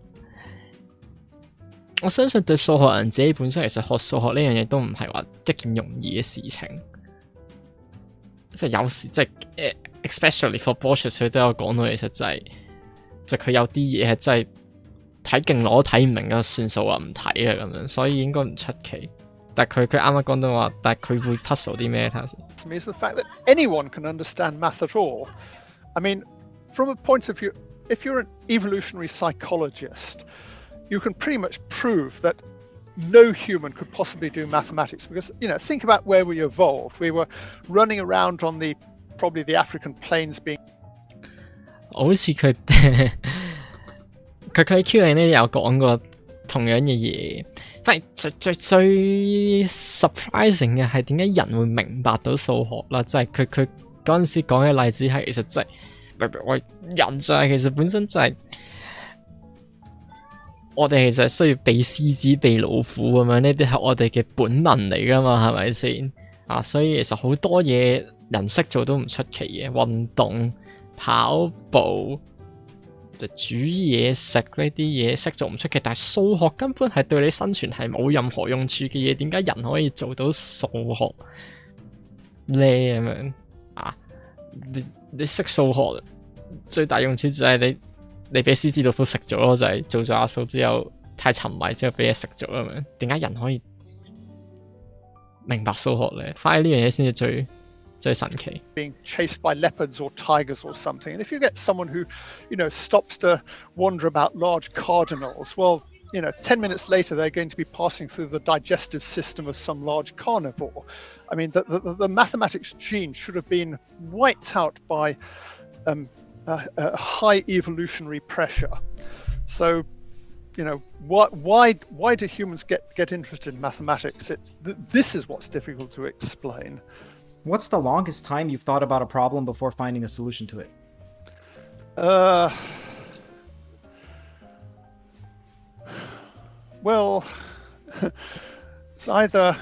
我相信對數學人自己本身其實學數學呢樣嘢都唔係話一件容易嘅事情，即係有時即係especially for Borcherds 佢都有講到，其實就佢有啲嘢係真係睇勁耐都睇唔明啊，算數啊，唔睇啊咁樣，所以應該唔出奇。但係佢啱啱講到話，但係佢會 puzzle 啲咩？睇下先。To me is the fact that anyone can understand math at all. I mean, from a point of view, if you're an evolutionary psychologist, you can pretty much prove that no human could possibly do mathematics because, think about where we evolved. We were running around on probably the African plains being... 好似佢喺 Q&A 呢有講過同樣嘅嘢，反而最 surprising 嘅係點解人會明白到數學啦？即係佢嗰陣時講嘅例子係其實即係喂人就係其實本身就係我哋其實需要避獅子避老虎咁樣，呢啲係我哋嘅本能嚟㗎嘛，係咪先啊？所以其實好多嘢人識做都唔出奇嘅，運動、跑步、就煮嘢食呢啲嘢識做唔出奇，但係數學根本係對你生存係冇任何用處嘅嘢，點解人可以做到數學咧咁樣啊？你識數學最大用處就係你俾獅子老虎食咗咯，就係做咗阿數之後太沉迷之後俾嘢食咗咁樣。點解人可以明白數學咧？反而呢樣嘢先至最神奇。Being chased by leopards or tigers or something, and if you get someone who, stops to wonder about large cardinals, well, 10 minutes later they're going to be passing through the digestive system of some large carnivore. I mean, the mathematics gene should have been wiped out by high evolutionary pressure. So, why do humans get interested in mathematics? This is what's difficult to explain. What's the longest time you've thought about a problem before finding a solution to it? Well, it's either...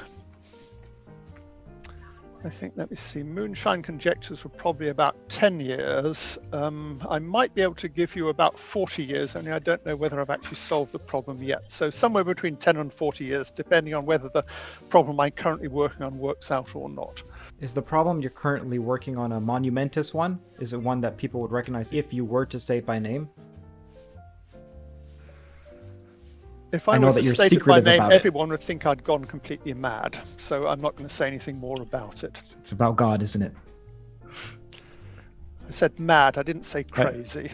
I think, let me see, moonshine conjectures were probably about 10 years. I might be able to give you about 40 years, only I don't know whether I've actually solved the problem yet. So somewhere between 10 and 40 years, depending on whether the problem I'm currently working on works out or not. Is the problem you're currently working on a monumentous one? Is it one that people would recognize if you were to say it by name? If I were to state it by name, everyone would think I'd gone completely mad. So I'm not going to say anything more about it. It's about God, isn't it? I said mad. I didn't say crazy.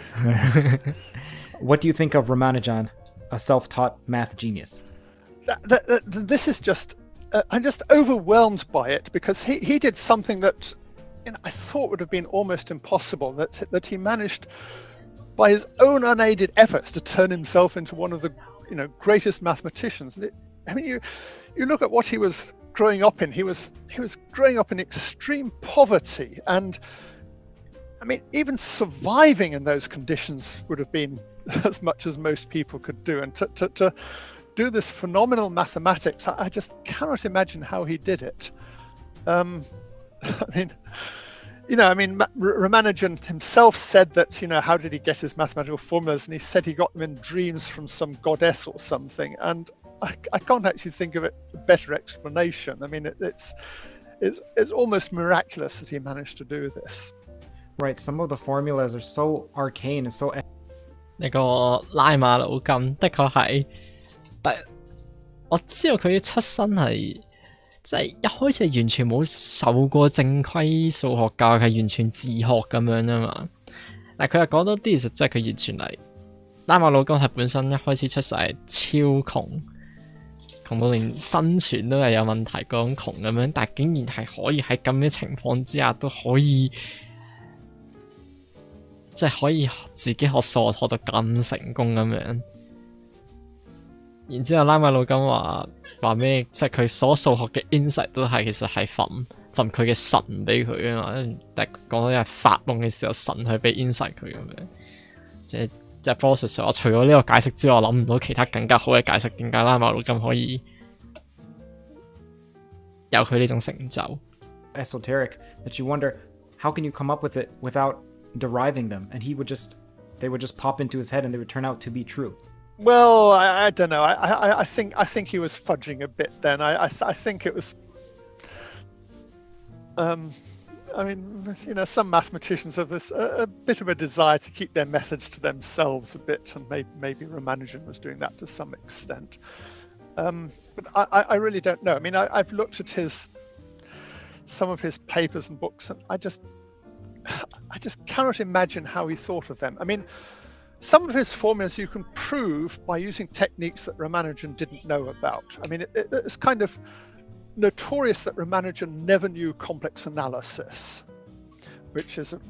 What do you think of Ramanujan, a self-taught math genius? This is just, I'm just overwhelmed by it, because he did something that I thought would have been almost impossible, that he managed by his own unaided efforts to turn himself into one of the greatest mathematicians. And you look at what he was growing up in. He was growing up in extreme poverty, and I mean, even surviving in those conditions would have been as much as most people could do. And to do this phenomenal mathematics, I just cannot imagine how he did it. Ramanujan himself said that, how did he get his mathematical formulas? And he said he got them in dreams from some goddess or something. And I can't actually think of a better explanation. I mean, it's almost miraculous that he managed to do this. Right, some of the formulas are so arcane and so... 呢個拉馬魯金的確係，但我知道佢嘅出身係即係一開始係完全冇受過正規數學教育，係完全自學咁樣啊嘛。但佢又講多啲，其實即係佢完全係拉馬魯金係本身一開始出世係超窮到連生存都係有問題嗰種窮咁樣，但係竟然係可以喺咁嘅情況之下都可以。即係可以自己學數學學到咁成功咁樣，然之後拉馬魯金話咩？即係佢所數學嘅 insight 都係其實係份佢嘅神俾佢啊嘛，但係講到係發夢嘅時候神去俾 insight 佢咁樣，即係 Borcherds 話除咗呢個解釋之外，我諗唔到其他更加好嘅解釋點解拉馬魯金可以有佢呢種成就。Esoteric that you wonder how can you come up with it without deriving them, and they would just pop into his head and they would turn out to be true. Well, I don't know. I think he was fudging a bit then. I think it was. Some mathematicians have a bit of a desire to keep their methods to themselves a bit, and maybe Ramanujan was doing that to some extent. But I really don't know. I mean, I've looked at some of his papers and books, and I just cannot imagine how he thought of them. I mean, some of his formulas you can prove by using techniques that Ramanujan didn't know about. I mean, it's kind of notorious that Ramanujan never knew complex analysis, which is a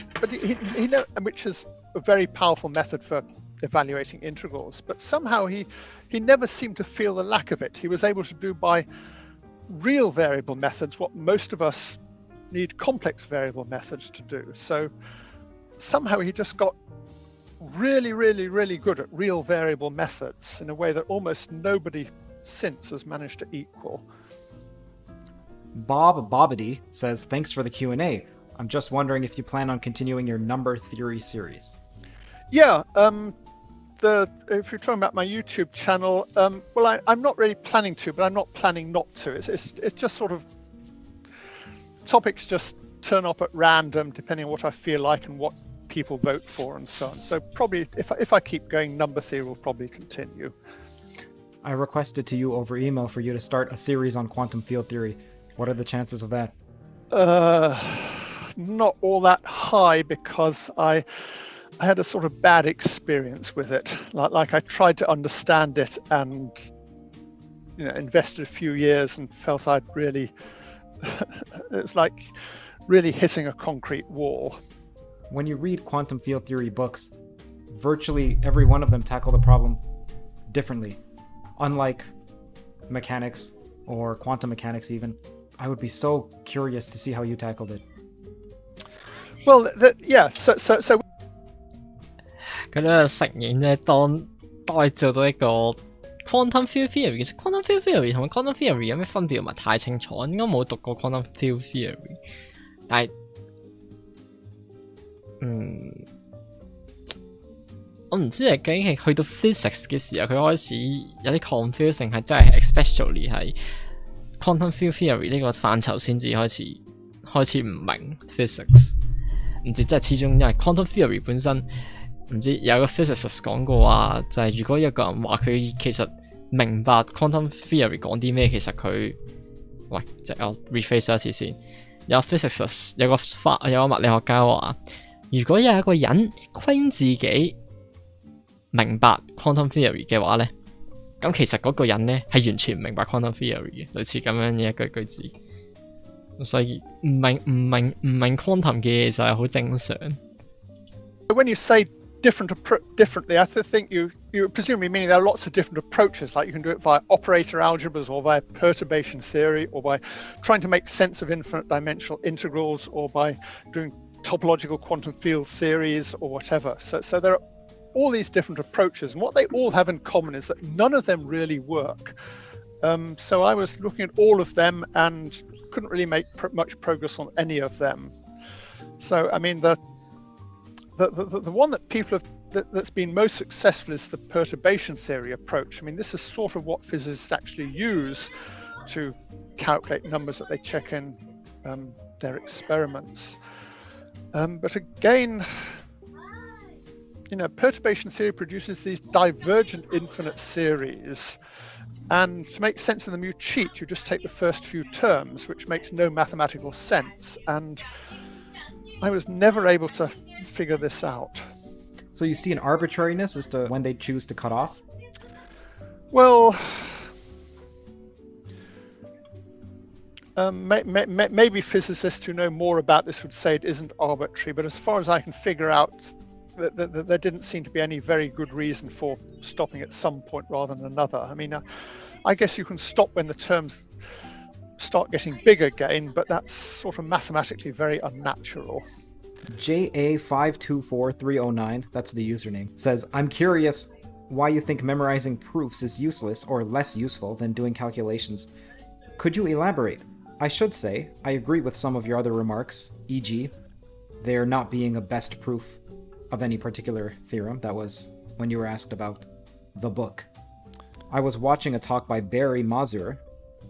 very powerful method for evaluating integrals. But somehow he never seemed to feel the lack of it. He was able to do by real variable methods what most of us need complex variable methods to do. So somehow he just got really, really, really good at real variable methods in a way that almost nobody since has managed to equal. Bob Bobbity says, thanks for the Q&A. I'm just wondering if you plan on continuing your number theory series. Yeah, if you're talking about my YouTube channel, I'm not really planning to, but I'm not planning not to. It's just sort of topics just turn up at random depending on what I feel like and what people vote for and so on. So probably if I keep going, number theory will probably continue. I requested to you over email for you to start a series on quantum field theory. What are the chances of that? Not all that high, because I had a sort of bad experience with it. Like I tried to understand it and invested a few years and felt I'd really it was like really hitting a concrete wall. When you read quantum field theory books, virtually every one of them tackle the problem differently. Unlike mechanics or quantum mechanics even, I would be so curious to see how you tackled it. Well, so 佢咧承認咧，當我做到一個 quantum field theory， 其實 quantum field theory 同埋 quantum theory 有咩分別唔係太清楚，應該冇讀過 quantum field theory， 但係我唔知係究竟係去到 physics 嘅時候，佢開始有啲 confusing， 係真係 especially 係 quantum field theory 呢個範疇先至開始唔明 physics， 唔知即係始終因為 quantum theory 本身。唔知有個 physicist 講過話，就係如果有個人話佢其實明白 quantum theory 講啲咩，其實佢即係我 rephrase 一次先。有 physicist 有個物理學家話，如果有一個人 claim 自己明白 quantum theory 嘅話咧，咁其實嗰個人咧係完全唔明白 quantum theory 嘅，類似咁樣嘅一句句子。所以唔明 quantum 嘅嘢就係好正常。When you say differently, I think you presumably meaning there are lots of different approaches, like you can do it via operator algebras or via perturbation theory or by trying to make sense of infinite dimensional integrals or by doing topological quantum field theories or whatever. So there are all these different approaches, and what they all have in common is that none of them really work. So I was looking at all of them and couldn't really make much progress on any of them. So I mean the one that people have that's been most successful is the perturbation theory approach. I mean, this is sort of what physicists actually use to calculate numbers that they check in their experiments. But again, perturbation theory produces these divergent infinite series, and to make sense of them you cheat. You just take the first few terms, which makes no mathematical sense, and I was never able to figure this out. So you see an arbitrariness as to when they choose to cut off? Well, maybe physicists who know more about this would say it isn't arbitrary, but as far as I can figure out, there didn't seem to be any very good reason for stopping at some point rather than another. I mean, I guess you can stop when the terms start getting big again, but that's sort of mathematically very unnatural. JA524309, that's the username, says, I'm curious why you think memorizing proofs is useless or less useful than doing calculations. Could you elaborate? I should say, I agree with some of your other remarks, e.g., there not being a best proof of any particular theorem. That was when you were asked about the book. I was watching a talk by Barry Mazur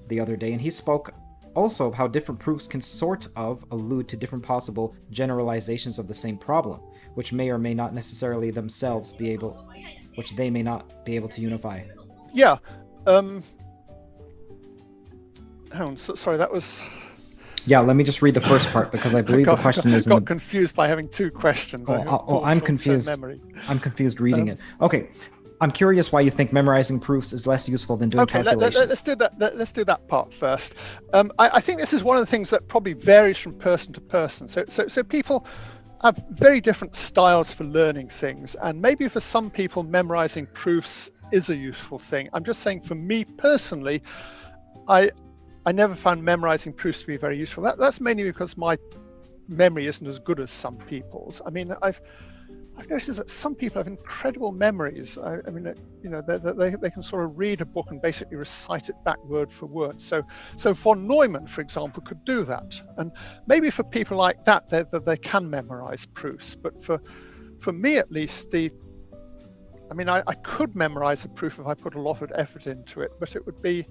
the other day, and he spoke also of how different proofs can sort of allude to different possible generalizations of the same problem, which may or may not necessarily themselves be able, which they may not be able to unify. Yeah. Hang on, sorry, that was... Yeah, let me just read the first part, because I believe the question is... I got confused by having two questions. I'm confused. I'm confused reading it. Okay. I'm curious why you think memorizing proofs is less useful than doing calculations. Let's do that. Let's do that part first. I think this is one of the things that probably varies from person to person. So people have very different styles for learning things, and maybe for some people memorizing proofs is a useful thing. I'm just saying, for me personally, I never found memorizing proofs to be very useful. That's mainly because my memory isn't as good as some people's. I mean, I've noticed that some people have incredible memories. I mean, they can sort of read a book and basically recite it back word for word. So von Neumann, for example, could do that. And maybe for people like that, they can memorize proofs. But for me, at least, I could memorize a proof if I put a lot of effort into it, but it would be,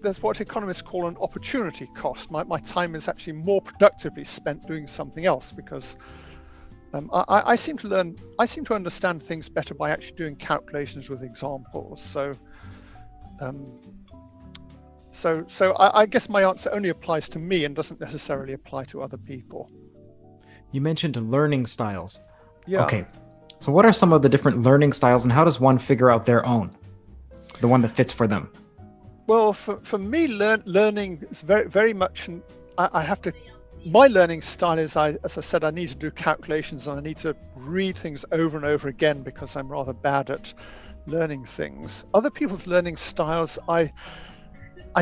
there's what economists call an opportunity cost. My time is actually more productively spent doing something else, because I seem to understand things better by actually doing calculations with examples. So I guess my answer only applies to me and doesn't necessarily apply to other people. You mentioned learning styles. Yeah. Okay. So what are some of the different learning styles, and how does one figure out their own, the one that fits for them? Well, for me, learning is very, very much. My learning style is, as I said, I need to do calculations and I need to read things over and over again because I'm rather bad at learning things. Other people's learning styles, I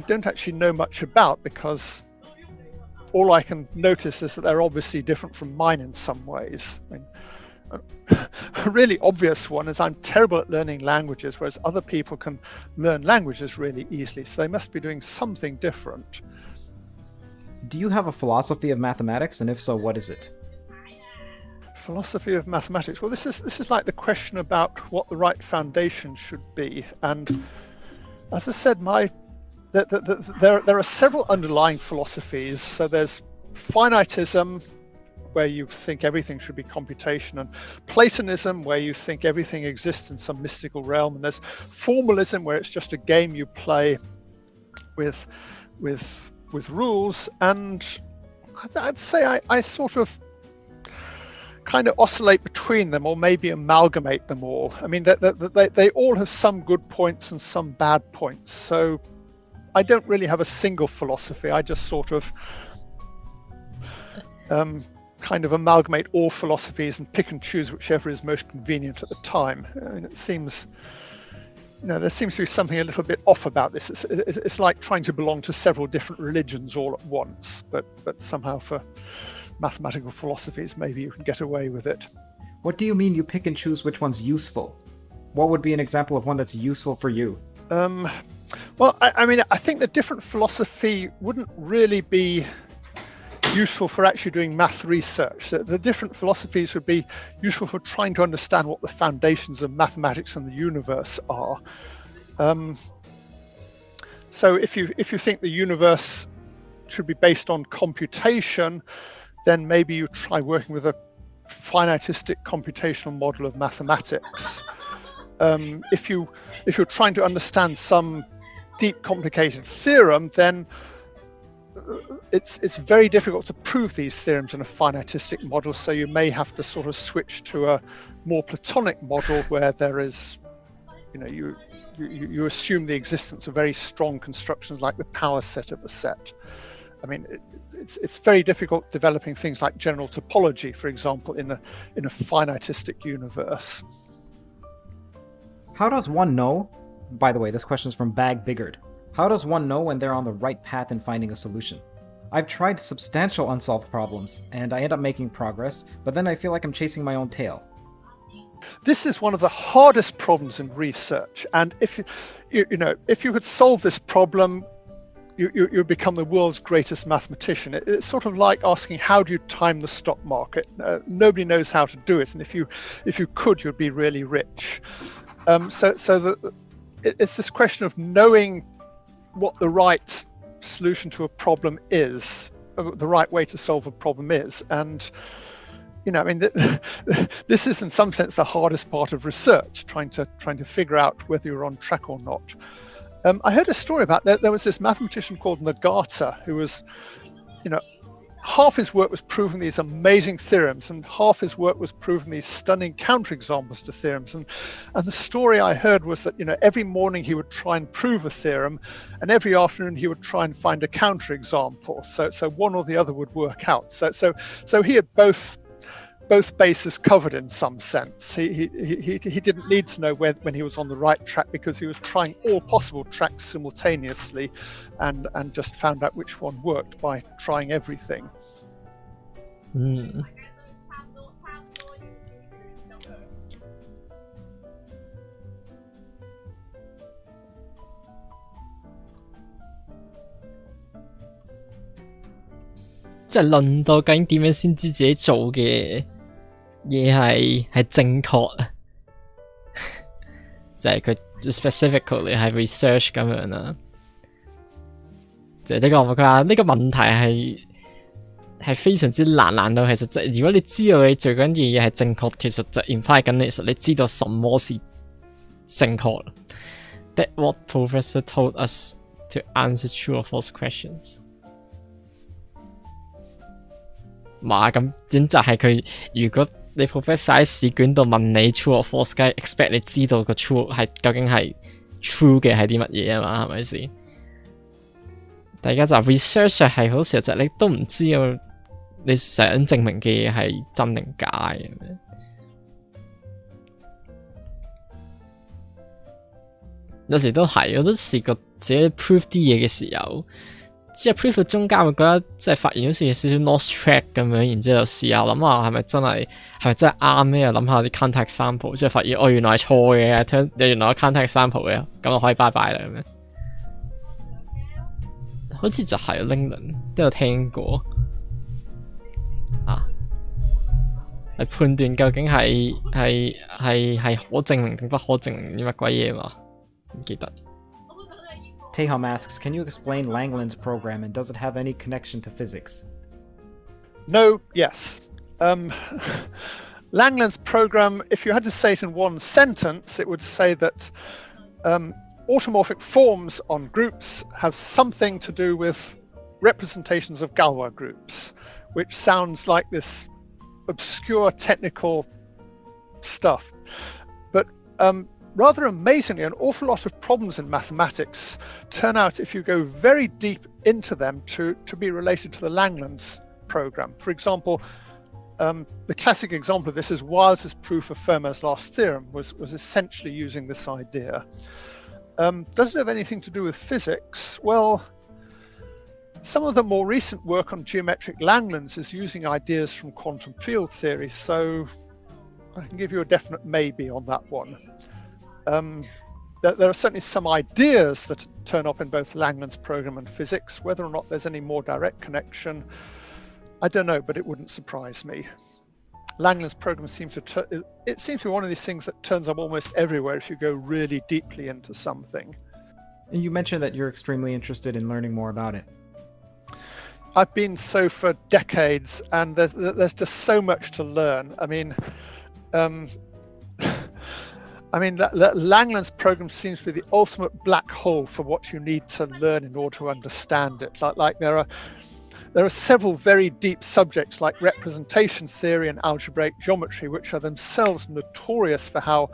don't actually know much about, because all I can notice is that they're obviously different from mine in some ways. I mean, a really obvious one is I'm terrible at learning languages, whereas other people can learn languages really easily. So they must be doing something different. Do you have a philosophy of mathematics, and if so, what is it? Philosophy of mathematics. Well, this is like the question about what the right foundation should be. And as I said, there are several underlying philosophies. So there's finitism, where you think everything should be computation, and Platonism, where you think everything exists in some mystical realm, and there's formalism, where it's just a game you play with rules, and I'd say I sort of kind of oscillate between them, or maybe amalgamate them all. I mean, they all have some good points and some bad points. So I don't really have a single philosophy. I just sort of kind of amalgamate all philosophies and pick and choose whichever is most convenient at the time. I mean, it seems, there seems to be something a little bit off about this. It's like trying to belong to several different religions all at once, but somehow for mathematical philosophies, maybe you can get away with it. What do you mean you pick and choose which one's useful? What would be an example of one that's useful for you? Well, I mean, I think the different philosophy wouldn't really be useful for actually doing math research. The different philosophies would be useful for trying to understand what the foundations of mathematics and the universe are. So if you think the universe should be based on computation, then maybe you try working with a finitistic computational model of mathematics. If you're trying to understand some deep, complicated theorem, then it's very difficult to prove these theorems in a finitistic model. So you may have to sort of switch to a more Platonic model where there is, you assume the existence of very strong constructions like the power set of a set. I mean, it's very difficult developing things like general topology, for example, in a finitistic universe. How does one know? By the way, this question is from Bag Biggard. How does one know when they're on the right path in finding a solution? I've tried substantial unsolved problems, and I end up making progress, but then I feel like I'm chasing my own tail. This is one of the hardest problems in research, and if you could solve this problem, you become the world's greatest mathematician. It's sort of like asking, how do you time the stock market? Nobody knows how to do it, and if you could, you'd be really rich. It's this question of knowing what the right solution to a problem is, the right way to solve a problem is, and I mean, this is in some sense the hardest part of research, trying to figure out whether you're on track or not. I heard a story about there was this mathematician called Nagata who was, half his work was proving these amazing theorems, and half his work was proving these stunning counterexamples to theorems. And the story I heard was that, every morning he would try and prove a theorem, and every afternoon he would try and find a counterexample. So one or the other would work out. So he had both bases covered in some sense. He didn't need to know when he was on the right track, because he was trying all possible tracks simultaneously, and just found out which one worked by trying everything. 即係論到究竟點樣先知自己做嘅嘢係正確啊？就係佢 specifically 係 research 咁樣啦。就係呢個佢話呢個問題係非常之難到，其實就係如果你知道你做緊嘅嘢係正確，其實就 imply 緊其實你知道什麼是正確。That what professor told us to answer true or false questions。嘛咁就係佢，如果你 professor 喺試卷度問你 true or false， 梗係 expect 你知道個 true 係究竟係 true 嘅係啲乜嘢啊嘛，係咪先？大家就 research 係好時候就你都唔知道你想證明嘅嘢係真定假咁樣。有時都係，我都試過自己 prove 啲嘢嘅時候。之後 proof 到中間會覺得即係發現好似有少少 lost track 咁樣，然之後試下諗下係咪真係啱咧？又諗下啲 counter example， 之後發現原來係錯嘅，原來有 counter example 嘅，咁就可以拜拜啦咁樣。好似就係 Langlin 都有聽過啊，係判斷究竟係可證明定不可證明啲乜鬼嘢嘛？唔記得。Teham asks, can you explain Langlin's program, and does it have any connection to physics? No, yes. Langlin's program, if you had to say it in one sentence, it would say that automorphic forms on groups have something to do with representations of Galois groups. which sounds like this obscure technical stuff. But rather amazingly, an awful lot of problems in mathematics turn out, if you go very deep into them, to be related to the Langlands program. For example, the classic example of this is Wiles's proof of Fermat's last theorem was essentially using this idea. Does it have anything to do with physics? Well, some of the more recent work on geometric Langlands is using ideas from quantum field theory, so I can give you a definite maybe on that one. There are certainly some ideas that turn up in both Langlands program and physics. Whether or not there's any more direct connection, I don't know, but it wouldn't surprise me. Langlands program seems to be one of these things that turns up almost everywhere if you go really deeply into something. And you mentioned that you're extremely interested in learning more about it. I've been so for decades, and there's just so much to learn. I mean, Langlands program seems to be the ultimate black hole for what you need to learn in order to understand it. Like there are several very deep subjects like representation theory and algebraic geometry, which are themselves notorious for how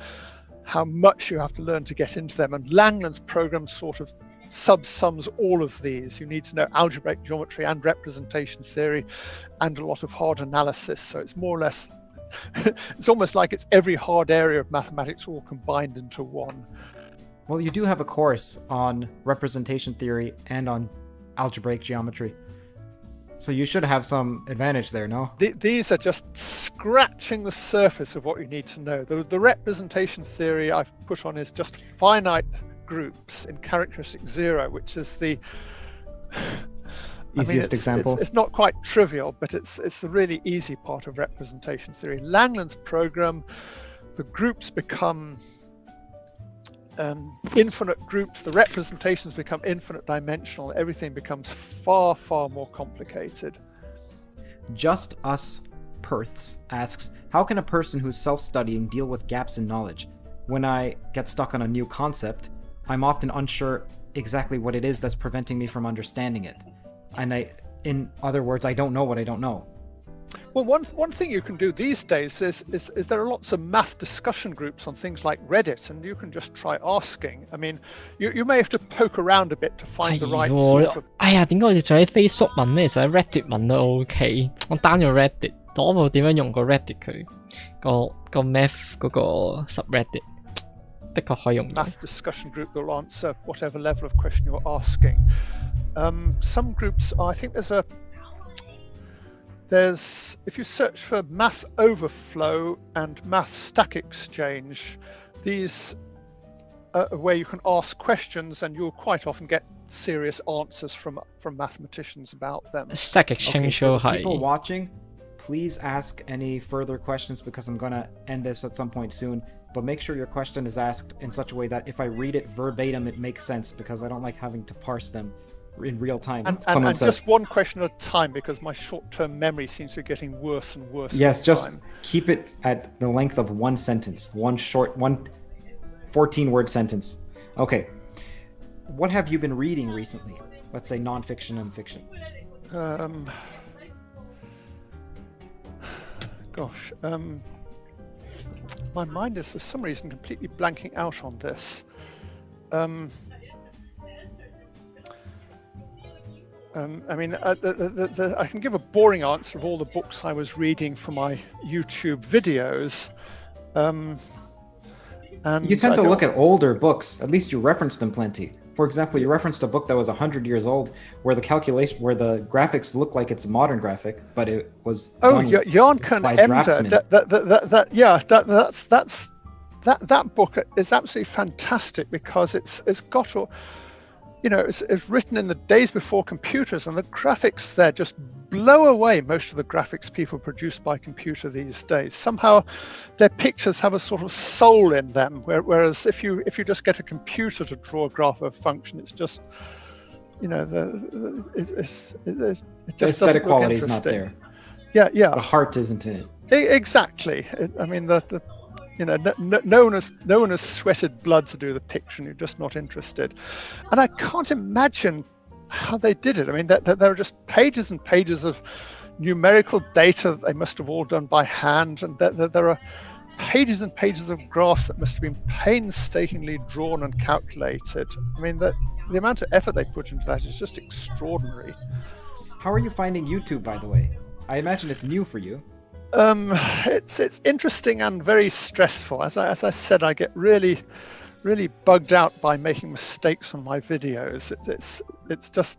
much you have to learn to get into them. And Langlands program sort of subsums all of these. You need to know algebraic geometry and representation theory and a lot of hard analysis. So it's more or less, it's almost like it's every hard area of mathematics all combined into one. Well, you do have a course on representation theory and on algebraic geometry. So you should have some advantage there, no? These are just scratching the surface of what you need to know. The representation theory I've put on is just finite groups in characteristic 0, which is the easiest example. It's not quite trivial, but it's the really easy part of representation theory. Langlands program, the groups become infinite groups, the representations become infinite dimensional, everything becomes far, far more complicated. Just Us Perths asks, how can a person who's self-studying deal with gaps in knowledge? When I get stuck on a new concept, I'm often unsure exactly what it is that's preventing me from understanding it. And in other words, I don't know what I don't know. Well, one thing you can do these days is there are lots of math discussion groups on things like Reddit, and you can just try asking. I mean, you may have to poke around a bit to find the right sort of... 哎呀，點解我哋仲喺 Facebook 問呢？其實喺 Reddit 問都 OK。我 down 咗 Reddit，我冇點樣用過 Reddit 佢個 math 嗰個 subreddit，的確可以用。Math discussion group that will answer whatever level of question you're asking. Some groups, I think if you search for math overflow and math stack exchange, these are where you can ask questions and you'll quite often get serious answers from mathematicians about them. Stack exchange 都係。 People watching, please ask any further questions because I'm going to end this at some point soon. But make sure your question is asked in such a way that if I read it verbatim, it makes sense because I don't like having to parse them in real time. And just one question at a time because my short-term memory seems to be getting worse and worse. Yes, just keep it at the length of one sentence, one 14-word sentence. Okay. What have you been reading recently? Let's say non-fiction and fiction. My mind is for some reason completely blanking out on this. I can give a boring answer of all the books I was reading for my YouTube videos. And you tend to look at older books. At least you reference them plenty. For example, you referenced a book that was 100 years old, where the graphics look like it's a modern graphic, but it was Janken Emder. That book is absolutely fantastic because it's got all. It's written in the days before computers, and the graphics there just blow away most of the graphics people produce by computer these days. Somehow, their pictures have a sort of soul in them, whereas if you just get a computer to draw a graph of a function, it's just, it just aesthetic quality is not there. Yeah. The heart isn't in it. Exactly. No one has sweated blood to do the picture, and you're just not interested. And I can't imagine how they did it. I mean, there are just pages and pages of numerical data that they must have all done by hand, and there are pages and pages of graphs that must have been painstakingly drawn and calculated. I mean, the amount of effort they put into that is just extraordinary. How are you finding YouTube, by the way? I imagine it's new for you. It's interesting and very stressful. As I said, I get really bugged out by making mistakes on my videos. It's just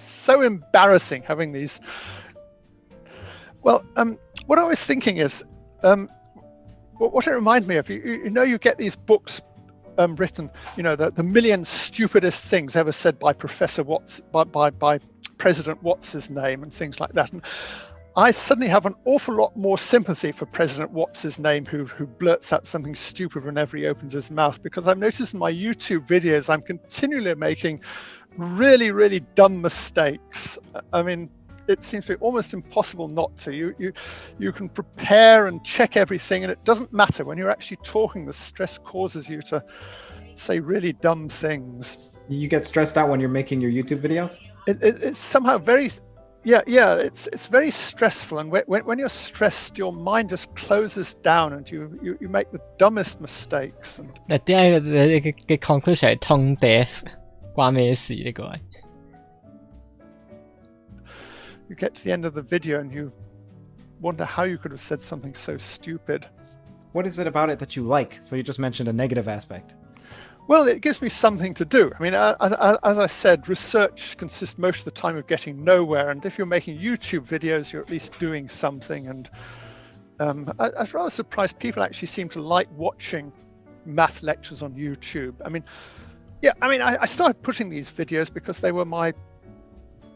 so embarrassing having these. Well, what I was thinking is, what it reminded me of, you get these books written, the million stupidest things ever said by Professor Watts, by President Watts' name and things like that. And I suddenly have an awful lot more sympathy for President Watts' name, who blurts out something stupid whenever he opens his mouth, because I've noticed in my YouTube videos I'm continually making really, really dumb mistakes. I mean, it seems to be almost impossible not to. You can prepare and check everything, and it doesn't matter. When you're actually talking, the stress causes you to say really dumb things. You get stressed out when you're making your YouTube videos? It's somehow very... Yeah, it's very stressful, and when you're stressed, your mind just closes down, and you make the dumbest mistakes. And 點解你嘅 conclusion 係 tone deaf 關咩事呢個係？ You get to the end of the video and you wonder how you could have said something so stupid. What is it about it that you like? So you just mentioned a negative aspect. Well, it gives me something to do. I mean, as I said, research consists most of the time of getting nowhere. And if you're making YouTube videos, you're at least doing something. And I was rather surprised people actually seem to like watching math lectures on YouTube. I started putting these videos because they were my,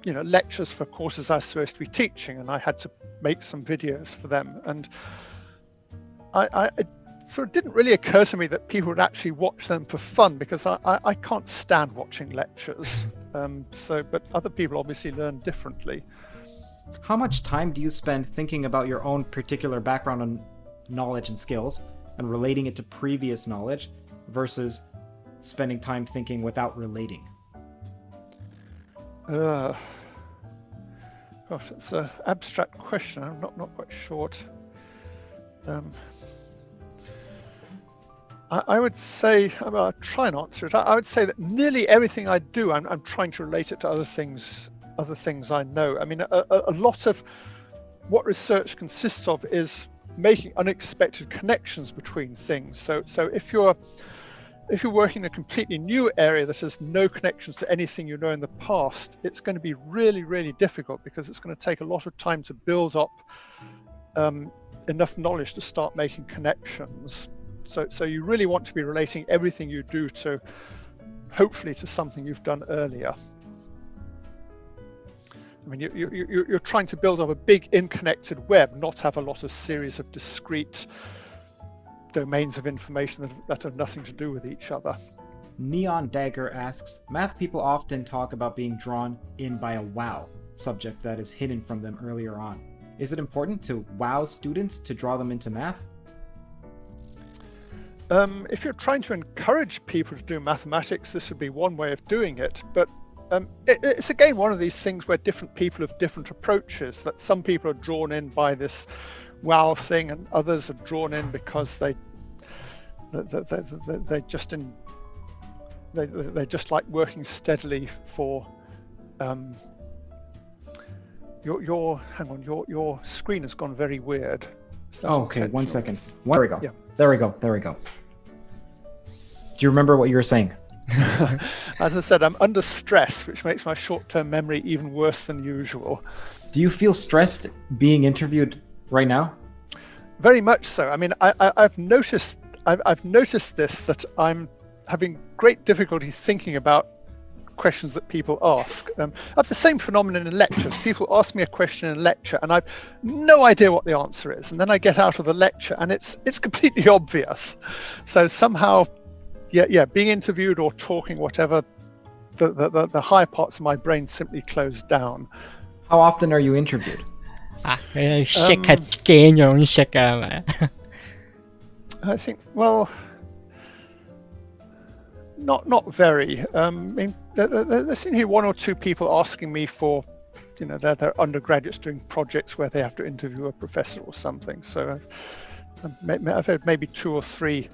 lectures for courses I was supposed to be teaching, and I had to make some videos for them. And it sort of didn't really occur to me that people would actually watch them for fun, because I can't stand watching lectures. But other people obviously learn differently. How much time do you spend thinking about your own particular background and knowledge and skills and relating it to previous knowledge versus spending time thinking without relating? Gosh, it's an abstract question. I'm not quite sure. I would say, I'll try and answer it. I would say that nearly everything I do, I'm trying to relate it to other things I know. I mean, a lot of what research consists of is making unexpected connections between things. So if you're working in a completely new area that has no connections to anything you know in the past, it's going to be really, really difficult, because it's going to take a lot of time to build up enough knowledge to start making connections. So you really want to be relating everything you do to, hopefully, to something you've done earlier. I mean, you're trying to build up a big interconnected web, not have a lot of series of discrete domains of information that have nothing to do with each other. Neon Dagger asks, math people often talk about being drawn in by a wow subject that is hidden from them earlier on. Is it important to wow students to draw them into math? If you're trying to encourage people to do mathematics, this would be one way of doing it. But it's again one of these things where different people have different approaches. That some people are drawn in by this wow thing, and others are drawn in because they just like working steadily for your screen has gone very weird. Okay, 1 second. There we go. Yeah. There we go. Do you remember what you were saying? As I said, I'm under stress, which makes my short-term memory even worse than usual. Do you feel stressed being interviewed right now? Very much so. I mean, I've noticed this, that I'm having great difficulty thinking about questions that people ask. I have the same phenomenon in lectures. People ask me a question in a lecture, and I've no idea what the answer is. And then I get out of the lecture, and it's completely obvious. So somehow, being interviewed or talking, whatever, the higher parts of my brain simply close down. How often are you interviewed? 識係驚樣識㗎係咪？ I think, well, not very. I mean, there seem to be one or two people asking me for they're undergraduates doing projects where they have to interview a professor or something. So I've had maybe 2 or 3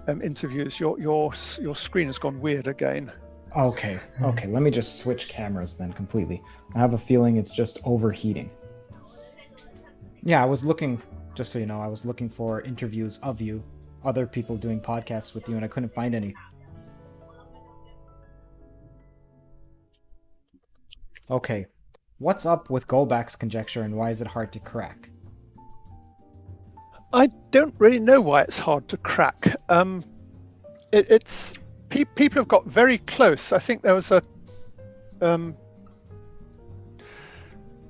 interviews. Your screen has gone weird again. Okay, let me just switch cameras then completely. I have a feeling it's just overheating. Yeah, I was looking, just so you know, I was looking for interviews of you, other people doing podcasts with you, and I couldn't find any. Okay, what's up with Goldbach's conjecture and why is it hard to crack? I don't really know why it's hard to crack. It's people have got very close. I think there was a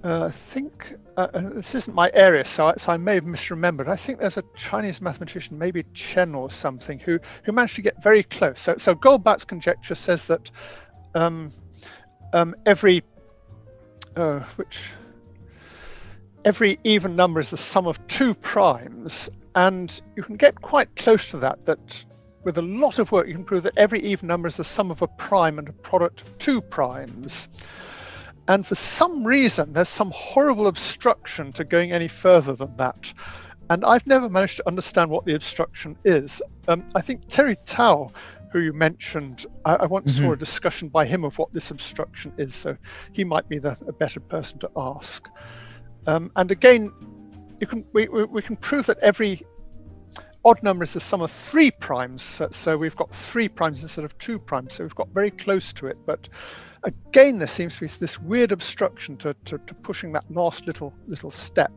this isn't my area, so I may have misremembered. I think there's a Chinese mathematician, maybe Chen or something, who managed to get very close. So Goldbach's conjecture says that every even number is the sum of 2 primes, and you can get quite close to that with a lot of work you can prove that every even number is the sum of a prime and a product of 2 primes. And for some reason there's some horrible obstruction to going any further than that, and I've never managed to understand what the obstruction is. I think Terry Tao, who you mentioned, I once saw a discussion by him of what this obstruction is, so he might be a better person to ask. And again, we can prove that every odd number is the sum of 3 primes, so we've got 3 primes instead of 2 primes, so we've got very close to it. But again, there seems to be this weird obstruction to pushing that last little step.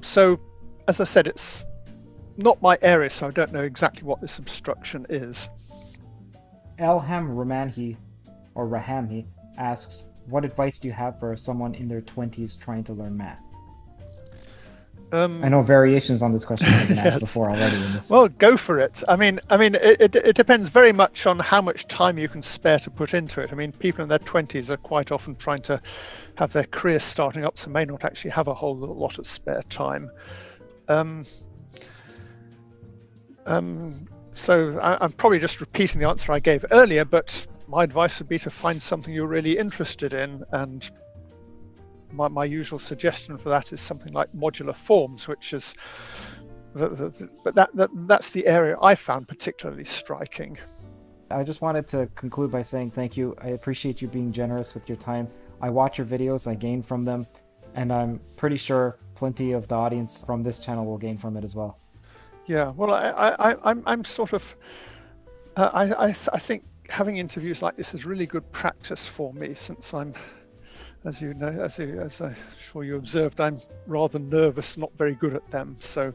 So, as I said, it's not my area, so I don't know exactly what this obstruction is. Elham Ramanhi, or Rahamhi, asks, what advice do you have for someone in their 20s trying to learn math? I know variations on this question have been asked before already. Well, go for it. I mean, it depends very much on how much time you can spare to put into it. I mean, people in their 20s are quite often trying to have their career starting up, so may not actually have a whole lot of spare time. So I'm probably just repeating the answer I gave earlier, but my advice would be to find something you're really interested in, and my usual suggestion for that is something like modular forms, which is but that's the area I found particularly striking. I just wanted to conclude by saying thank you. I appreciate you being generous with your time. I watch your videos, I gain from them, and I'm pretty sure plenty of the audience from this channel will gain from it as well. Yeah, well, I'm sort of I think having interviews like this is really good practice for me, since I'm, as you know, as I'm sure you observed, I'm rather nervous, not very good at them. So,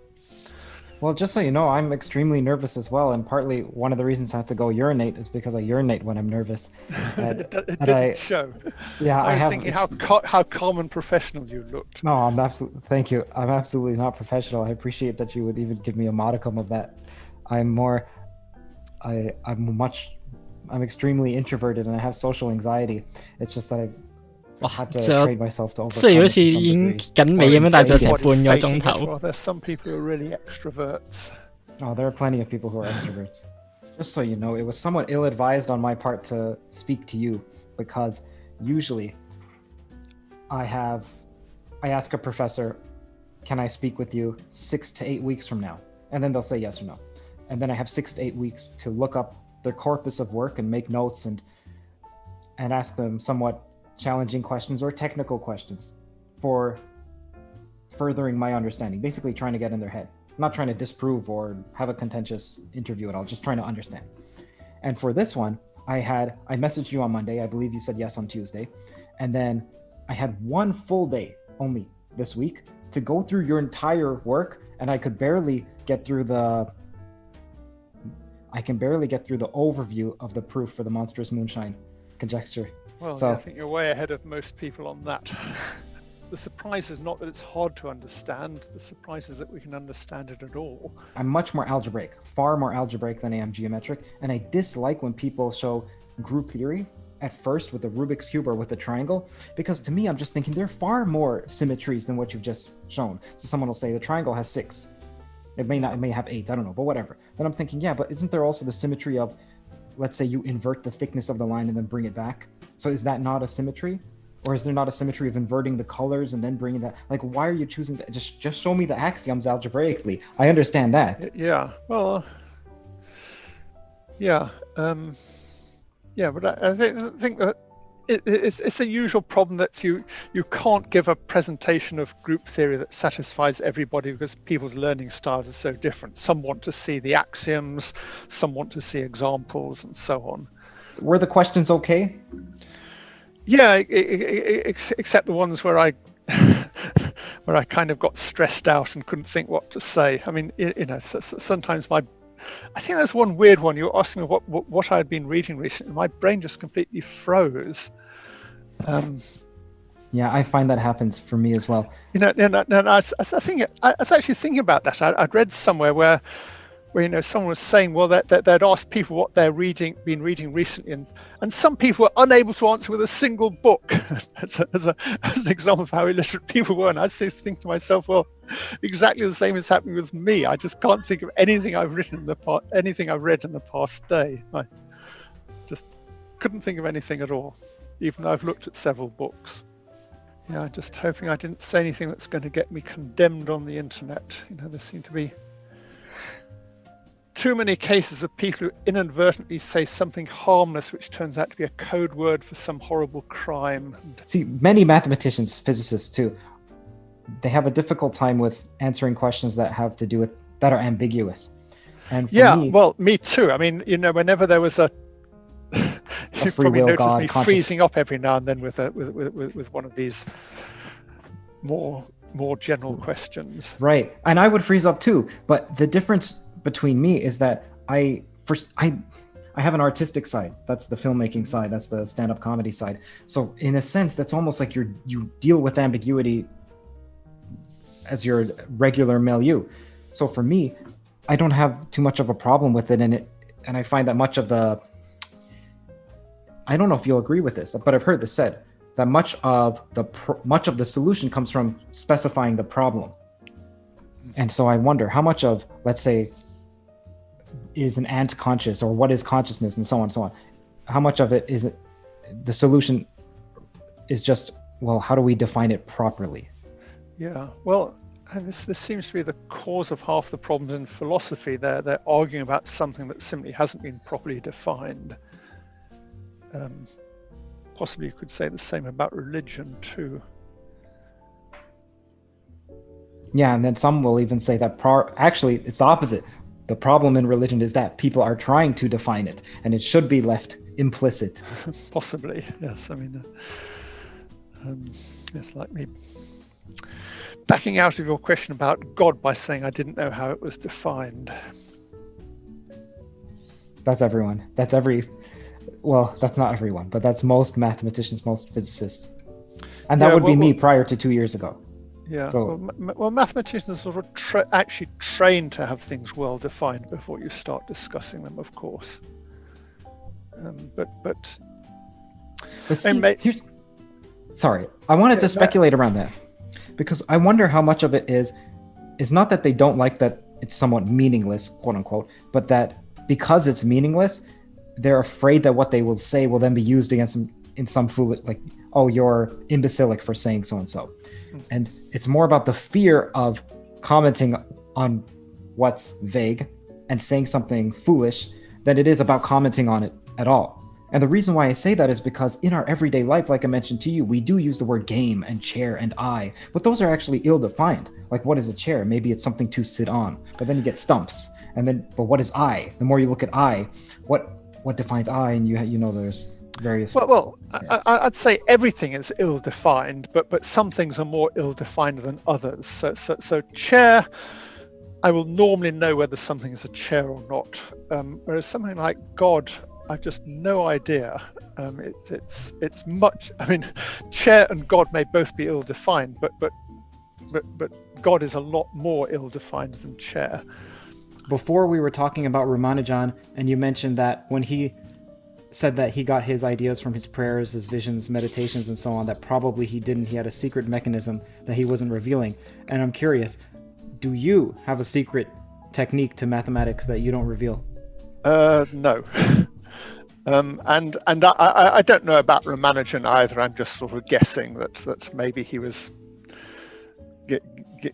well, just so you know, I'm extremely nervous as well, and partly one of the reasons I have to go urinate is because I urinate when I'm nervous. It didn't show. Yeah, I was thinking how calm and professional you looked. No, I'm absolutely. Thank you. I'm absolutely not professional. I appreciate that you would even give me a modicum of that. I'm extremely introverted and I have social anxiety. It's just that I've had to train myself to overcome it to some degree. 好似已經緊尾咁樣，但係仲有成半個鐘頭。Well, there's some people who are really extroverts. Oh, there are plenty of people who are extroverts. Just so you know, it was somewhat ill-advised on my part to speak to you, because usually I ask a professor, can I speak with you 6 to 8 weeks from now? And then they'll say yes or no. And then I have 6 to 8 weeks to look up their corpus of work and make notes and ask them somewhat challenging questions or technical questions for furthering my understanding, basically trying to get in their head. I'm not trying to disprove or have a contentious interview at all, just trying to understand. And for this one, I messaged you on Monday. I believe you said yes on Tuesday. And then I had 1 full day only this week to go through your entire work, and I could barely get through the overview of the proof for the monstrous moonshine conjecture. Well, so, I think you're way ahead of most people on that. The surprise is not that it's hard to understand. The surprise is that we can understand it at all. I'm much more algebraic, far more algebraic than I am geometric, and I dislike when people show group theory at first with the Rubik's Cube or with the triangle, because to me, I'm just thinking there are far more symmetries than what you've just shown. So someone will say the triangle has 6. It may have 8, I don't know, but whatever. Then I'm thinking, yeah, but isn't there also the symmetry of, let's say you invert the thickness of the line and then bring it back? So is that not a symmetry? Or is there not a symmetry of inverting the colors and then bringing that? Like, why are you choosing that? Just show me the axioms algebraically. I understand that. Yeah, well, yeah, but I think that it's the usual problem that you can't give a presentation of group theory that satisfies everybody because people's learning styles are so different. Some want to see the axioms, some want to see examples, and so on. Were the questions okay? Yeah, except the ones where I kind of got stressed out and couldn't think what to say. I mean, sometimes I think there's one weird one. You were asking me what I had been reading recently. My brain just completely froze. Yeah, I find that happens for me as well. I was actually thinking about that. I'd read somewhere where someone was saying, well, that they'd asked people what they're been reading recently, and some people were unable to answer with a single book as an example of how illiterate people were. And I was thinking to myself, well, exactly the same is happening with me. I just can't think of anything I've read in the past day. I just couldn't think of anything at all, even though I've looked at several books. Yeah, I'm just hoping I didn't say anything that's going to get me condemned on the internet. There seem to be too many cases of people who inadvertently say something harmless which turns out to be a code word for some horrible crime. See, many mathematicians, physicists too, they have a difficult time with answering questions that are ambiguous. And for me, well, me too. I mean, whenever there was you probably noticed me freezing up every now and then with one of these more general questions. Right, and I would freeze up too. But the difference between me is that I have an artistic side. That's the filmmaking side. That's the stand-up comedy side. So in a sense, that's almost like you deal with ambiguity as your regular milieu. So for me, I don't have too much of a problem with it, and I find that much of the, I don't know if you'll agree with this, but I've heard this said that much of the solution comes from specifying the problem. And so I wonder how much of, let's say, is an ant conscious, or what is consciousness, and so on and so on. How much of it is the solution is just, well, how do we define it properly? Yeah, well, and this seems to be the cause of half the problems in philosophy. They're arguing about something that simply hasn't been properly defined. Possibly you could say the same about religion too. Yeah, and then some will even say that actually it's the opposite. The problem in religion is that people are trying to define it, and it should be left implicit. Possibly, yes. I mean, it's like me backing out of your question about God by saying I didn't know how it was defined. That's everyone. Well, that's not everyone, but that's most mathematicians, most physicists. And that would be me prior to 2 years ago. Yeah, so, well, mathematicians are sort of actually trained to have things well defined before you start discussing them, of course. But see, sorry, I wanted to speculate around that, because I wonder how much of it is not that they don't like that it's somewhat meaningless, quote unquote, but that because it's meaningless, they're afraid that what they will say will then be used against them in some foolish, like, oh, you're imbecilic for saying so and so. And it's more about the fear of commenting on what's vague and saying something foolish than it is about commenting on it at all. And the reason why I say that is because in our everyday life, like I mentioned to you, we do use the word game and chair and I, but those are actually ill-defined. Like, what is a chair? Maybe it's something to sit on, but then you get stumps. And then, but what is I? The more you look at I, what defines I? And you know, there's various. Well, yeah. I'd say everything is ill-defined, but some things are more ill-defined than others. So chair, I will normally know whether something is a chair or not. Whereas something like God, I've just no idea. It's much. I mean, chair and God may both be ill-defined, but God is a lot more ill-defined than chair. Before we were talking about Ramanujan, and you mentioned that when he said that he got his ideas from his prayers, his visions, meditations, and so on, that probably he didn't. He had a secret mechanism that he wasn't revealing. And I'm curious, do you have a secret technique to mathematics that you don't reveal? No. I don't know about Ramanujan either. I'm just sort of guessing that maybe he was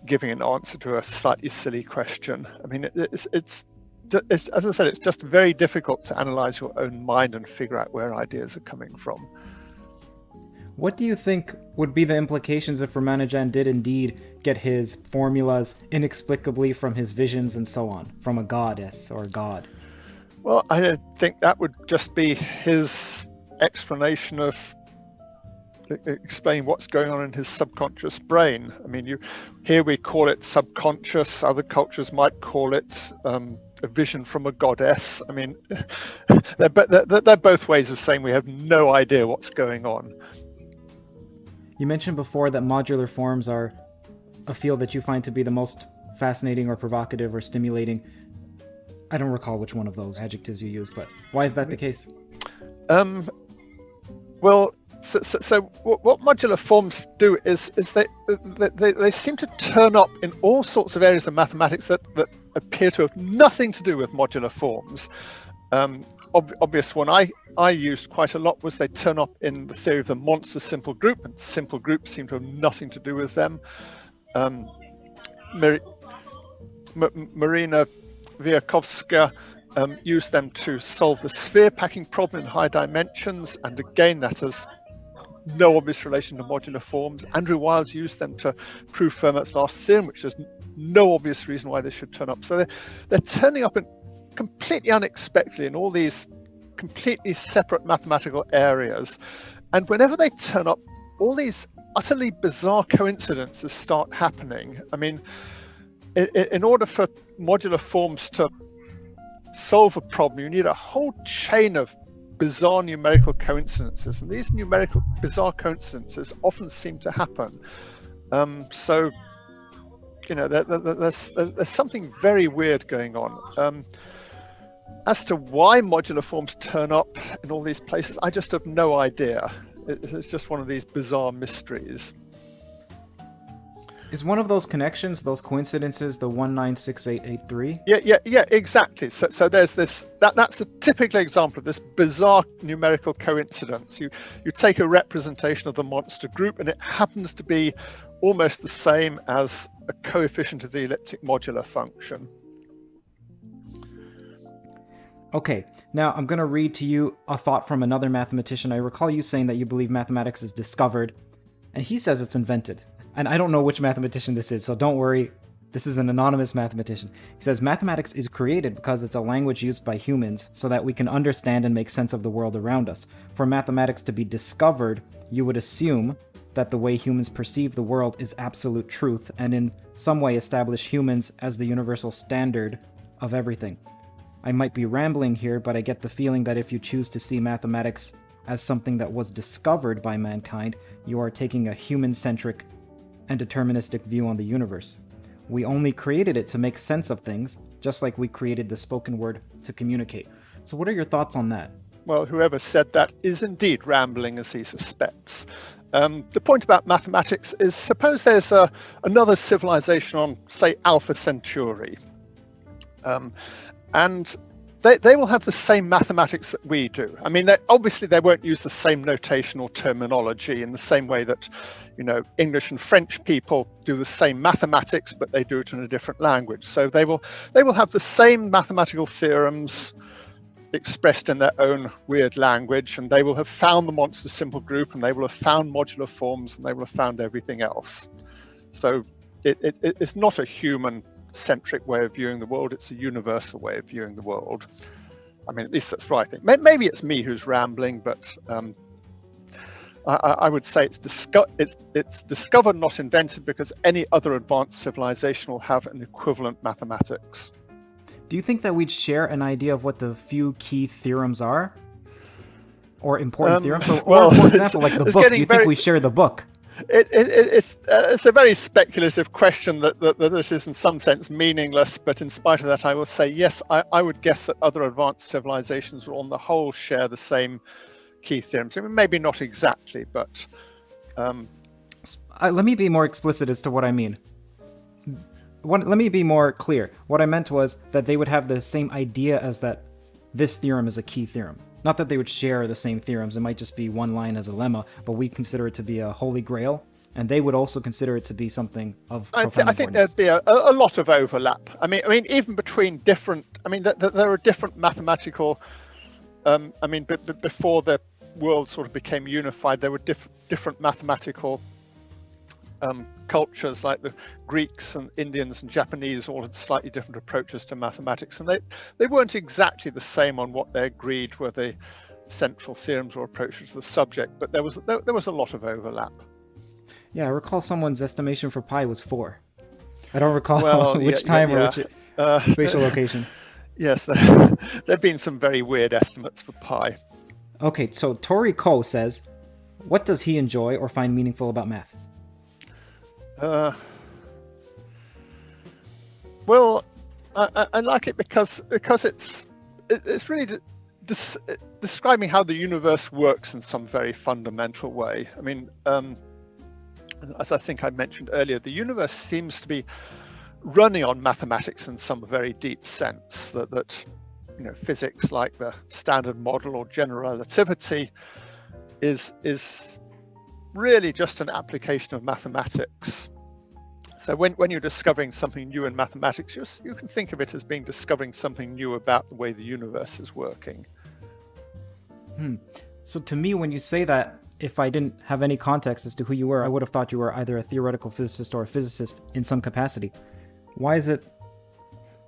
giving an answer to a slightly silly question. I mean, it's as I said, it's just very difficult to analyze your own mind and figure out where ideas are coming from. What do you think would be the implications if Ramanujan did indeed get his formulas inexplicably from his visions and so on, from a goddess or god? Well, I think that would just be his explanation of explaining what's going on in his subconscious brain. I mean, here we call it subconscious. Other cultures might call it a vision from a goddess. I mean, they're both ways of saying we have no idea what's going on. You mentioned before that modular forms are a field that you find to be the most fascinating or provocative or stimulating. I don't recall which one of those adjectives you used, but why is that the case? Well, so what modular forms do is they seem to turn up in all sorts of areas of mathematics that appear to have nothing to do with modular forms. Obvious one I used quite a lot was they turn up in the theory of the monster simple group, and simple groups seem to have nothing to do with them. Marina Viakovska used them to solve the sphere packing problem in high dimensions, and again that has no obvious relation to modular forms. Andrew Wiles used them to prove Fermat's last theorem, which has no obvious reason why they should turn up. So they're turning up in completely unexpectedly in all these completely separate mathematical areas, and whenever they turn up, all these utterly bizarre coincidences start happening. I mean, in order for modular forms to solve a problem, you need a whole chain of bizarre numerical coincidences, and these numerical bizarre coincidences often seem to happen. So there's something very weird going on. As to why modular forms turn up in all these places, I just have no idea. It's just one of these bizarre mysteries. Is one of those connections, those coincidences, the 196883? Yeah, exactly. So there's this, that's a typical example of this bizarre numerical coincidence. You take a representation of the monster group, and it happens to be almost the same as a coefficient of the elliptic modular function. Okay, now I'm going to read to you a thought from another mathematician. I recall you saying that you believe mathematics is discovered, and he says it's invented. And I don't know which mathematician this is, so don't worry. This is an anonymous mathematician. He says, mathematics is created because it's a language used by humans so that we can understand and make sense of the world around us. For mathematics to be discovered, you would assume that the way humans perceive the world is absolute truth, and in some way establish humans as the universal standard of everything. I might be rambling here, but I get the feeling that if you choose to see mathematics as something that was discovered by mankind, you are taking a human-centric and deterministic view on the universe. We only created it to make sense of things, just like we created the spoken word to communicate. So what are your thoughts on that? Well, whoever said that is indeed rambling, as he suspects. The point about mathematics is, suppose there's another civilization on, say, Alpha Centauri. And they will have the same mathematics that we do. I mean, obviously they won't use the same notation or terminology in the same way that, English and French people do the same mathematics, but they do it in a different language. So they will have the same mathematical theorems expressed in their own weird language, and they will have found the monster simple group, and they will have found modular forms, and they will have found everything else. So it's not a human-centric way of viewing the world, it's a universal way of viewing the world. I mean, at least that's what I think. Maybe it's me who's rambling, but I would say it's discovered, not invented, because any other advanced civilization will have an equivalent mathematics. Do you think that we'd share an idea of what the few key theorems are? Or important theorems? So, well, for example, like the book, do you think we share the book? It's a very speculative question that this is in some sense meaningless, but in spite of that I will say yes, I would guess that other advanced civilizations will on the whole share the same key theorems. I mean, maybe not exactly, but... Let me be more explicit as to what I mean. Let me be more clear. What I meant was that they would have the same idea as that this theorem is a key theorem. not that they would share the same theorems, it might just be one line as a lemma, but we consider it to be a holy grail, and they would also consider it to be something of profound I think importance. there'd be a lot of overlap. I mean, even between different. I mean, there are different mathematical. Before the world sort of became unified, there were different mathematical cultures, like the Greeks and Indians and Japanese all had slightly different approaches to mathematics, and they weren't exactly the same on what they agreed were the central theorems or approaches to the subject, but there was a lot of overlap. Yeah, I recall someone's estimation for pi was 4. I don't recall which time or which spatial location. Yes, there have been some very weird estimates for pi. Okay, so Tori Ko says, what does he enjoy or find meaningful about math? Well, I like it because it's really describing how the universe works in some very fundamental way. I mean, as I think I mentioned earlier, the universe seems to be running on mathematics in some very deep sense. That physics, like the Standard Model or general relativity, is really just an application of mathematics. So when you're discovering something new in mathematics, you can think of it as being discovering something new about the way the universe is working. So to me, when you say that, if I didn't have any context as to who you were, I would have thought you were either a theoretical physicist or a physicist in some capacity. Why is it?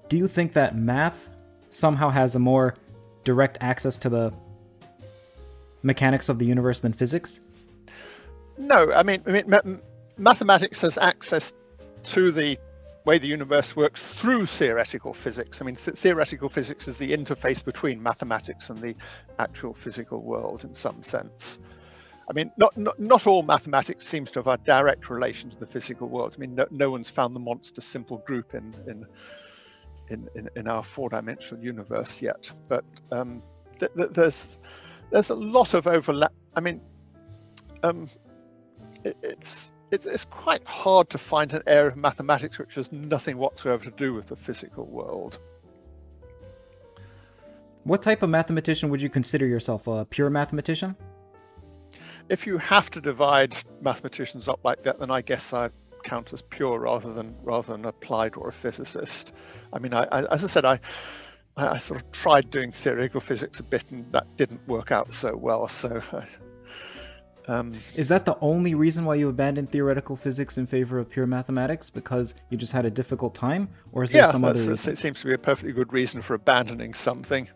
Do you think that math somehow has a more direct access to the mechanics of the universe than physics? No, I mean mathematics has access to the way the universe works through theoretical physics. I mean, theoretical physics is the interface between mathematics and the actual physical world in some sense. I mean, not all mathematics seems to have a direct relation to the physical world. I mean, no one's found the monster simple group in our four-dimensional universe yet. But there's a lot of overlap. I mean, it's quite hard to find an area of mathematics which has nothing whatsoever to do with the physical world. What type of mathematician would you consider yourself? A pure mathematician? If you have to divide mathematicians up like that, then I guess I count as pure rather than applied or a physicist. I mean, as I said, I sort of tried doing theoretical physics a bit, and that didn't work out so well. So, is that the only reason why you abandoned theoretical physics in favor of pure mathematics? Because you just had a difficult time, or is there some other reason? It seems to be a perfectly good reason for abandoning something.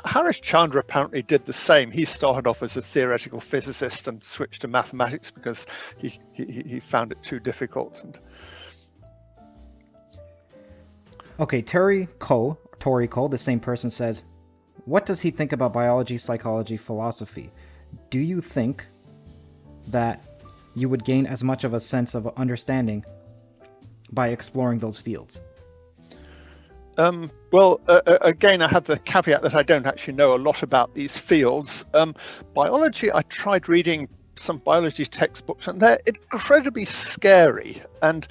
Harish Chandra apparently did the same. He started off as a theoretical physicist and switched to mathematics because he found it too difficult. Okay, Tori Ko, the same person, says, what does he think about biology, psychology, philosophy? Do you think that you would gain as much of a sense of understanding by exploring those fields? Again, I have the caveat that I don't actually know a lot about these fields. Biology, I tried reading some biology textbooks, and they're incredibly scary. And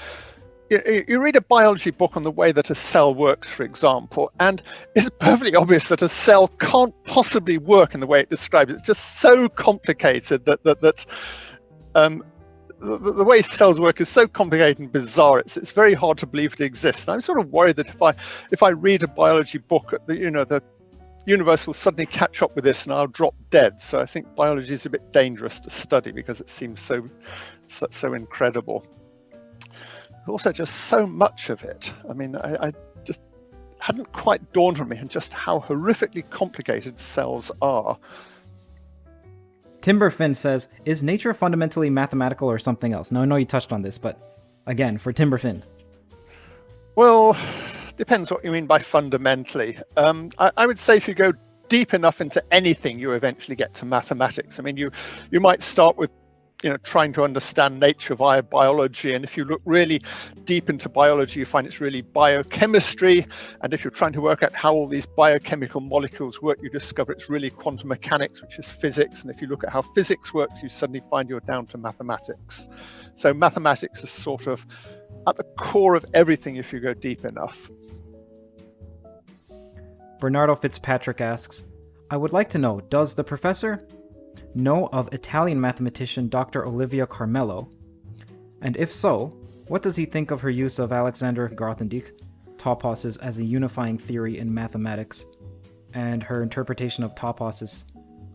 you read a biology book on the way that a cell works, for example, and it's perfectly obvious that a cell can't possibly work in the way it describes it. It's just so complicated that the way cells work is so complicated and bizarre. It's very hard to believe it exists. And I'm sort of worried that if I read a biology book, the universe will suddenly catch up with this and I'll drop dead. So I think biology is a bit dangerous to study because it seems so incredible. Also, just so much of it. I mean, I just hadn't quite dawned on me and just how horrifically complicated cells are. Timberfin says, is nature fundamentally mathematical or something else? Now, I know you touched on this, but again, for Timberfin. Well, depends what you mean by fundamentally. I would say if you go deep enough into anything, you eventually get to mathematics. I mean, you might start with trying to understand nature via biology, and if you look really deep into biology, you find it's really biochemistry, and if you're trying to work out how all these biochemical molecules work, you discover it's really quantum mechanics, which is physics, and if you look at how physics works, you suddenly find you're down to mathematics. So mathematics is sort of at the core of everything if you go deep enough. Bernardo Fitzpatrick asks, I would like to know, does the professor know of Italian mathematician Dr. Olivia Carmelo? And if so, what does he think of her use of Alexander Grothendieck toposes as a unifying theory in mathematics, and her interpretation of toposes,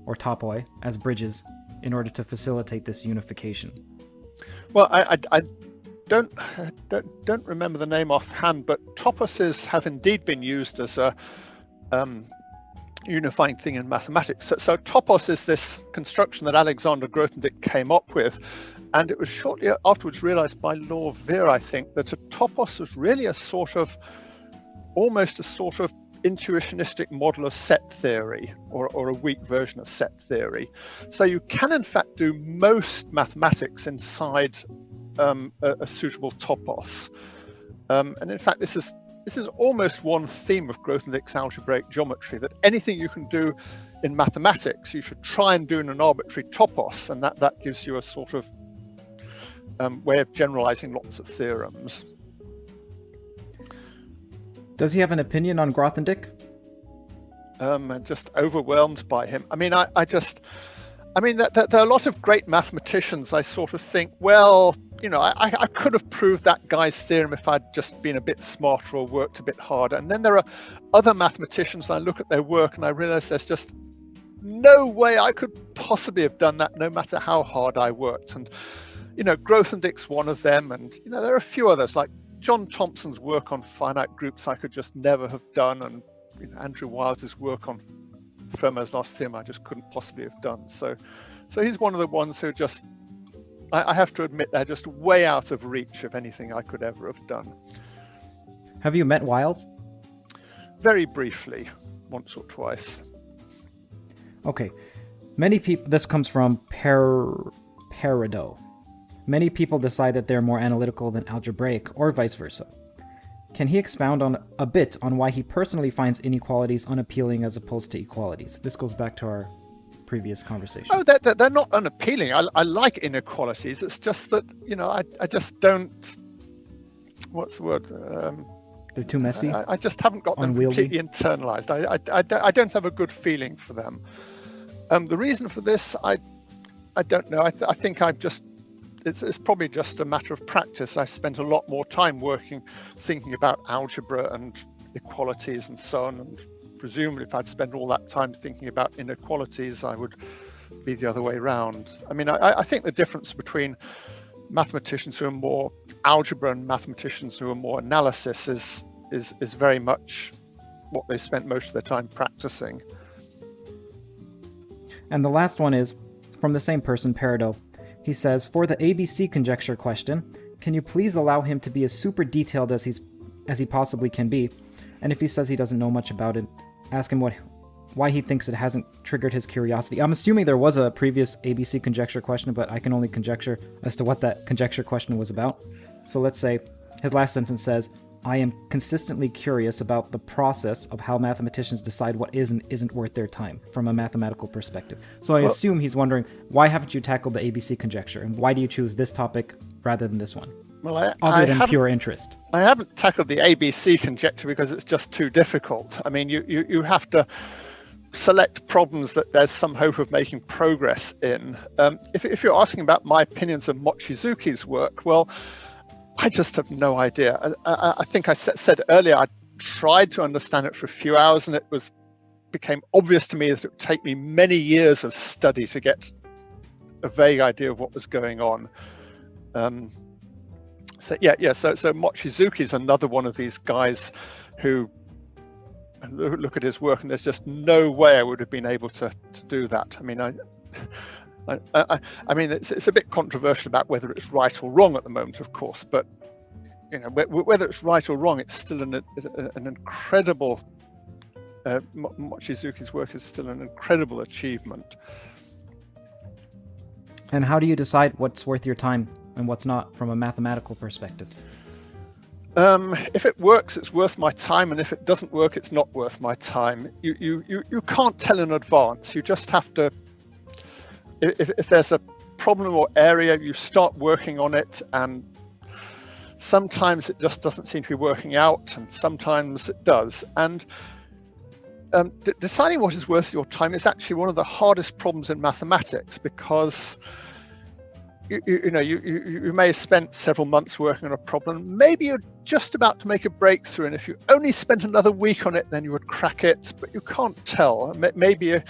or topoi, as bridges in order to facilitate this unification? Well, I don't remember the name offhand, but toposes have indeed been used as a unifying thing in mathematics. So topos is this construction that Alexander Grothendieck came up with, and it was shortly afterwards realized by Law Veer, I think, that a topos was really almost a sort of intuitionistic model of set theory, or a weak version of set theory. So you can in fact do most mathematics inside a suitable topos. And in fact, this is almost one theme of Grothendieck's algebraic geometry, that anything you can do in mathematics, you should try and do in an arbitrary topos, and that gives you a sort of way of generalizing lots of theorems. Does he have an opinion on Grothendieck? I'm just overwhelmed by him. I mean, there are a lot of great mathematicians. I sort of think, well, you know, I could have proved that guy's theorem if I'd just been a bit smarter or worked a bit harder. And then there are other mathematicians, I look at their work and I realize there's just no way I could possibly have done that, no matter how hard I worked. And, you know, Grothendieck's one of them. And, you know, there are a few others, like John Thompson's work on finite groups I could just never have done. And, you know, Andrew Wiles's work on Fermat's last theorem I just couldn't possibly have done. So he's one of the ones who just, I have to admit, they're just way out of reach of anything I could ever have done. Have you met Wiles? Very briefly, once or twice. Okay. Many people, this comes from Peridot. Many people decide that they're more analytical than algebraic, or vice versa. Can he expound on a bit on why he personally finds inequalities unappealing as opposed to equalities? This goes back to our previous conversation. Oh, they're not unappealing. I like inequalities. It's just that, you know, I just don't, what's the word? They're too messy? I just haven't got them unwieldy. Completely internalized. I don't have a good feeling for them. The reason for this, I don't know. I think it's probably just a matter of practice. I've spent a lot more time thinking about algebra and equalities and so on. And presumably if I'd spent all that time thinking about inequalities, I would be the other way around. I mean, I think the difference between mathematicians who are more algebra and mathematicians who are more analysis is very much what they spent most of their time practicing. And the last one is from the same person, Peridot. He says, for the ABC conjecture question, can you please allow him to be as super detailed as he possibly can be? And if he says he doesn't know much about it, ask him why he thinks it hasn't triggered his curiosity. I'm assuming there was a previous ABC conjecture question, but I can only conjecture as to what that conjecture question was about. So let's say his last sentence says, I am consistently curious about the process of how mathematicians decide what is and isn't worth their time from a mathematical perspective. So I assume he's wondering, why haven't you tackled the ABC conjecture? And why do you choose this topic rather than this one? Well, other than pure interest. I haven't tackled the ABC conjecture because it's just too difficult. I mean, you have to select problems that there's some hope of making progress in. If you're asking about my opinions of Mochizuki's work, well, I just have no idea. I think I said earlier, I tried to understand it for a few hours, and it became obvious to me that it would take me many years of study to get a vague idea of what was going on. So Mochizuki is another one of these guys who look at his work, and there's just no way I would have been able to do that. I mean, I mean, it's a bit controversial about whether it's right or wrong at the moment, of course, but you know, whether it's right or wrong, it's still an incredible. Mochizuki's work is still an incredible achievement. And how do you decide what's worth your time and what's not from a mathematical perspective? If it works, it's worth my time, and if it doesn't work, it's not worth my time. You can't tell in advance. You just have to. If there's a problem or area, you start working on it, and sometimes it just doesn't seem to be working out, and sometimes it does. And deciding what is worth your time is actually one of the hardest problems in mathematics, because you may have spent several months working on a problem. Maybe you're just about to make a breakthrough, and if you only spent another week on it, then you would crack it. But you can't tell. Maybe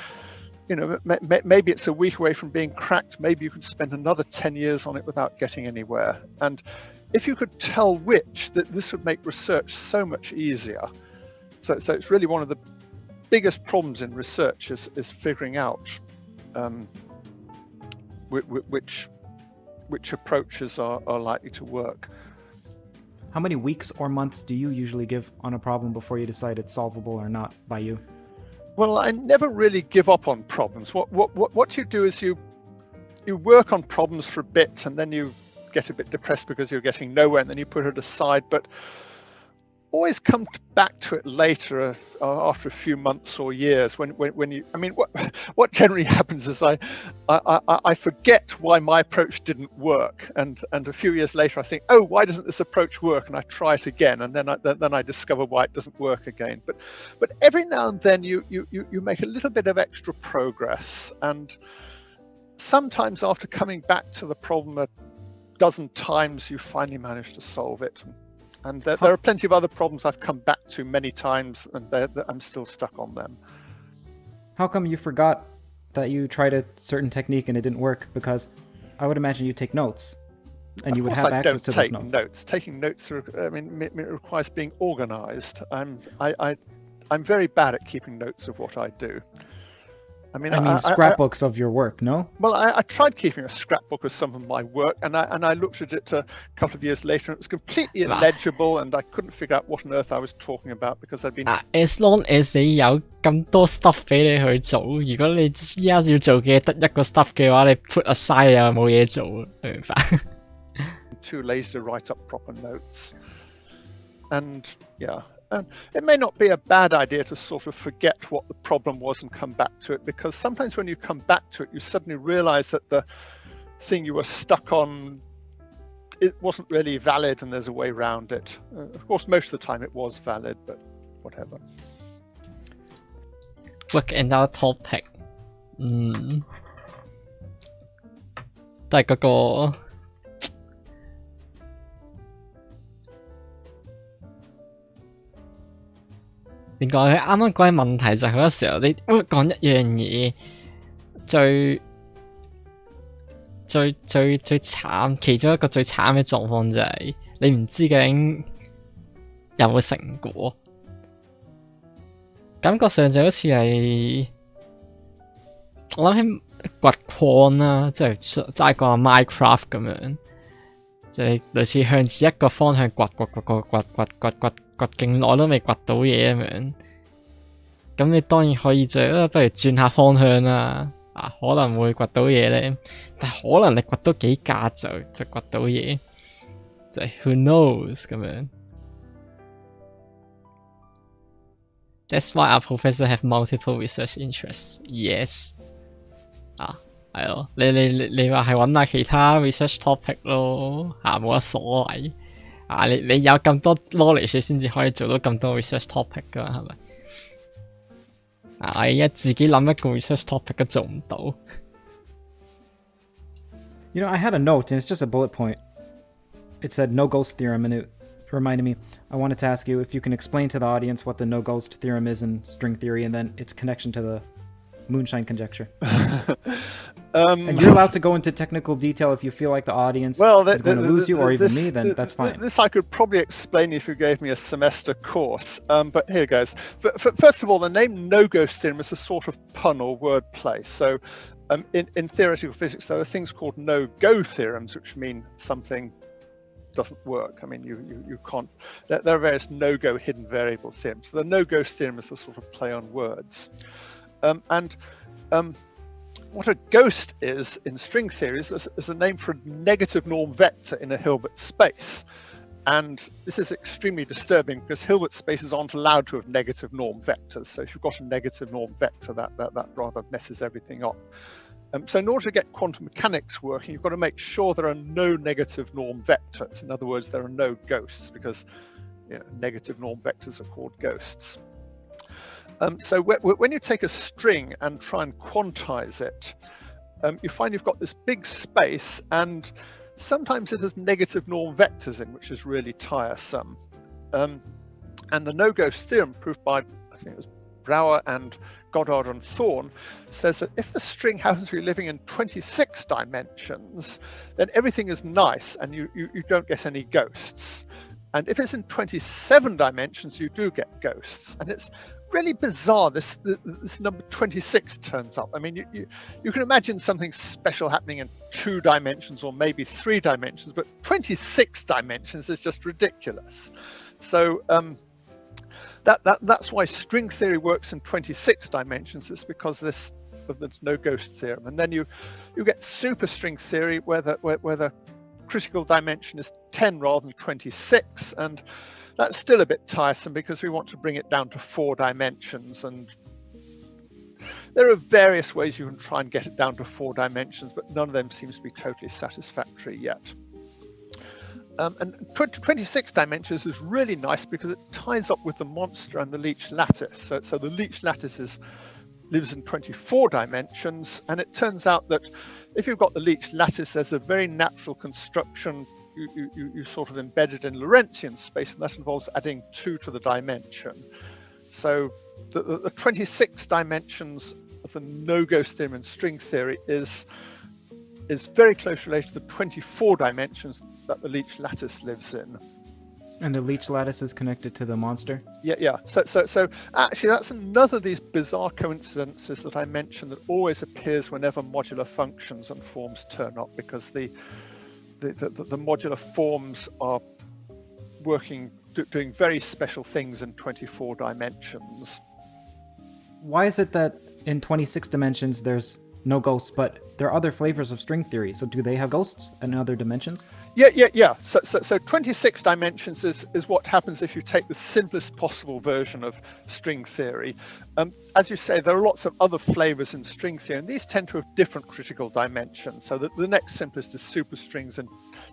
maybe it's a week away from being cracked. Maybe you could spend another 10 years on it without getting anywhere. And if you could tell which, that this would make research so much easier. So it's really one of the biggest problems in research is figuring out which approaches are likely to work. How many weeks or months do you usually give on a problem before you decide it's solvable or not by you? Well, I never really give up on problems. What you do is you work on problems for a bit, and then you get a bit depressed because you're getting nowhere, and then you put it aside. But always come back to it later, after a few months or years. When you, I mean, what generally happens is I forget why my approach didn't work, and a few years later I think, oh, why doesn't this approach work? And I try it again, and then I discover why it doesn't work again. But every now and then you make a little bit of extra progress, and sometimes after coming back to the problem a dozen times, you finally manage to solve it. And there are plenty of other problems I've come back to many times, and I'm still stuck on them. How come you forgot that you tried a certain technique and it didn't work? Because I would imagine you take notes, and you would have access to those notes. Taking notes, it requires being organized. I'm very bad at keeping notes of what I do. I mean scrapbooks of your work, no? Well, I tried keeping a scrapbook of some of my work, and I looked at it a couple of years later, and it was completely illegible, and I couldn't figure out what on earth I was talking about because I'd been... As long as 你有咁多 stuff 俾你去做，如果你依家要做嘅得一個 stuff 嘅話，你 put aside 又冇嘢做，你明白？Too lazy to write up proper notes, and yeah. And it may not be a bad idea to sort of forget what the problem was and come back to it, because sometimes when you come back to it, you suddenly realize that the thing you were stuck on, it wasn't really valid, and there's a way around it. Of course, most of the time it was valid, but whatever. Look, another topic. 都係嗰個點講？佢啱啱講嘅問題就係好多時候你講一樣嘢最慘，其中一個最慘嘅狀況就係你唔知究竟有冇成果，感覺上就好似係我諗起掘礦啦，即係齋講 Minecraft 咁樣，就係類似向住一個方向掘勁耐都未掘到嘢咁樣，咁你當然可以不如轉下方向啦，可能會掘到嘢咧，但係可能你掘到幾格就掘到嘢，就係 who knows 咁樣。That's why our professors have multiple research interests. Yes. 係咯，你話係揾下其他 research topic 咯，冇乜所謂。你有咁多 knowledge 先至可以做到咁多 research topic 噶，係咪？我而家自己諗一個 research topic 都做唔到。You know, I had a note, and it's just a bullet point. It said no ghost theorem, and it reminded me, I wanted to ask you if you can explain to the audience what the no ghost theorem is in string theory, and then its connection to the moonshine conjecture. And you're allowed to go into technical detail if you feel like the audience is going to lose you, or even me, then that's fine. This I could probably explain if you gave me a semester course, but here goes. First of all, the name no ghost theorem is a sort of pun or wordplay. So in theoretical physics, there are things called no-go theorems, which mean something doesn't work. I mean, you can't... There are various no-go hidden variable theorems. So the no-ghost theorem is a sort of play on words. What a ghost is in string theory is a name for a negative norm vector in a Hilbert space. And this is extremely disturbing because Hilbert spaces aren't allowed to have negative norm vectors. So if you've got a negative norm vector, that rather messes everything up. So in order to get quantum mechanics working, you've got to make sure there are no negative norm vectors. In other words, there are no ghosts because negative norm vectors are called ghosts. So when you take a string and try and quantize it, you find you've got this big space, and sometimes it has negative norm vectors in, which is really tiresome. And the no-ghost theorem, proved by, I think it was Brouwer and Goddard and Thorne, says that if the string happens to be living in 26 dimensions, then everything is nice and you don't get any ghosts. And if it's in 27 dimensions, you do get ghosts. And it's really bizarre, this number 26 turns up. I mean, you can imagine something special happening in 2 dimensions or maybe 3 dimensions, but 26 dimensions is just ridiculous. So that's why string theory works in 26 dimensions. It's because of this no ghost theorem. And then you get superstring theory where the critical dimension is 10 rather than 26, and that's still a bit tiresome because we want to bring it down to 4 dimensions, and there are various ways you can try and get it down to 4 dimensions, but none of them seems to be totally satisfactory yet. And 26 dimensions is really nice because it ties up with the monster and the Leech lattice. So the Leech lattice lives in 24 dimensions, and it turns out that if you've got the Leech lattice, there's a very natural construction you sort of embedded in Lorentzian space, and that involves adding 2 to the dimension. So the 26 dimensions of the no-ghost theorem in string theory is very closely related to the 24 dimensions that the Leech lattice lives in. And the Leech lattice is connected to the monster? Yeah. So actually, that's another of these bizarre coincidences that I mentioned that always appears whenever modular functions and forms turn up, because the modular forms are doing very special things in 24 dimensions. Why is it that in 26 dimensions there's no ghosts, but there are other flavors of string theory? So do they have ghosts in other dimensions? Yeah. So 26 dimensions is what happens if you take the simplest possible version of string theory. As you say, there are lots of other flavors in string theory, and these tend to have different critical dimensions. So the next simplest is superstrings in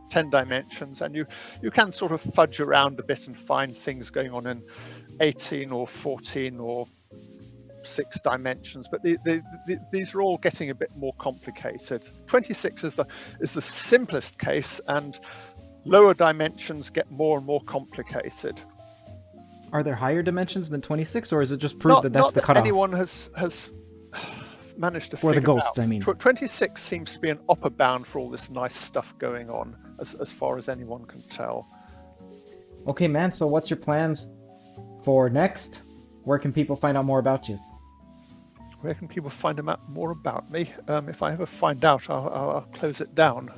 10 dimensions, and you can sort of fudge around a bit and find things going on in 18 or 14 or 6 dimensions, but these are all getting a bit more complicated. 26 is the simplest case, and lower dimensions get more and more complicated. Are there higher dimensions than 26, or is it just proof that that's the cutoff? Anyone has managed to for figure the ghosts, out. I mean. 26 seems to be an upper bound for all this nice stuff going on, as far as anyone can tell. Okay, man, so what's your plans for next? Where can people find out more about you? Where can people find out more about me? If I ever find out, I'll close it down.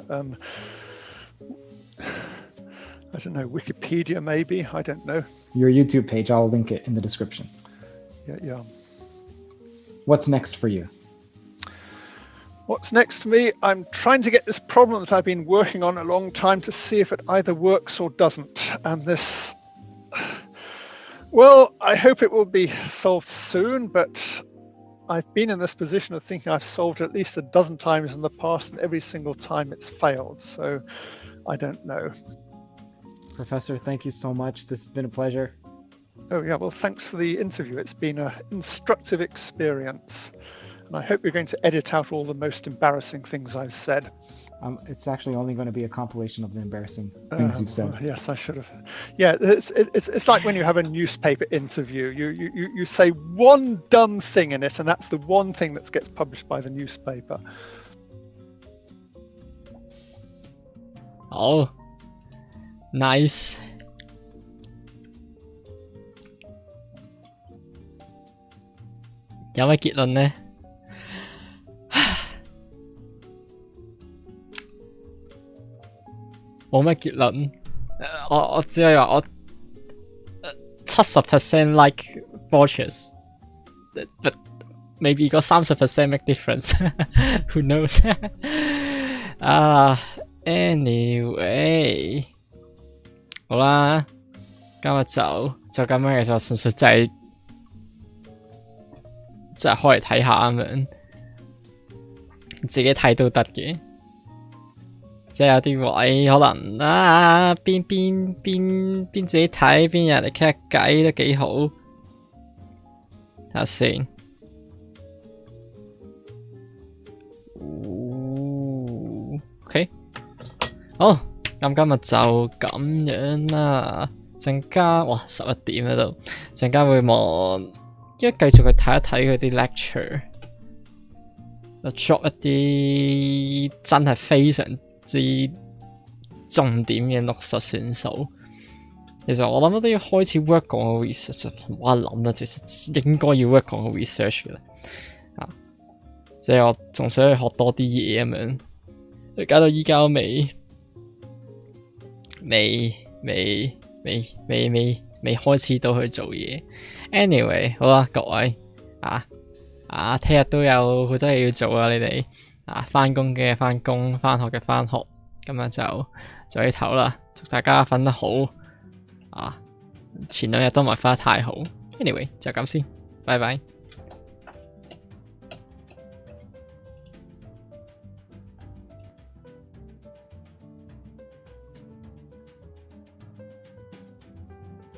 I don't know, Wikipedia maybe? I don't know. Your YouTube page, I'll link it in the description. Yeah. What's next for you? What's next for me? I'm trying to get this problem that I've been working on a long time to see if it either works or doesn't. And this... Well, I hope it will be solved soon, but I've been in this position of thinking I've solved it at least a dozen times in the past, and every single time it's failed. So I don't know. Professor, thank you so much. This has been a pleasure. Oh yeah, well, thanks for the interview. It's been an instructive experience. And I hope you're going to edit out all the most embarrassing things I've said. It's actually only going to be a compilation of the embarrassing things you've said. Yes, I should have. Yeah, it's like when you have a newspaper interview. You say one dumb thing in it, and that's the one thing that gets published by the newspaper. Oh, nice. Có mấy kết luận呢?冇乜結論，我只係話我70% like Borcherds, but maybe 嗰30% make difference. Who knows? Anyway， 好啦，今日就咁樣，其實純粹真係開嚟睇下咁樣，自己睇都得嘅。即係有啲位可能邊自己睇邊有人嚟傾下偈都幾好，睇下先。OK， 好，咁今日就咁樣啦。陣間哇11點喺度，陣間會望，因為繼續去睇一睇佢啲 lecture， 作一啲真係非常之重點嘅 notes 算數。其實我諗都要開始 work 講個 research， 我諗啦，其實應該要 work 講個 research 嘅啦。即係我仲想去學多啲嘢咁樣，搞到依家都未開始到去做嘢。Anyway， 好啦，各位聽日都有好多嘢要做啊！你哋返工嘅返工，返學嘅返學，咁啊就去唞啦。祝大家瞓得好前2日都唔係瞓得太好。Anyway，就咁先，拜拜。